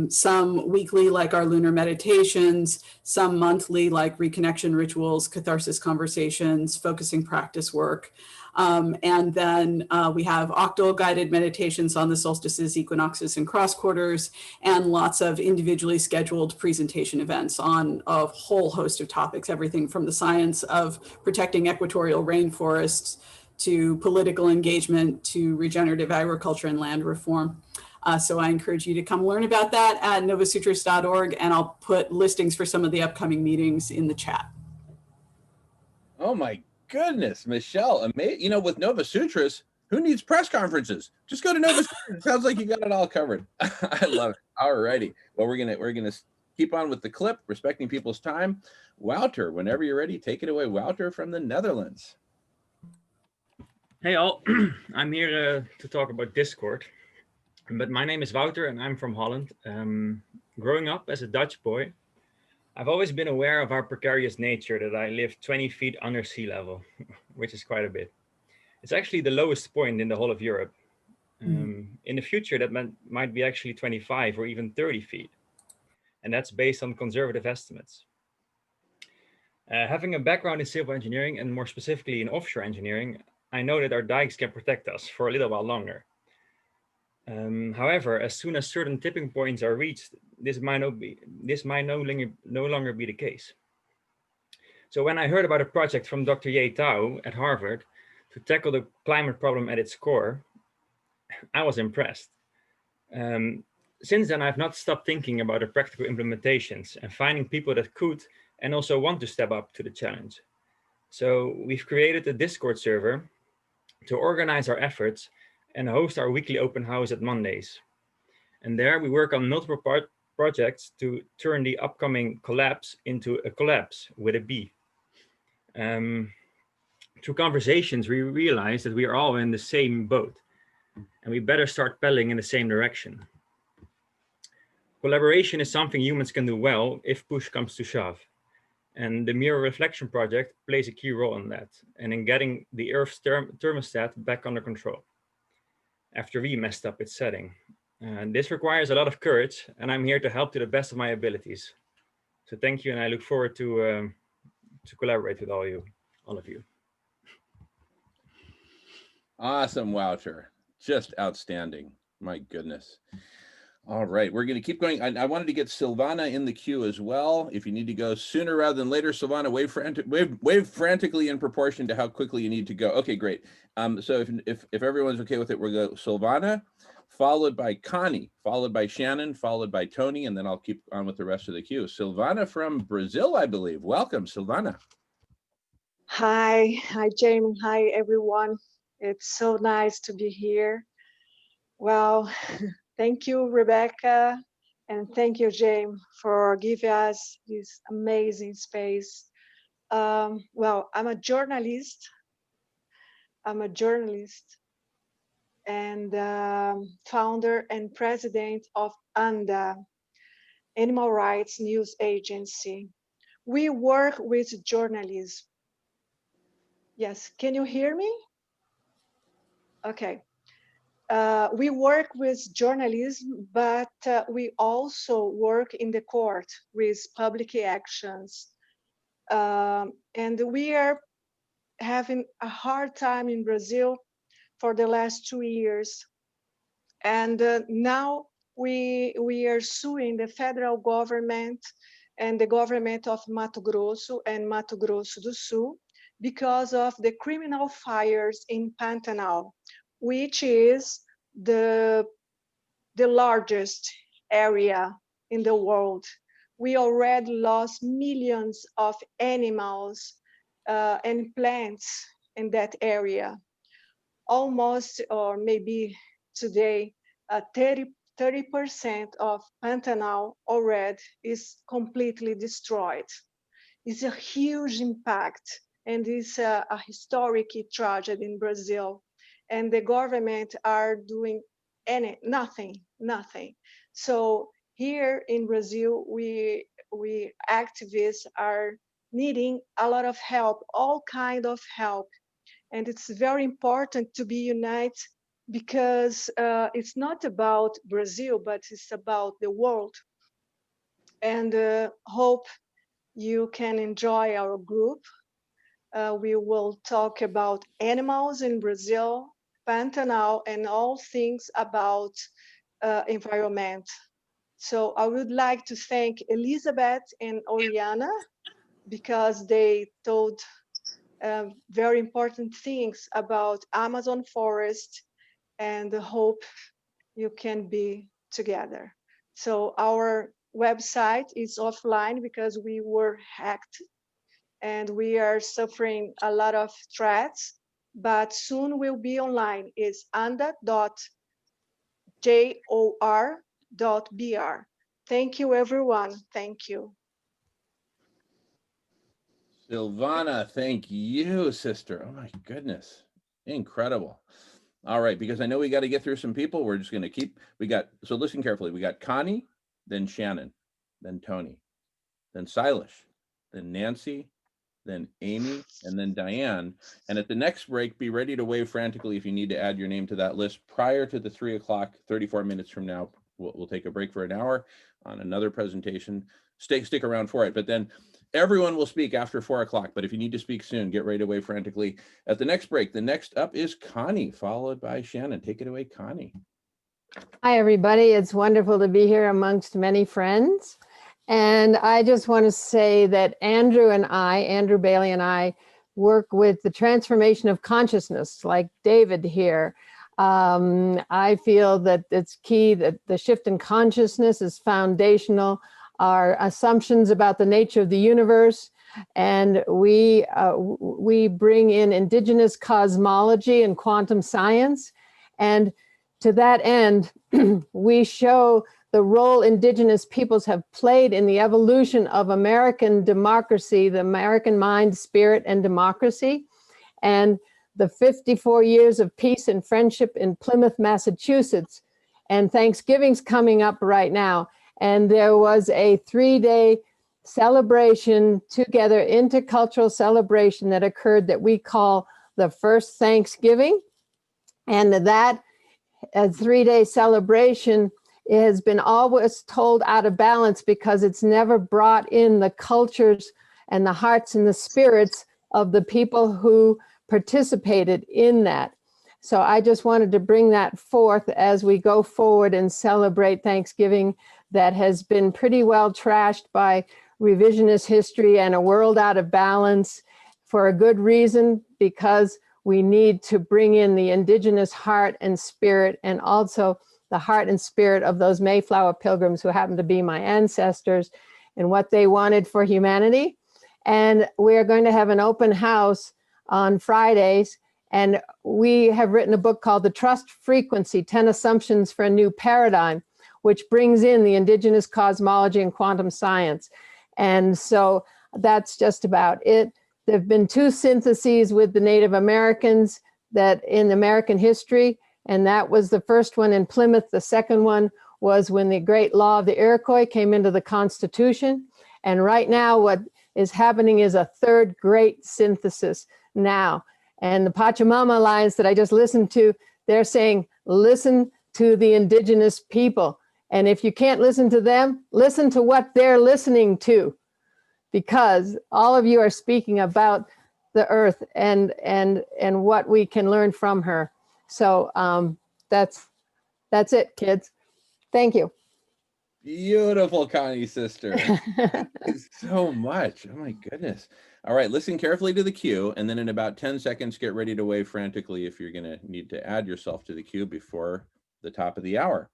some weekly like our lunar meditations, some monthly like reconnection rituals, catharsis conversations, focusing practice work. And then we have octal guided meditations on the solstices, equinoxes, and cross quarters, and lots of individually scheduled presentation events on a whole host of topics, everything from the science of protecting equatorial rainforests to political engagement to regenerative agriculture and land reform. So I encourage you to come learn about that at novasutras.org, and I'll put listings for some of the upcoming meetings in the chat. Oh my goodness, Michelle, you know, with Nova Sutras, who needs press conferences? Just go to Nova Sutras. It sounds like you got it all covered. I love it. All righty. Well, we're gonna keep on with the clip, respecting people's time. Wouter, whenever you're ready, take it away. Wouter from the Netherlands. Hey all, I'm here to talk about Discord. But my name is Wouter and I'm from Holland. Growing up as a Dutch boy, I've always been aware of our precarious nature, that I live 20 feet under sea level, which is quite a bit. It's actually the lowest point in the whole of Europe. In the future, that might be actually 25 or even 30 feet. And that's based on conservative estimates. Having a background in civil engineering, and more specifically in offshore engineering, I know that our dikes can protect us for a little while longer. However, as soon as certain tipping points are reached, this might no longer be the case. So when I heard about a project from Dr. Ye Tao at Harvard to tackle the climate problem at its core, I was impressed. Since then, I've not stopped thinking about the practical implementations and finding people that could and also want to step up to the challenge. So we've created a Discord server to organize our efforts and host our weekly open house at Mondays. And there we work on multiple projects to turn the upcoming collapse into a collapse with a B. Through conversations, we realize that we are all in the same boat and we better start pedaling in the same direction. Collaboration is something humans can do well if push comes to shove. And the Mirror Reflection Project plays a key role in that and in getting the Earth's thermostat back under control after we messed up its setting. This requires a lot of courage, and I'm here to help to the best of my abilities. So thank you, and I look forward to collaborate with all of you. Awesome, Wouter. Just outstanding. My goodness. All right, we're going to keep going. I wanted to get Silvana in the queue as well. If you need to go sooner rather than later, Silvana, wave frantically in proportion to how quickly you need to go. Okay, great. So if everyone's okay with it, we'll go Silvana, followed by Connie, followed by Shannon, followed by Tony, and then I'll keep on with the rest of the queue. Silvana from Brazil, I believe. Welcome, Silvana. Hi, Jamie. Hi, everyone. It's so nice to be here. Well, thank you, Rebecca, and thank you, James, for giving us this amazing space. Well, I'm a journalist. and founder and president of ANDA, Animal Rights News Agency. We work with journalism. Yes, can you hear me? Okay. We work with journalism, but we also work in the court with public actions. And we are having a hard time in Brazil for the last 2 years. And now we are suing the federal government and the government of Mato Grosso and Mato Grosso do Sul because of the criminal fires in Pantanal, which is the largest area in the world. We already lost millions of animals and plants in that area. Almost, or maybe today, 30% of Pantanal already is completely destroyed. It's a huge impact, and it's a historic tragedy in Brazil. And the government are doing nothing. So here in Brazil, we activists are needing a lot of help, all kind of help. And it's very important to be united because it's not about Brazil, but it's about the world. And hope you can enjoy our group. We will talk about animals in Brazil, Pantanal, and all things about environment. So I would like to thank Elizabeth and Oriana because they told very important things about Amazon forest, and hope you can be together. So our website is offline because we were hacked and we are suffering a lot of threats, but soon will be online. It's anda.jor.br. Thank you, everyone. Thank you. Silvana, thank you, sister. Oh my goodness. Incredible. All right, because I know we got to get through some people. We're just going to keep, so listen carefully. We got Connie, then Shannon, then Tony, then Silas, then Nancy, then Amy, and then Diane. And at the next break, be ready to wave frantically if you need to add your name to that list prior to the 3 o'clock, 34 minutes from now. We'll take a break for an hour on another presentation. Stick around for it, but then everyone will speak after 4 o'clock. But if you need to speak soon, get ready to wave frantically at the next break. The next up is Connie, followed by Shannon. Take it away, Connie. Hi, everybody. It's wonderful to be here amongst many friends. And I just want to say that Andrew Bailey and I work with the transformation of consciousness, like David here. I feel that it's key that the shift in consciousness is foundational. Our assumptions about the nature of the universe, and we bring in indigenous cosmology and quantum science. And to that end, we show the role indigenous peoples have played in the evolution of American democracy, the American mind, spirit, and democracy, and the 54 years of peace and friendship in Plymouth, Massachusetts. And Thanksgiving's coming up right now. And there was a 3-day celebration together, intercultural celebration that occurred that we call the first Thanksgiving. And that 3-day celebration has been always told out of balance because it's never brought in the cultures and the hearts and the spirits of the people who participated in that. So I just wanted to bring that forth as we go forward and celebrate Thanksgiving that has been pretty well trashed by revisionist history and a world out of balance for a good reason, because we need to bring in the indigenous heart and spirit, and also the heart and spirit of those Mayflower pilgrims who happen to be my ancestors and what they wanted for humanity. And we're going to have an open house on Fridays. And we have written a book called The Trust Frequency, 10 Assumptions for a New Paradigm, which brings in the indigenous cosmology and quantum science. And so that's just about it. There have been 2 syntheses with the Native Americans that in American history, And that was the first one in Plymouth. The second one was when the great law of the Iroquois came into the Constitution. And right now what is happening is a third great synthesis now. And the Pachamama Alliance that I just listened to, they're saying, listen to the indigenous people. And if you can't listen to them, listen to what they're listening to, because all of you are speaking about the earth and what we can learn from her. So that's it, kids. Thank you. Beautiful, Connie sister. Thank you so much. Oh my goodness. All right, listen carefully to the cue, and then in about 10 seconds, get ready to wave frantically if you're gonna need to add yourself to the queue before the top of the hour.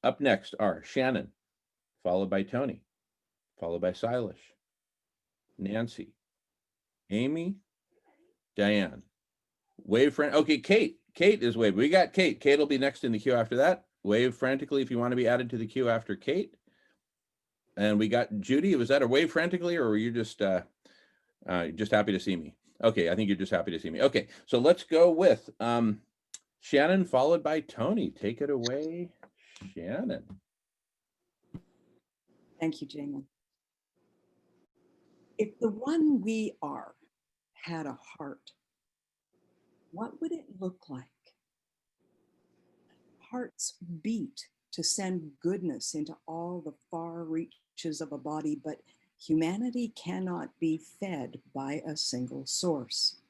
Up next are Shannon, followed by Tony, followed by Silas, Nancy, Amy, Diane. Wave okay, Kate is wave. We got Kate. Kate will be next in the queue after that. Wave frantically if you want to be added to the queue after Kate. And we got Judy. Was that a wave frantically, or were you just happy to see me? Okay, I think you're just happy to see me. Okay, so let's go with Shannon, followed by Tony. Take it away, Shannon. Thank you, Jamin. If the one we are had a heart, what would it look like? Hearts beat to send goodness into all the far reaches of a body, but humanity cannot be fed by a single source.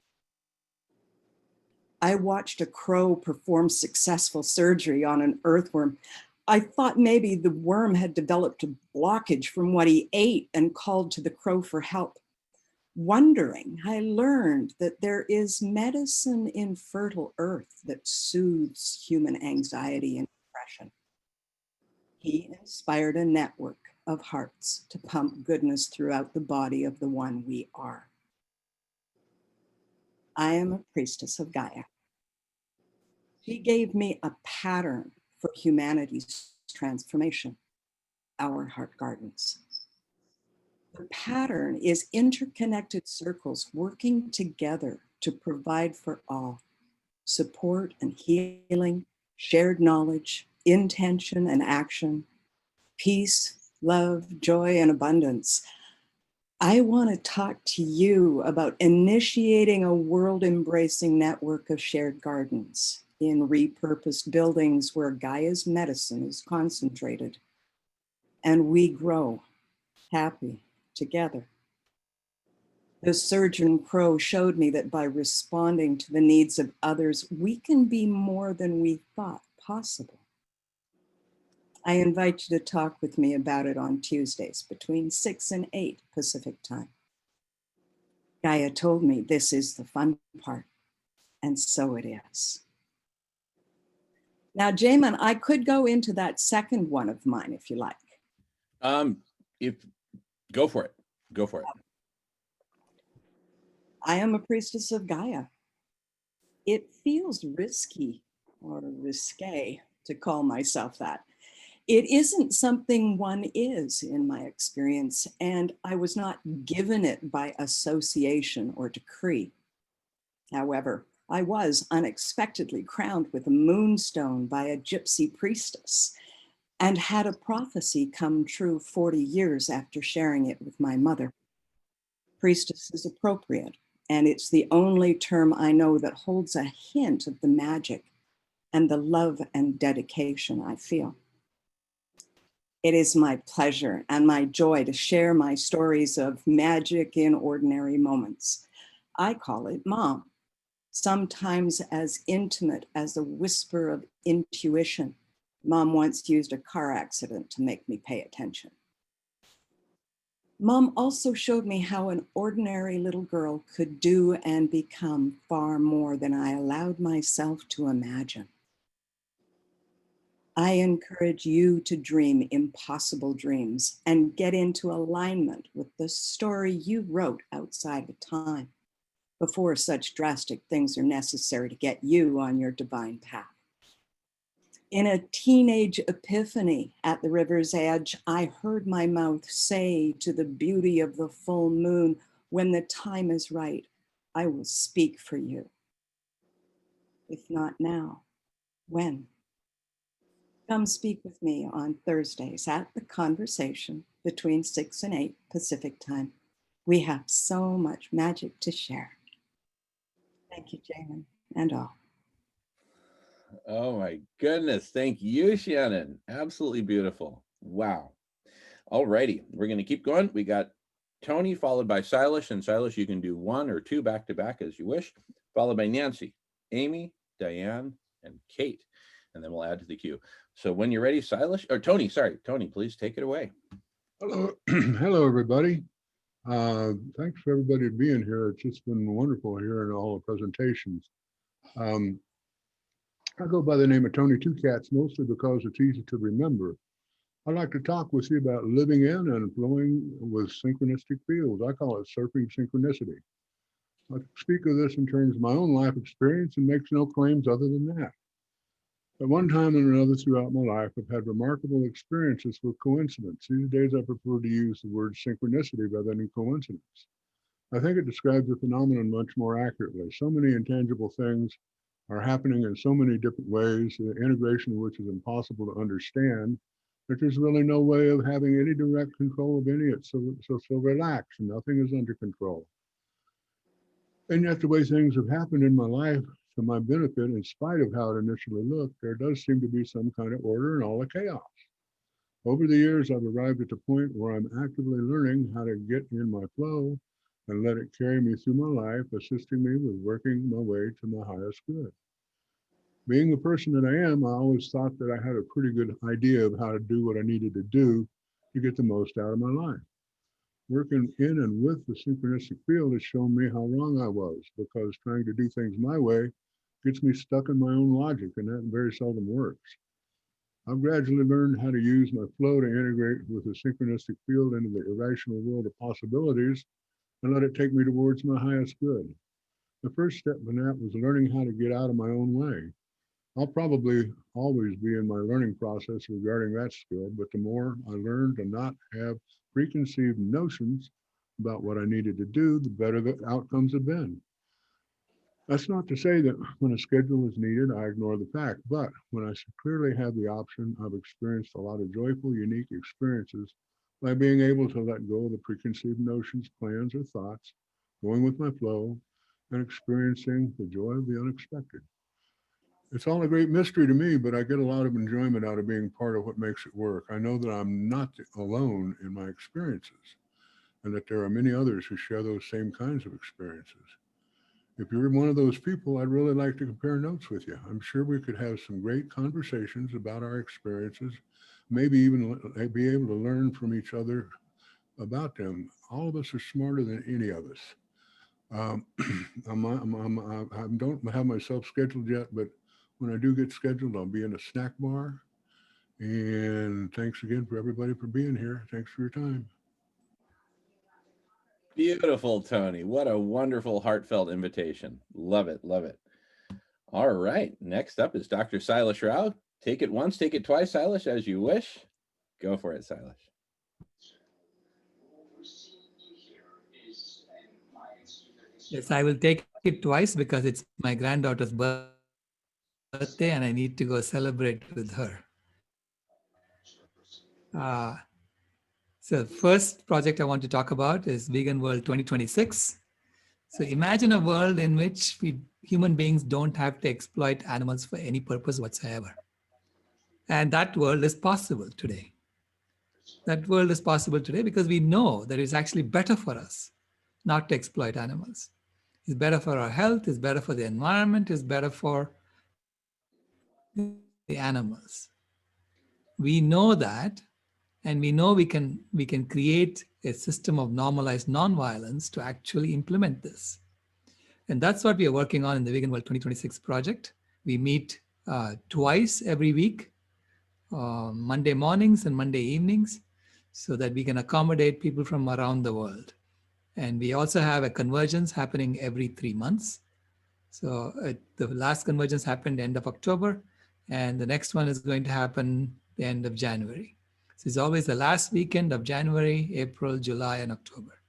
I watched a crow perform successful surgery on an earthworm. I thought maybe the worm had developed a blockage from what he ate and called to the crow for help. Wondering, I learned that there is medicine in fertile earth that soothes human anxiety and depression. He inspired a network of hearts to pump goodness throughout the body of the one we are. I am a priestess of Gaia. She gave me a pattern for humanity's transformation, our heart gardens. The pattern is interconnected circles working together to provide for all, support and healing, shared knowledge, intention and action, peace, love, joy, and abundance. I want to talk to you about initiating a world-embracing network of shared gardens in repurposed buildings where Gaia's medicine is concentrated, and we grow happy together. The surgeon crow showed me that by responding to the needs of others, we can be more than we thought possible. I invite you to talk with me about it on Tuesdays between 6 and 8 Pacific time. Gaia told me this is the fun part, and so it is. Now, Jamin, I could go into that second one of mine if you like. Go for it. Go for it. I am a priestess of Gaia. It feels risky or risque to call myself that. It isn't something one is in my experience, and I was not given it by association or decree. However, I was unexpectedly crowned with a moonstone by a gypsy priestess and had a prophecy come true 40 years after sharing it with my mother. Priestess is appropriate, and it's the only term I know that holds a hint of the magic and the love and dedication I feel. It is my pleasure and my joy to share my stories of magic in ordinary moments. I call it Mom, sometimes as intimate as a whisper of intuition. Mom once used a car accident to make me pay attention. Mom also showed me how an ordinary little girl could do and become far more than I allowed myself to imagine. I encourage you to dream impossible dreams and get into alignment with the story you wrote outside of time before such drastic things are necessary to get you on your divine path. In a teenage epiphany at the river's edge, I heard my mouth say to the beauty of the full moon, when the time is right, I will speak for you. If not now, When? Come speak with me on Thursdays at The Conversation between 6 and 8 Pacific Time. We have so much magic to share. Thank you, Jamin, and all. Oh my goodness. Thank you, Shannon. Absolutely beautiful. Wow. All righty. We're going to keep going. We got Tony followed by Silas. And Silas, you can do one or two back to back as you wish, followed by Nancy, Amy, Diane, and Kate. And then we'll add to the queue. So when you're ready, Silas, or Tony, sorry, Tony, please take it away. Hello, hello everybody. Thanks for everybody being here. It's just been wonderful hearing all the presentations. I go by the name of Tony Two Cats mostly because it's easy to remember. I'd like to talk with you about living in and flowing with synchronistic fields. I call it surfing synchronicity. I speak of this in terms of my own life experience and makes no claims other than that. At one time or another throughout my life, I've had remarkable experiences with coincidence. These days, I prefer to use the word synchronicity rather than coincidence. I think it describes the phenomenon much more accurately. So many intangible things are happening in so many different ways, the integration of which is impossible to understand, that there's really no way of having any direct control of any of it. So relax, nothing is under control. And yet the way things have happened in my life to my benefit, in spite of how it initially looked, there does seem to be some kind of order in all the chaos. Over the years, I've arrived at the point where I'm actively learning how to get in my flow and let it carry me through my life, assisting me with working my way to my highest good. Being the person that I am, I always thought that I had a pretty good idea of how to do what I needed to do to get the most out of my life. Working in and with the synchronistic field has shown me how wrong I was, because trying to do things my way gets me stuck in my own logic, and that very seldom works. I've gradually learned how to use my flow to integrate with the synchronistic field into the irrational world of possibilities and let it take me towards my highest good. The first step in that was learning how to get out of my own way. I'll probably always be in my learning process regarding that skill, but the more I learn to not have preconceived notions about what I needed to do, the better the outcomes have been. That's not to say that when a schedule is needed, I ignore the fact, but when I clearly have the option, I've experienced a lot of joyful, unique experiences by being able to let go of the preconceived notions, plans, or thoughts, going with my flow, and experiencing the joy of the unexpected. It's all a great mystery to me, but I get a lot of enjoyment out of being part of what makes it work. I know that I'm not alone in my experiences, and that there are many others who share those same kinds of experiences. If you're one of those people, I'd really like to compare notes with you. I'm sure we could have some great conversations about our experiences, maybe even be able to learn from each other about them. All of us are smarter than any of us. I don't have myself scheduled yet, but when I do get scheduled, I'll be in a snack bar. And thanks again for everybody for being here. Thanks for your time. Beautiful, Tony. What a wonderful, heartfelt invitation. Love it. Love it. All right. Next up is Dr. Silas Rao. Take it once, take it twice, Silas, as you wish. Go for it, Silas. Yes, I will take it twice because it's my granddaughter's birthday and I need to go celebrate with her. So first project I want to talk about is Vegan World 2026. So imagine a world in which human beings don't have to exploit animals for any purpose whatsoever. And that world is possible today. That world is possible today because we know that it's actually better for us not to exploit animals. It's better for our health, it's better for the environment, it's better for the animals. We know that, and we know we can create a system of normalized nonviolence to actually implement this. And that's what we are working on in the Vegan World 2026 project. We meet twice every week, Monday mornings and Monday evenings, so that we can accommodate people from around the world. And we also have a convergence happening every 3 months. So the last convergence happened end of October, and the next one is going to happen the end of January. So it's always the last weekend of January, April, July, and October.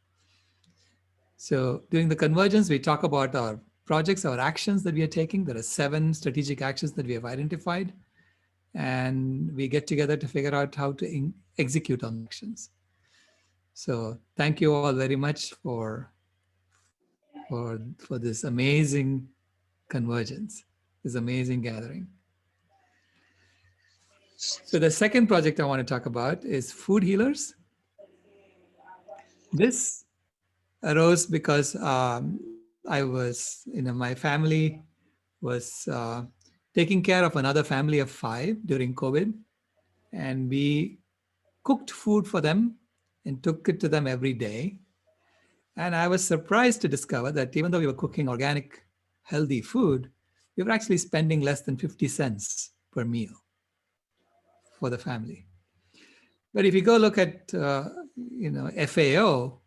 So during the convergence, we talk about our projects, our actions that we are taking. There are 7 strategic actions that we have identified, and we get together to figure out how to execute on actions. So thank you all very much for this amazing convergence, this amazing gathering. So the second project I want to talk about is Food Healers. This arose because I was, my family was taking care of another family of 5 during COVID, and we cooked food for them and took it to them every day. And I was surprised to discover that even though we were cooking organic, healthy food, we were actually spending less than 50 cents per meal for the family. But if you go look at FAO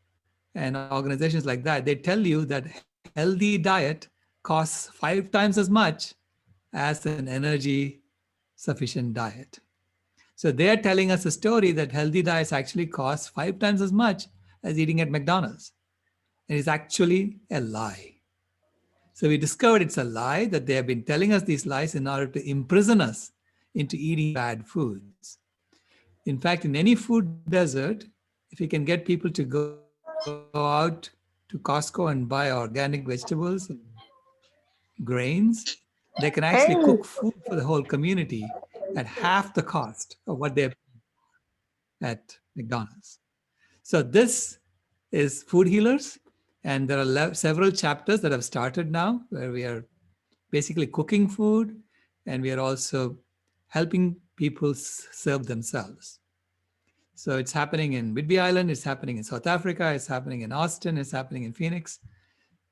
and organizations like that, they tell you that healthy diet costs 5 times as much as an energy sufficient diet. So they're telling us a story that healthy diets actually cost 5 times as much as eating at McDonald's. And it's actually a lie. So we discovered it's a lie, that they have been telling us these lies in order to imprison us into eating bad foods. In fact, in any food desert, if you can get people to go out to Costco and buy organic vegetables and grains, they can actually cook food for the whole community at half the cost of what they're at McDonald's. So this is Food Healers, and there are several chapters that have started now where we are basically cooking food, and we are also helping people serve themselves. So it's happening in Whidbey Island, it's happening in South Africa, it's happening in Austin, it's happening in Phoenix.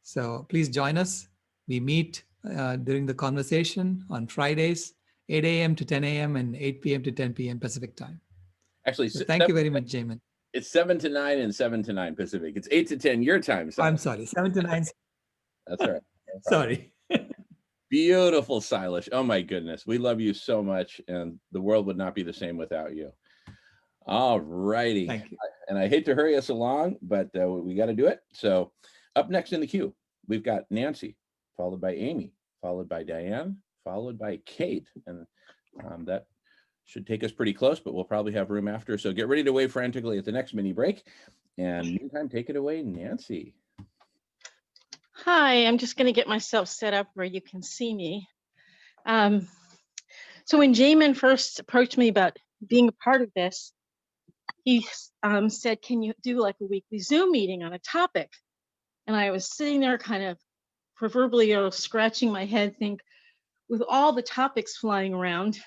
So please join us. We meet during the conversation on Fridays, 8 a.m. to 10 a.m. and 8 p.m. to 10 p.m. Pacific time. Actually, so thank you very much, Jamin. It's 7 to 9 and 7 to 9 Pacific. It's 8 to 10 your time. I'm sorry, 7 to 9. That's all right. No sorry. Beautiful, Silas. Oh my goodness. We love you so much, and the world would not be the same without you. All righty. Thank you. And I hate to hurry us along, but we got to do it. So up next in the queue, we've got Nancy, followed by Amy, followed by Diane, followed by Kate. And that should take us pretty close, but we'll probably have room after. So get ready to wave frantically at the next mini break. And meantime, take it away, Nancy. Hi, I'm just going to get myself set up where you can see me. So when Jamin first approached me about being a part of this, he said, can you do like a weekly Zoom meeting on a topic? And I was sitting there kind of proverbially scratching my head, think, with all the topics flying around,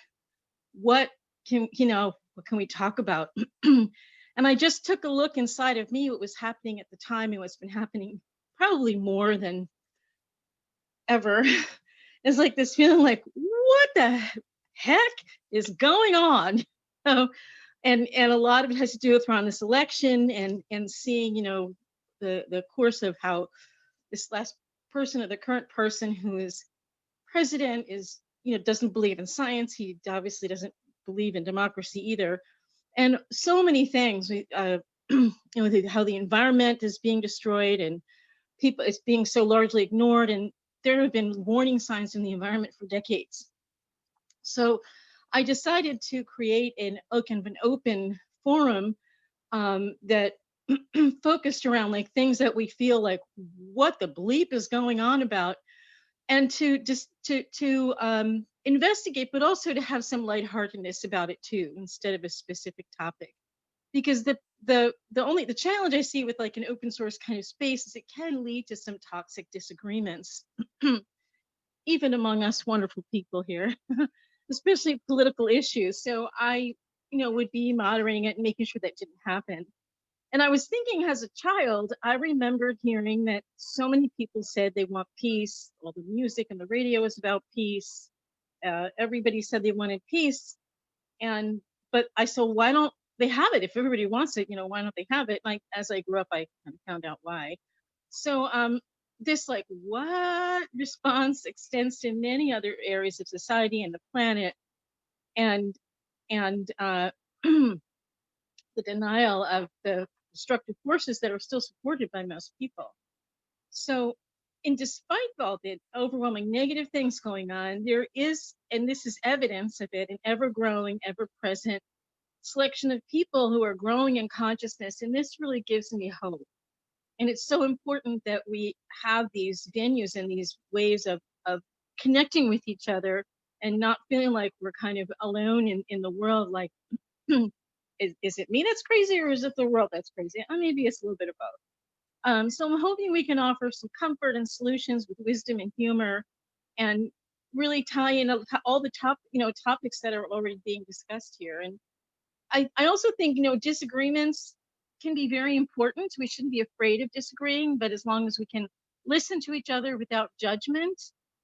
what can we talk about? And I just took a look inside of me, what was happening at the time and what's been happening probably more than ever. It's like this feeling like, what the heck is going on? And a lot of it has to do with around this election and seeing, the course of how this last person, or the current person who is president, is, doesn't believe in science. He obviously doesn't believe in democracy either. And so many things, how the environment is being destroyed and people, it's being so largely ignored. And there have been warning signs in the environment for decades. So I decided to create an open forum that focused around like things that we feel like, what the bleep is going on about, and to investigate, but also to have some lightheartedness about it too, instead of a specific topic. Because the challenge I see with like an open source kind of space is it can lead to some toxic disagreements, even among us wonderful people here, especially political issues. So I, would be moderating it and making sure that didn't happen. And I was thinking, as a child, I remembered hearing that so many people said they want peace. All the music and the radio is about peace. Everybody said they wanted peace. But I said, why don't they have it? If everybody wants it, why don't they have it? Like, as I grew up, I kind of found out why. So this like what response extends to many other areas of society and the planet, and the denial of the destructive forces that are still supported by most people. So And despite all the overwhelming negative things going on, there is, and this is evidence of it, an ever-growing, ever-present selection of people who are growing in consciousness. And this really gives me hope. And it's so important that we have these venues and these ways of connecting with each other and not feeling like we're kind of alone in the world. Like, is it me that's crazy, or is it the world that's crazy? Maybe it's a little bit of both. So I'm hoping we can offer some comfort and solutions with wisdom and humor, and really tie in all the topics that are already being discussed here. And I also think, disagreements can be very important. We shouldn't be afraid of disagreeing, but as long as we can listen to each other without judgment,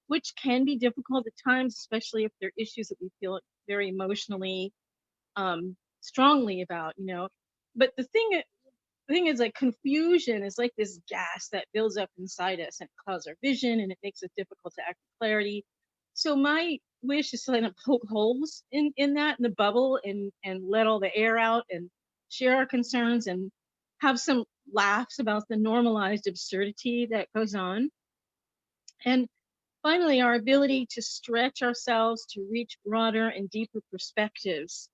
which can be difficult at times, especially if there are issues that we feel very emotionally strongly about, But the thing is, like, confusion is like this gas that builds up inside us and clouds our vision, and it makes it difficult to act with clarity. So my wish is to kind of poke holes in the bubble, and let all the air out and share our concerns and have some laughs about the normalized absurdity that goes on. And finally, our ability to stretch ourselves to reach broader and deeper perspectives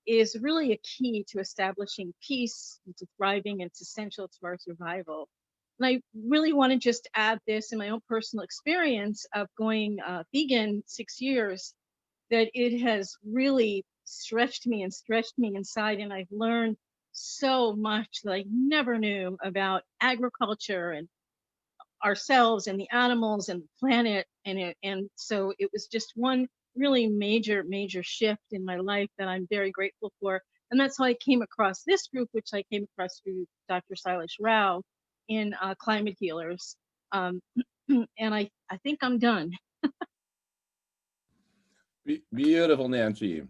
is really a key to establishing peace and to thriving, and it's essential to our survival. And I really want to just add this in my own personal experience of going vegan 6 years, that it has really stretched me inside, and I've learned so much that I never knew about agriculture and ourselves and the animals and the planet. And so it was just one really major shift in my life that I'm very grateful for. And that's how I came across this group, which I came across through Dr. Silas Rao in Climate Healers. And I think I'm done. Beautiful, Nancy.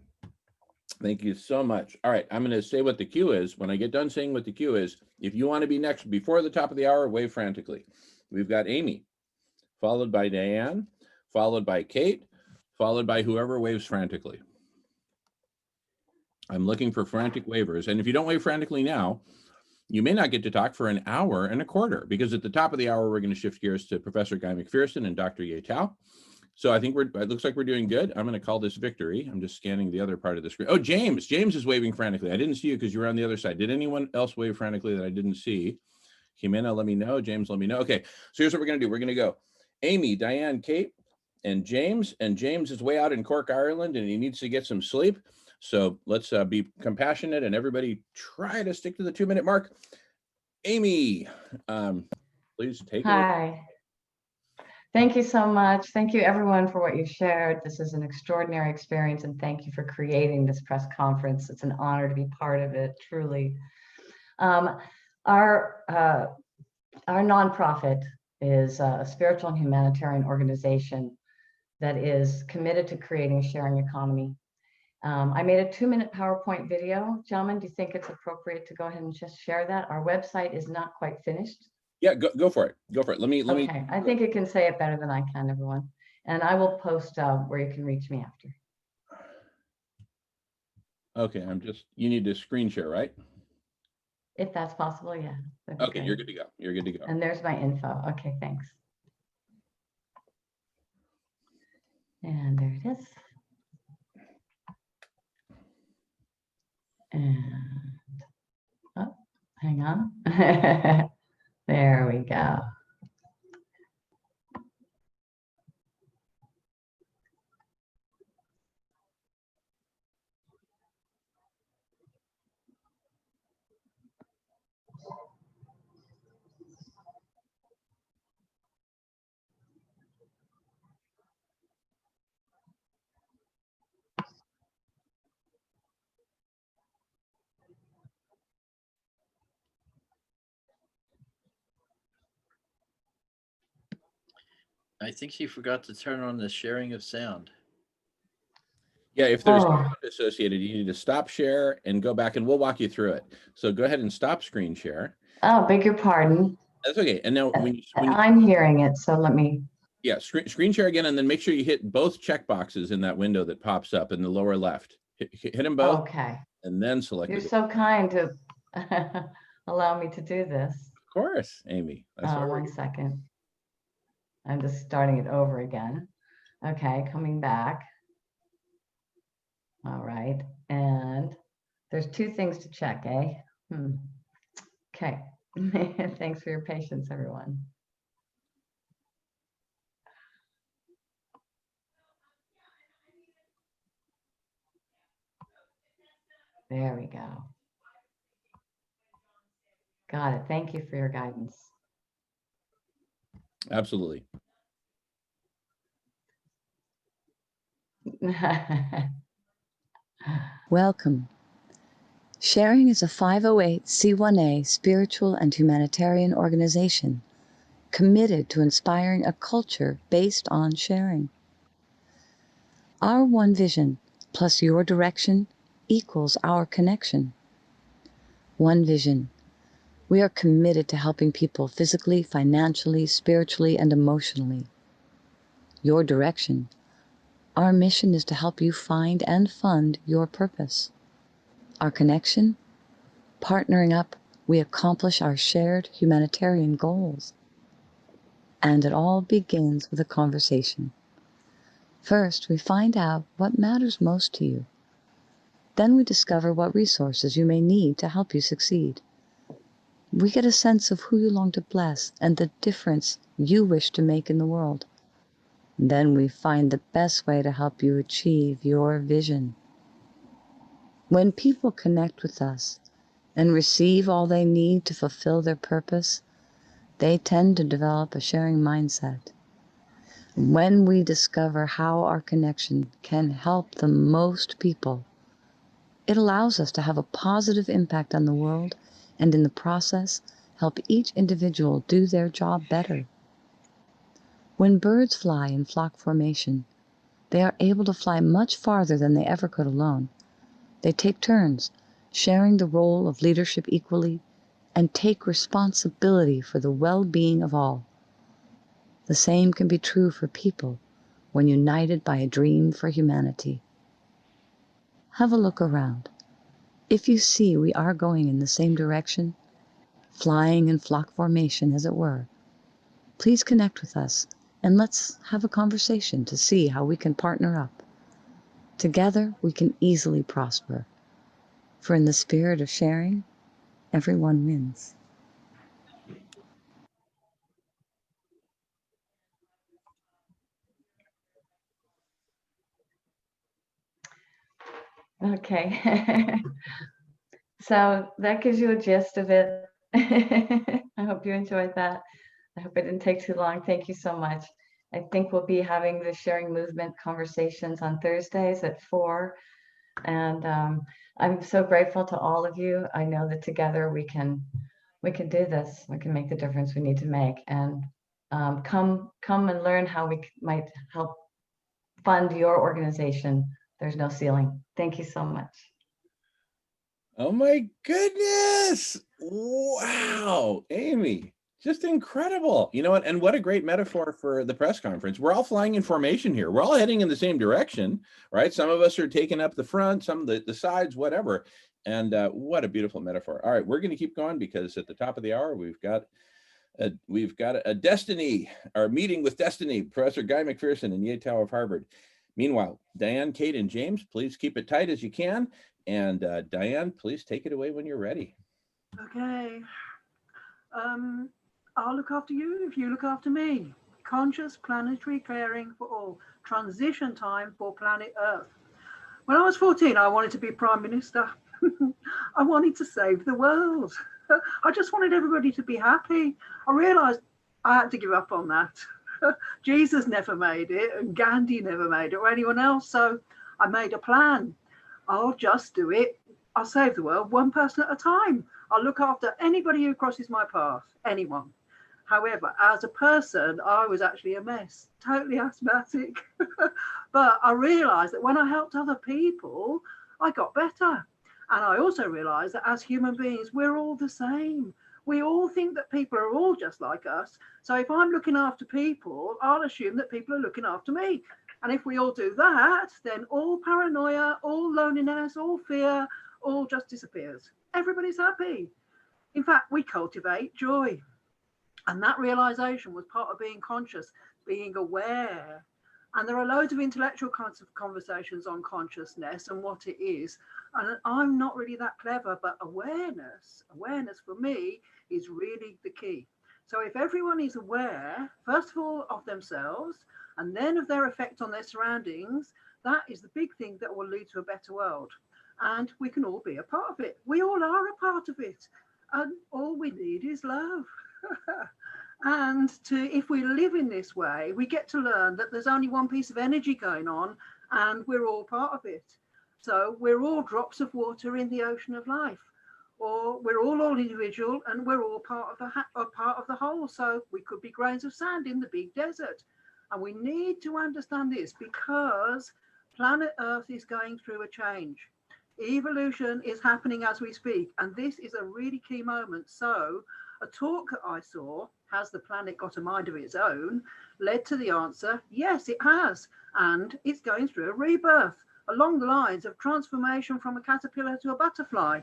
Thank you so much. All right, I'm going to say what the cue is. When I get done saying what the cue is, if you want to be next before the top of the hour, wave frantically. We've got Amy, followed by Diane, followed by Kate, followed by whoever waves frantically. I'm looking for frantic wavers. And if you don't wave frantically now, you may not get to talk for an hour and a quarter, because at the top of the hour, we're going to shift gears to Professor Guy McPherson and Dr. Ye Tao. So I think it looks like we're doing good. I'm going to call this victory. I'm just scanning the other part of the screen. Oh, James is waving frantically. I didn't see you because you were on the other side. Did anyone else wave frantically that I didn't see? Jimena, let me know. James, let me know. Okay, so here's what we're going to do. We're going to go Amy, Diane, Kate, and James. And James is way out in Cork, Ireland, and he needs to get some sleep. So let's be compassionate and everybody try to stick to the 2-minute mark. Amy, please take it. Hi. Thank you so much. Thank you everyone for what you shared. This is an extraordinary experience, and thank you for creating this press conference. It's an honor to be part of it, truly. Our nonprofit is a spiritual and humanitarian organization that is committed to creating a sharing economy. I made a 2-minute PowerPoint video. Gentlemen, do you think it's appropriate to go ahead and just share that? Our website is not quite finished. Yeah, go for it. Go for it. Let me. Okay, I think it can say it better than I can, everyone. And I will post where you can reach me after. Okay, you need to screen share, right? If that's possible, yeah. Okay, you're good to go. You're good to go. And there's my info. Okay, thanks. And there it is. And, oh, hang on. There we go. I think she forgot to turn on the sharing of sound. Yeah, if there's sound associated, you need to stop share and go back, and we'll walk you through it. So go ahead and stop screen share. Oh, beg your pardon. That's okay. And now when you I'm hearing it, so let me. Yeah, screen share again, and then make sure you hit both check boxes in that window that pops up in the lower left. Hit them both. Okay. And then select. You're so kind to allow me to do this. Of course, Amy. One second. I'm just starting it over again. Okay, coming back. All right, and there's two things to check, eh? Okay, thanks for your patience, everyone. There we go. Got it. Thank you for your guidance. Absolutely. Welcome. Sharing is a 508c1a spiritual and humanitarian organization committed to inspiring a culture based on sharing. Our one vision plus your direction equals our connection. One vision. We are committed to helping people physically, financially, spiritually, and emotionally. Your direction. Our mission is to help you find and fund your purpose. Our connection. Partnering up, we accomplish our shared humanitarian goals. And it all begins with a conversation. First, we find out what matters most to you. Then we discover what resources you may need to help you succeed. We get a sense of who you long to bless and the difference you wish to make in the world. Then we find the best way to help you achieve your vision. When people connect with us and receive all they need to fulfill their purpose, they tend to develop a sharing mindset. When we discover how our connection can help the most people, it allows us to have a positive impact on the world and in the process, help each individual do their job better. When birds fly in flock formation, they are able to fly much farther than they ever could alone. They take turns, sharing the role of leadership equally, and take responsibility for the well-being of all. The same can be true for people when united by a dream for humanity. Have a look around. If you see we are going in the same direction, flying in flock formation as it were, please connect with us and let's have a conversation to see how we can partner up. Together we can easily prosper, for in the spirit of sharing, everyone wins. Okay. So that gives you a gist of it. I hope you enjoyed that. I hope it didn't take too long. Thank you so much. I think we'll be having the sharing movement conversations on Thursdays at 4. And I'm so grateful to all of you. I know that together we can do this. We can make the difference we need to make. And come and learn how we might help fund your organization. There's no ceiling. Thank you so much. Oh my goodness. Wow. Amy, just incredible. You know what? And what a great metaphor for the press conference. We're all flying in formation here. We're all heading in the same direction, right? Some of us are taking up the front, some of the sides, whatever. And what a beautiful metaphor. All right, we're going to keep going because at the top of the hour, we've got a destiny, our meeting with destiny, Professor Guy McPherson and Ye Tao of Harvard. Meanwhile, Diane, Kate, and James, please keep it tight as you can. And Diane, please take it away when you're ready. Okay. I'll look after you if you look after me. Conscious planetary caring for all. Transition time for planet Earth. When I was 14, I wanted to be Prime Minister. I wanted to save the world. I just wanted everybody to be happy. I realized I had to give up on that. Jesus never made it, and Gandhi never made it, or anyone else. So I made a plan. I'll just do it. I'll save the world one person at a time. I'll look after anybody who crosses my path, anyone. However, as a person, I was actually a mess, totally asthmatic. But I realized that when I helped other people, I got better. And I also realized that as human beings, we're all the same. We all think that people are all just like us. So if I'm looking after people, I'll assume that people are looking after me. And if we all do that, then all paranoia, all loneliness, all fear, all just disappears. Everybody's happy. In fact, we cultivate joy. And that realization was part of being conscious, being aware. And there are loads of intellectual kinds of conversations on consciousness and what it is. And I'm not really that clever, but awareness for me is really the key. So if everyone is aware, first of all, of themselves, and then of their effect on their surroundings, that is the big thing that will lead to a better world. And we can all be a part of it. We all are a part of it. And all we need is love. And if we live in this way, we get to learn that there's only one piece of energy going on and we're all part of it. So we're all drops of water in the ocean of life, or we're all individual and we're all part of the whole. So we could be grains of sand in the big desert. And we need to understand this because planet Earth is going through a change. Evolution is happening as we speak, and this is a really key moment. So a talk that I saw, Has the Planet Got a Mind of Its Own, led to the answer, yes, it has. And it's going through a rebirth along the lines of transformation from a caterpillar to a butterfly,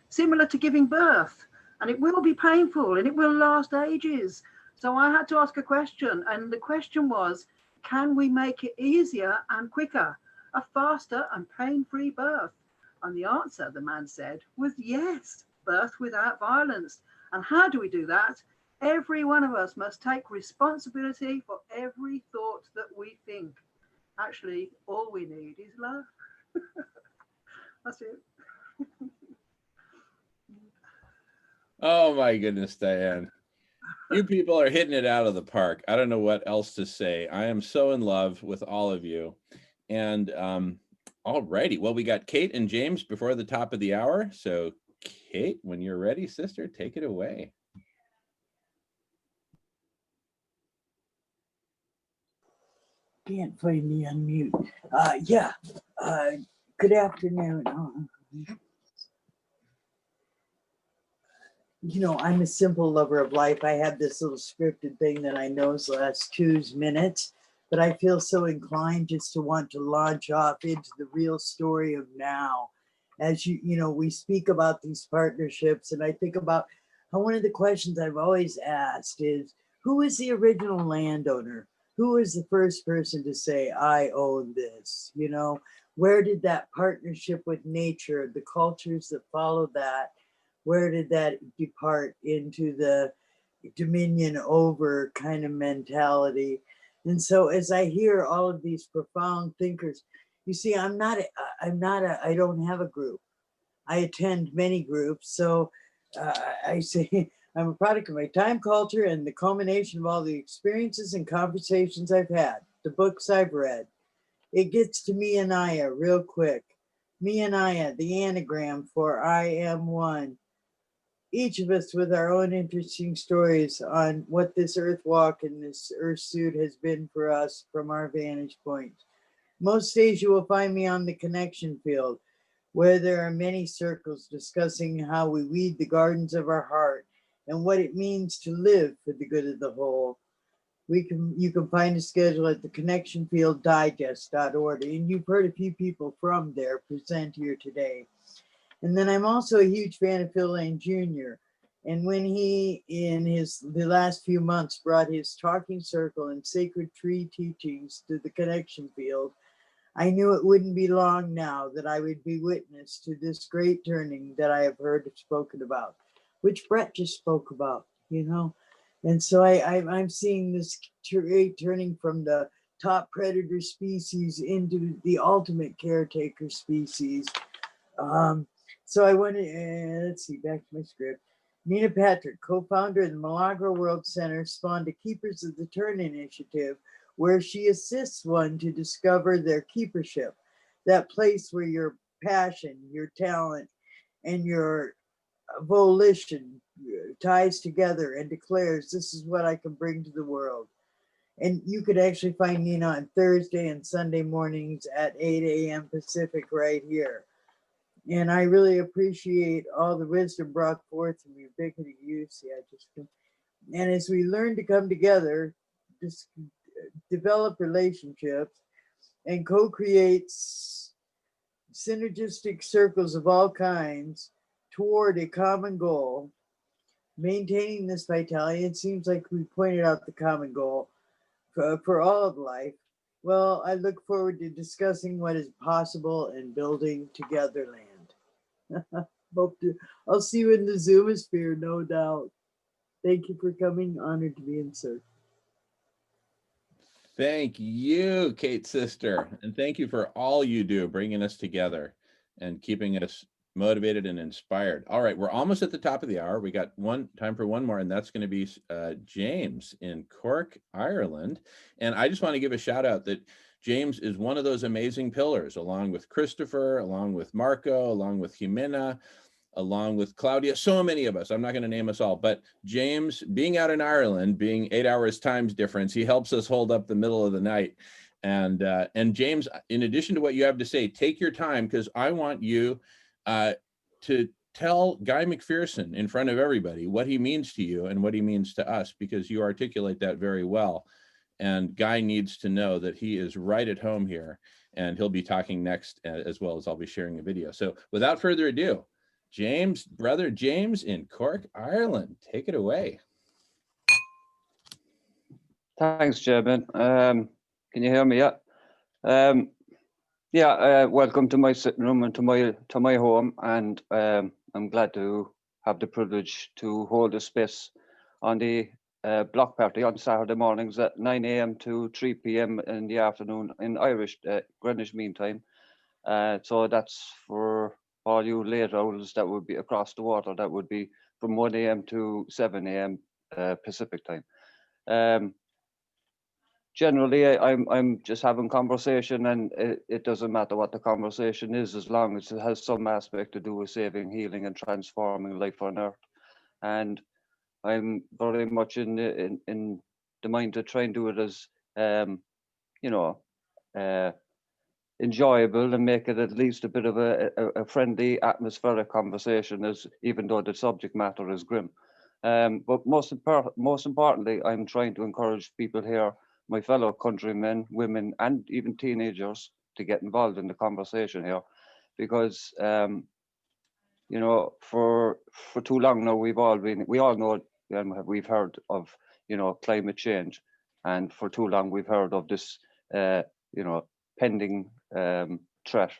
similar to giving birth. And it will be painful and it will last ages. So I had to ask a question, and the question was, can we make it easier and quicker, a faster and pain-free birth? And the answer, the man said, was yes, birth without violence. And how do we do that? Every one of us must take responsibility for every thought that we think. Actually, all we need is love. That's it. Oh my goodness, Diane. You people are hitting it out of the park. I don't know what else to say. I am so in love with all of you. And all righty. Well, we got Kate and James before the top of the hour. So Kate, when you're ready, sister, take it away. Can't find the unmute. Good afternoon. You know, I'm a simple lover of life. I have this little scripted thing that I know is last 2 minutes, but I feel so inclined just to want to launch off into the real story of now. As you know, we speak about these partnerships, and I think about how one of the questions I've always asked is, who is the original landowner? Who is the first person to say, I own this? You know, where did that partnership with nature, the cultures that follow that, where did that depart into the dominion over kind of mentality? And so as I hear all of these profound thinkers, you see, I don't have a group. I attend many groups. So I say I'm a product of my time, culture, and the culmination of all the experiences and conversations I've had, the books I've read. It gets to me and Aya real quick. Me and Aya, the anagram for I am one. Each of us with our own interesting stories on what this earth walk and this earth suit has been for us from our vantage point. Most days you will find me on the connection field, where there are many circles discussing how we weed the gardens of our heart and what it means to live for the good of the whole. You can find a schedule at the connectionfielddigest.org, and you've heard a few people from there present here today. And then I'm also a huge fan of Phil Lane Jr. And when he, in the last few months, brought his talking circle and sacred tree teachings to the connection field, I knew it wouldn't be long now that I would be witness to this great turning that I have heard spoken about, which Brett just spoke about, you know. And so I'm seeing this great turning from the top predator species into the ultimate caretaker species. So I want to, let's see, back to my script. Nina Patrick, co-founder of the Milagro World Center, spawned a Keepers of the Turn initiative, where she assists one to discover their keepership, that place where your passion, your talent, and your volition ties together and declares, this is what I can bring to the world. And you could actually find Nina on Thursday and Sunday mornings at 8 a.m. Pacific right here. And I really appreciate all the wisdom brought forth from ubiquity use. And as we learn to come together, just develop relationships and co-create synergistic circles of all kinds toward a common goal, maintaining this vitality. It seems like we pointed out the common goal for all of life. Well, I look forward to discussing what is possible and building together land. I'll see you in the Zoomosphere, no doubt. Thank you for coming. Honored to be inserted. Thank you, Kate sister. And thank you for all you do, bringing us together and keeping us motivated and inspired. All right, we're almost at the top of the hour. We got time for one more, and that's going to be James in Cork, Ireland. And I just want to give a shout out that James is one of those amazing pillars, along with Christopher, along with Marco, along with Jimena, along with Claudia, so many of us. I'm not going to name us all, but James, being out in Ireland, being 8 hours times difference, he helps us hold up the middle of the night. And James, in addition to what you have to say, take your time, because I want you to tell Guy McPherson in front of everybody what he means to you and what he means to us, because you articulate that very well. And Guy needs to know that he is right at home here, and he'll be talking next, as well as I'll be sharing a video. So without further ado, James, brother James in Cork, Ireland, take it away. Thanks, Chairman. Can you hear me? Yeah. Welcome to my sitting room and to my home, and I'm glad to have the privilege to hold a space on the block party on Saturday mornings at 9 a.m. to 3 p.m. in the afternoon in Irish Greenwich Mean Time. So that's for all you late owls that would be across the water. That would be from 1 a.m. to 7 a.m. Pacific time. Generally, I'm just having conversation, and it doesn't matter what the conversation is, as long as it has some aspect to do with saving, healing, and transforming life on Earth. And I'm very much in the mind to try and do it as enjoyable, and make it at least a bit of a friendly, atmospheric conversation, as even though the subject matter is grim. But most importantly, I'm trying to encourage people here, my fellow countrymen, women, and even teenagers, to get involved in the conversation here, because for too long now, we all know, we've heard of climate change, and for too long we've heard of this pending threat,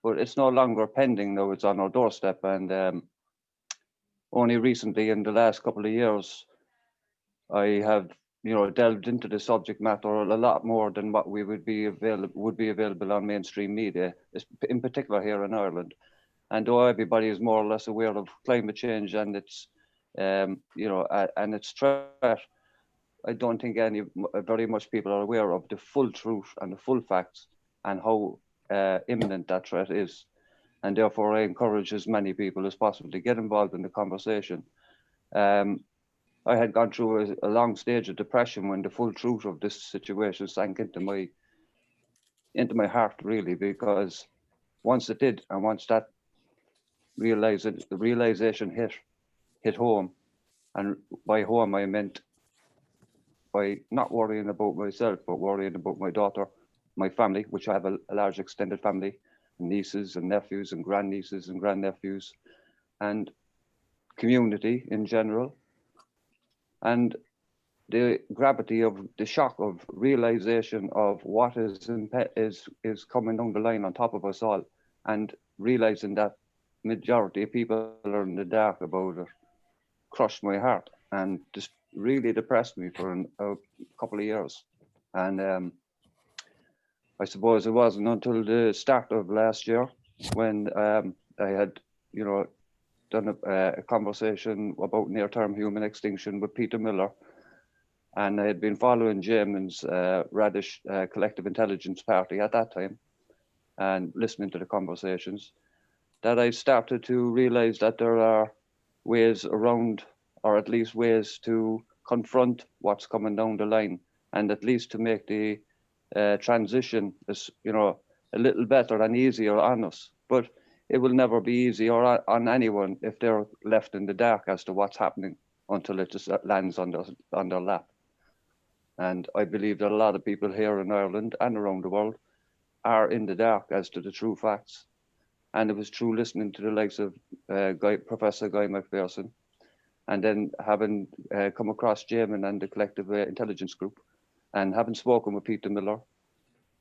but it's no longer pending now. It's on our doorstep, and only recently, in the last couple of years, I have delved into the subject matter a lot more than what would be available on mainstream media, in particular here in Ireland. And though everybody is more or less aware of climate change and its and its threat, I don't think very much people are aware of the full truth and the full facts and how imminent that threat is. And therefore, I encourage as many people as possible to get involved in the conversation. I had gone through a long stage of depression when the full truth of this situation sank into my heart, really, because once it did, and once that realization hit home, and by home I meant by not worrying about myself, but worrying about my daughter, my family, which I have a large extended family, nieces and nephews and grandnieces and grandnephews, and community in general. And the gravity of the shock of realization of what is coming down the line on top of us all, and realizing that majority of people are in the dark about it, crushed my heart and just really depressed me for a couple of years. And I suppose it wasn't until the start of last year when I had, done a conversation about near-term human extinction with Peter Miller, and I had been following Jamin's Radish Collective Intelligence Party at that time, and listening to the conversations, that I started to realize that there are ways around, or at least ways to confront what's coming down the line, and at least to make the transition is, a little better and easier on us. But it will never be easy or on anyone if they're left in the dark as to what's happening until it just lands on their lap. And I believe that a lot of people here in Ireland and around the world are in the dark as to the true facts. And it was through listening to the likes of Professor Guy McPherson And then having come across Jamin and the Collective Intelligence Group, and having spoken with Peter Miller,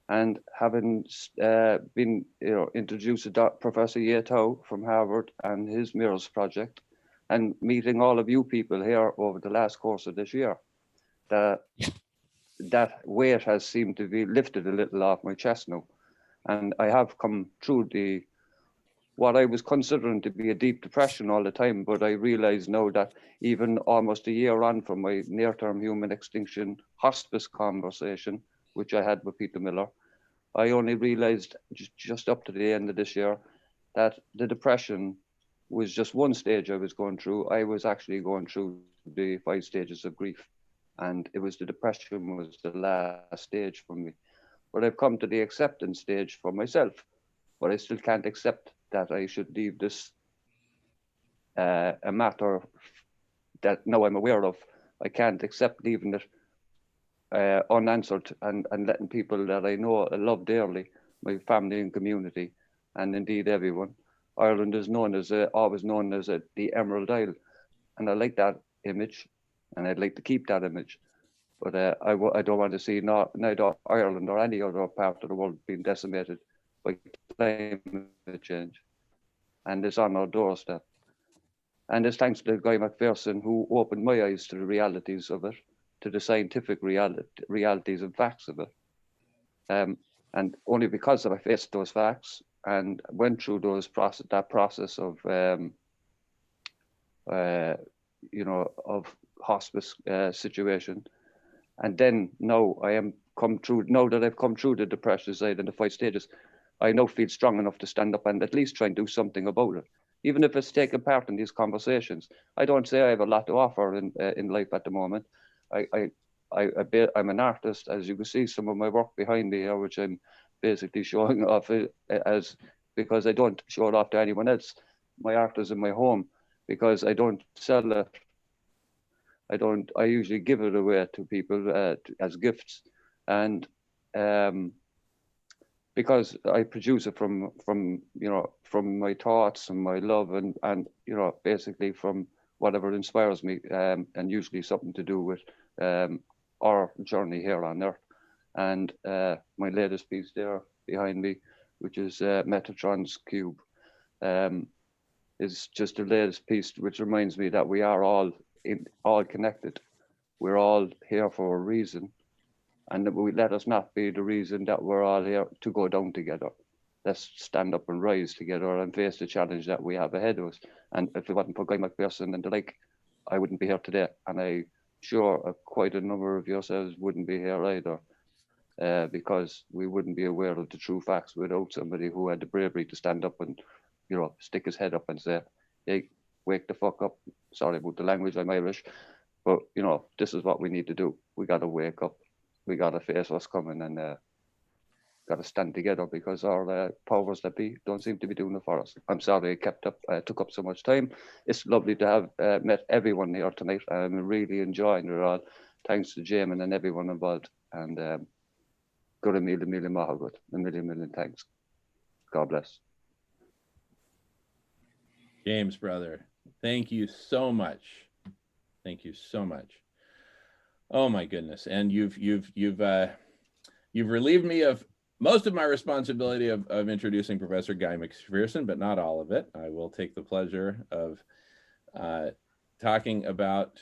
and having been introduced to Professor Yetau from Harvard and his Mirrors project, and meeting all of you people here over the last course of this year, that weight has seemed to be lifted a little off my chest now. And I have come through what I was considering to be a deep depression all the time, but I realize now that even almost a year on from my near-term human extinction hospice conversation, which I had with Peter Miller, I only realized just up to the end of this year that the depression was just one stage I was going through. I was actually going through the 5 stages of grief, and it was the depression was the last stage for me. But I've come to the acceptance stage for myself, but I still can't accept that I should leave this a matter that now I'm aware of. I can't accept leaving it unanswered and letting people that I know I love dearly, my family and community, and indeed everyone. Ireland is known as always known as the Emerald Isle, and I like that image, and I'd like to keep that image. But I don't want to see neither Ireland or any other part of the world being decimated by climate change. And it's on our doorstep. And it's thanks to Guy McPherson who opened my eyes to the realities of it, to the scientific realities and facts of it. And only because I faced those facts and went through that process of of hospice situation. And then now now that I've come through the depression side and the 5 stages, I now feel strong enough to stand up and at least try and do something about it. Even if it's taking part in these conversations. I don't say I have a lot to offer in life at the moment. I'm an artist, as you can see some of my work behind me here, which I'm basically showing off as because I don't show it off to anyone else. My art is in my home because I don't sell it. I usually give it away to people as gifts, and because I produce it from my thoughts and my love and basically from whatever inspires me, and usually something to do with our journey here on Earth. And my latest piece there behind me, which is Metatron's Cube, is just the latest piece, which reminds me that we are all connected. We're all here for a reason, and that we let us not be the reason that we're all here to go down together. Let's stand up and rise together and face the challenge that we have ahead of us. And if it wasn't for Guy McPherson and the like, I wouldn't be here today. And I'm sure quite a number of yourselves wouldn't be here either, because we wouldn't be aware of the true facts without somebody who had the bravery to stand up and, stick his head up and say, hey, wake the fuck up. Sorry about the language, I'm Irish, but this is what we need to do. We got to wake up. We got to face what's coming and got to stand together because our powers that be don't seem to be doing it for us. I'm sorry I took up so much time. It's lovely to have met everyone here tonight. I'm really enjoying it all. Thanks to Jamin and everyone involved. And good a million mahagut. A million thanks. God bless. James, brother, thank you so much. Thank you so much. Oh my goodness. And you've relieved me of most of my responsibility of introducing Professor Guy McPherson, but not all of it. I will take the pleasure of talking about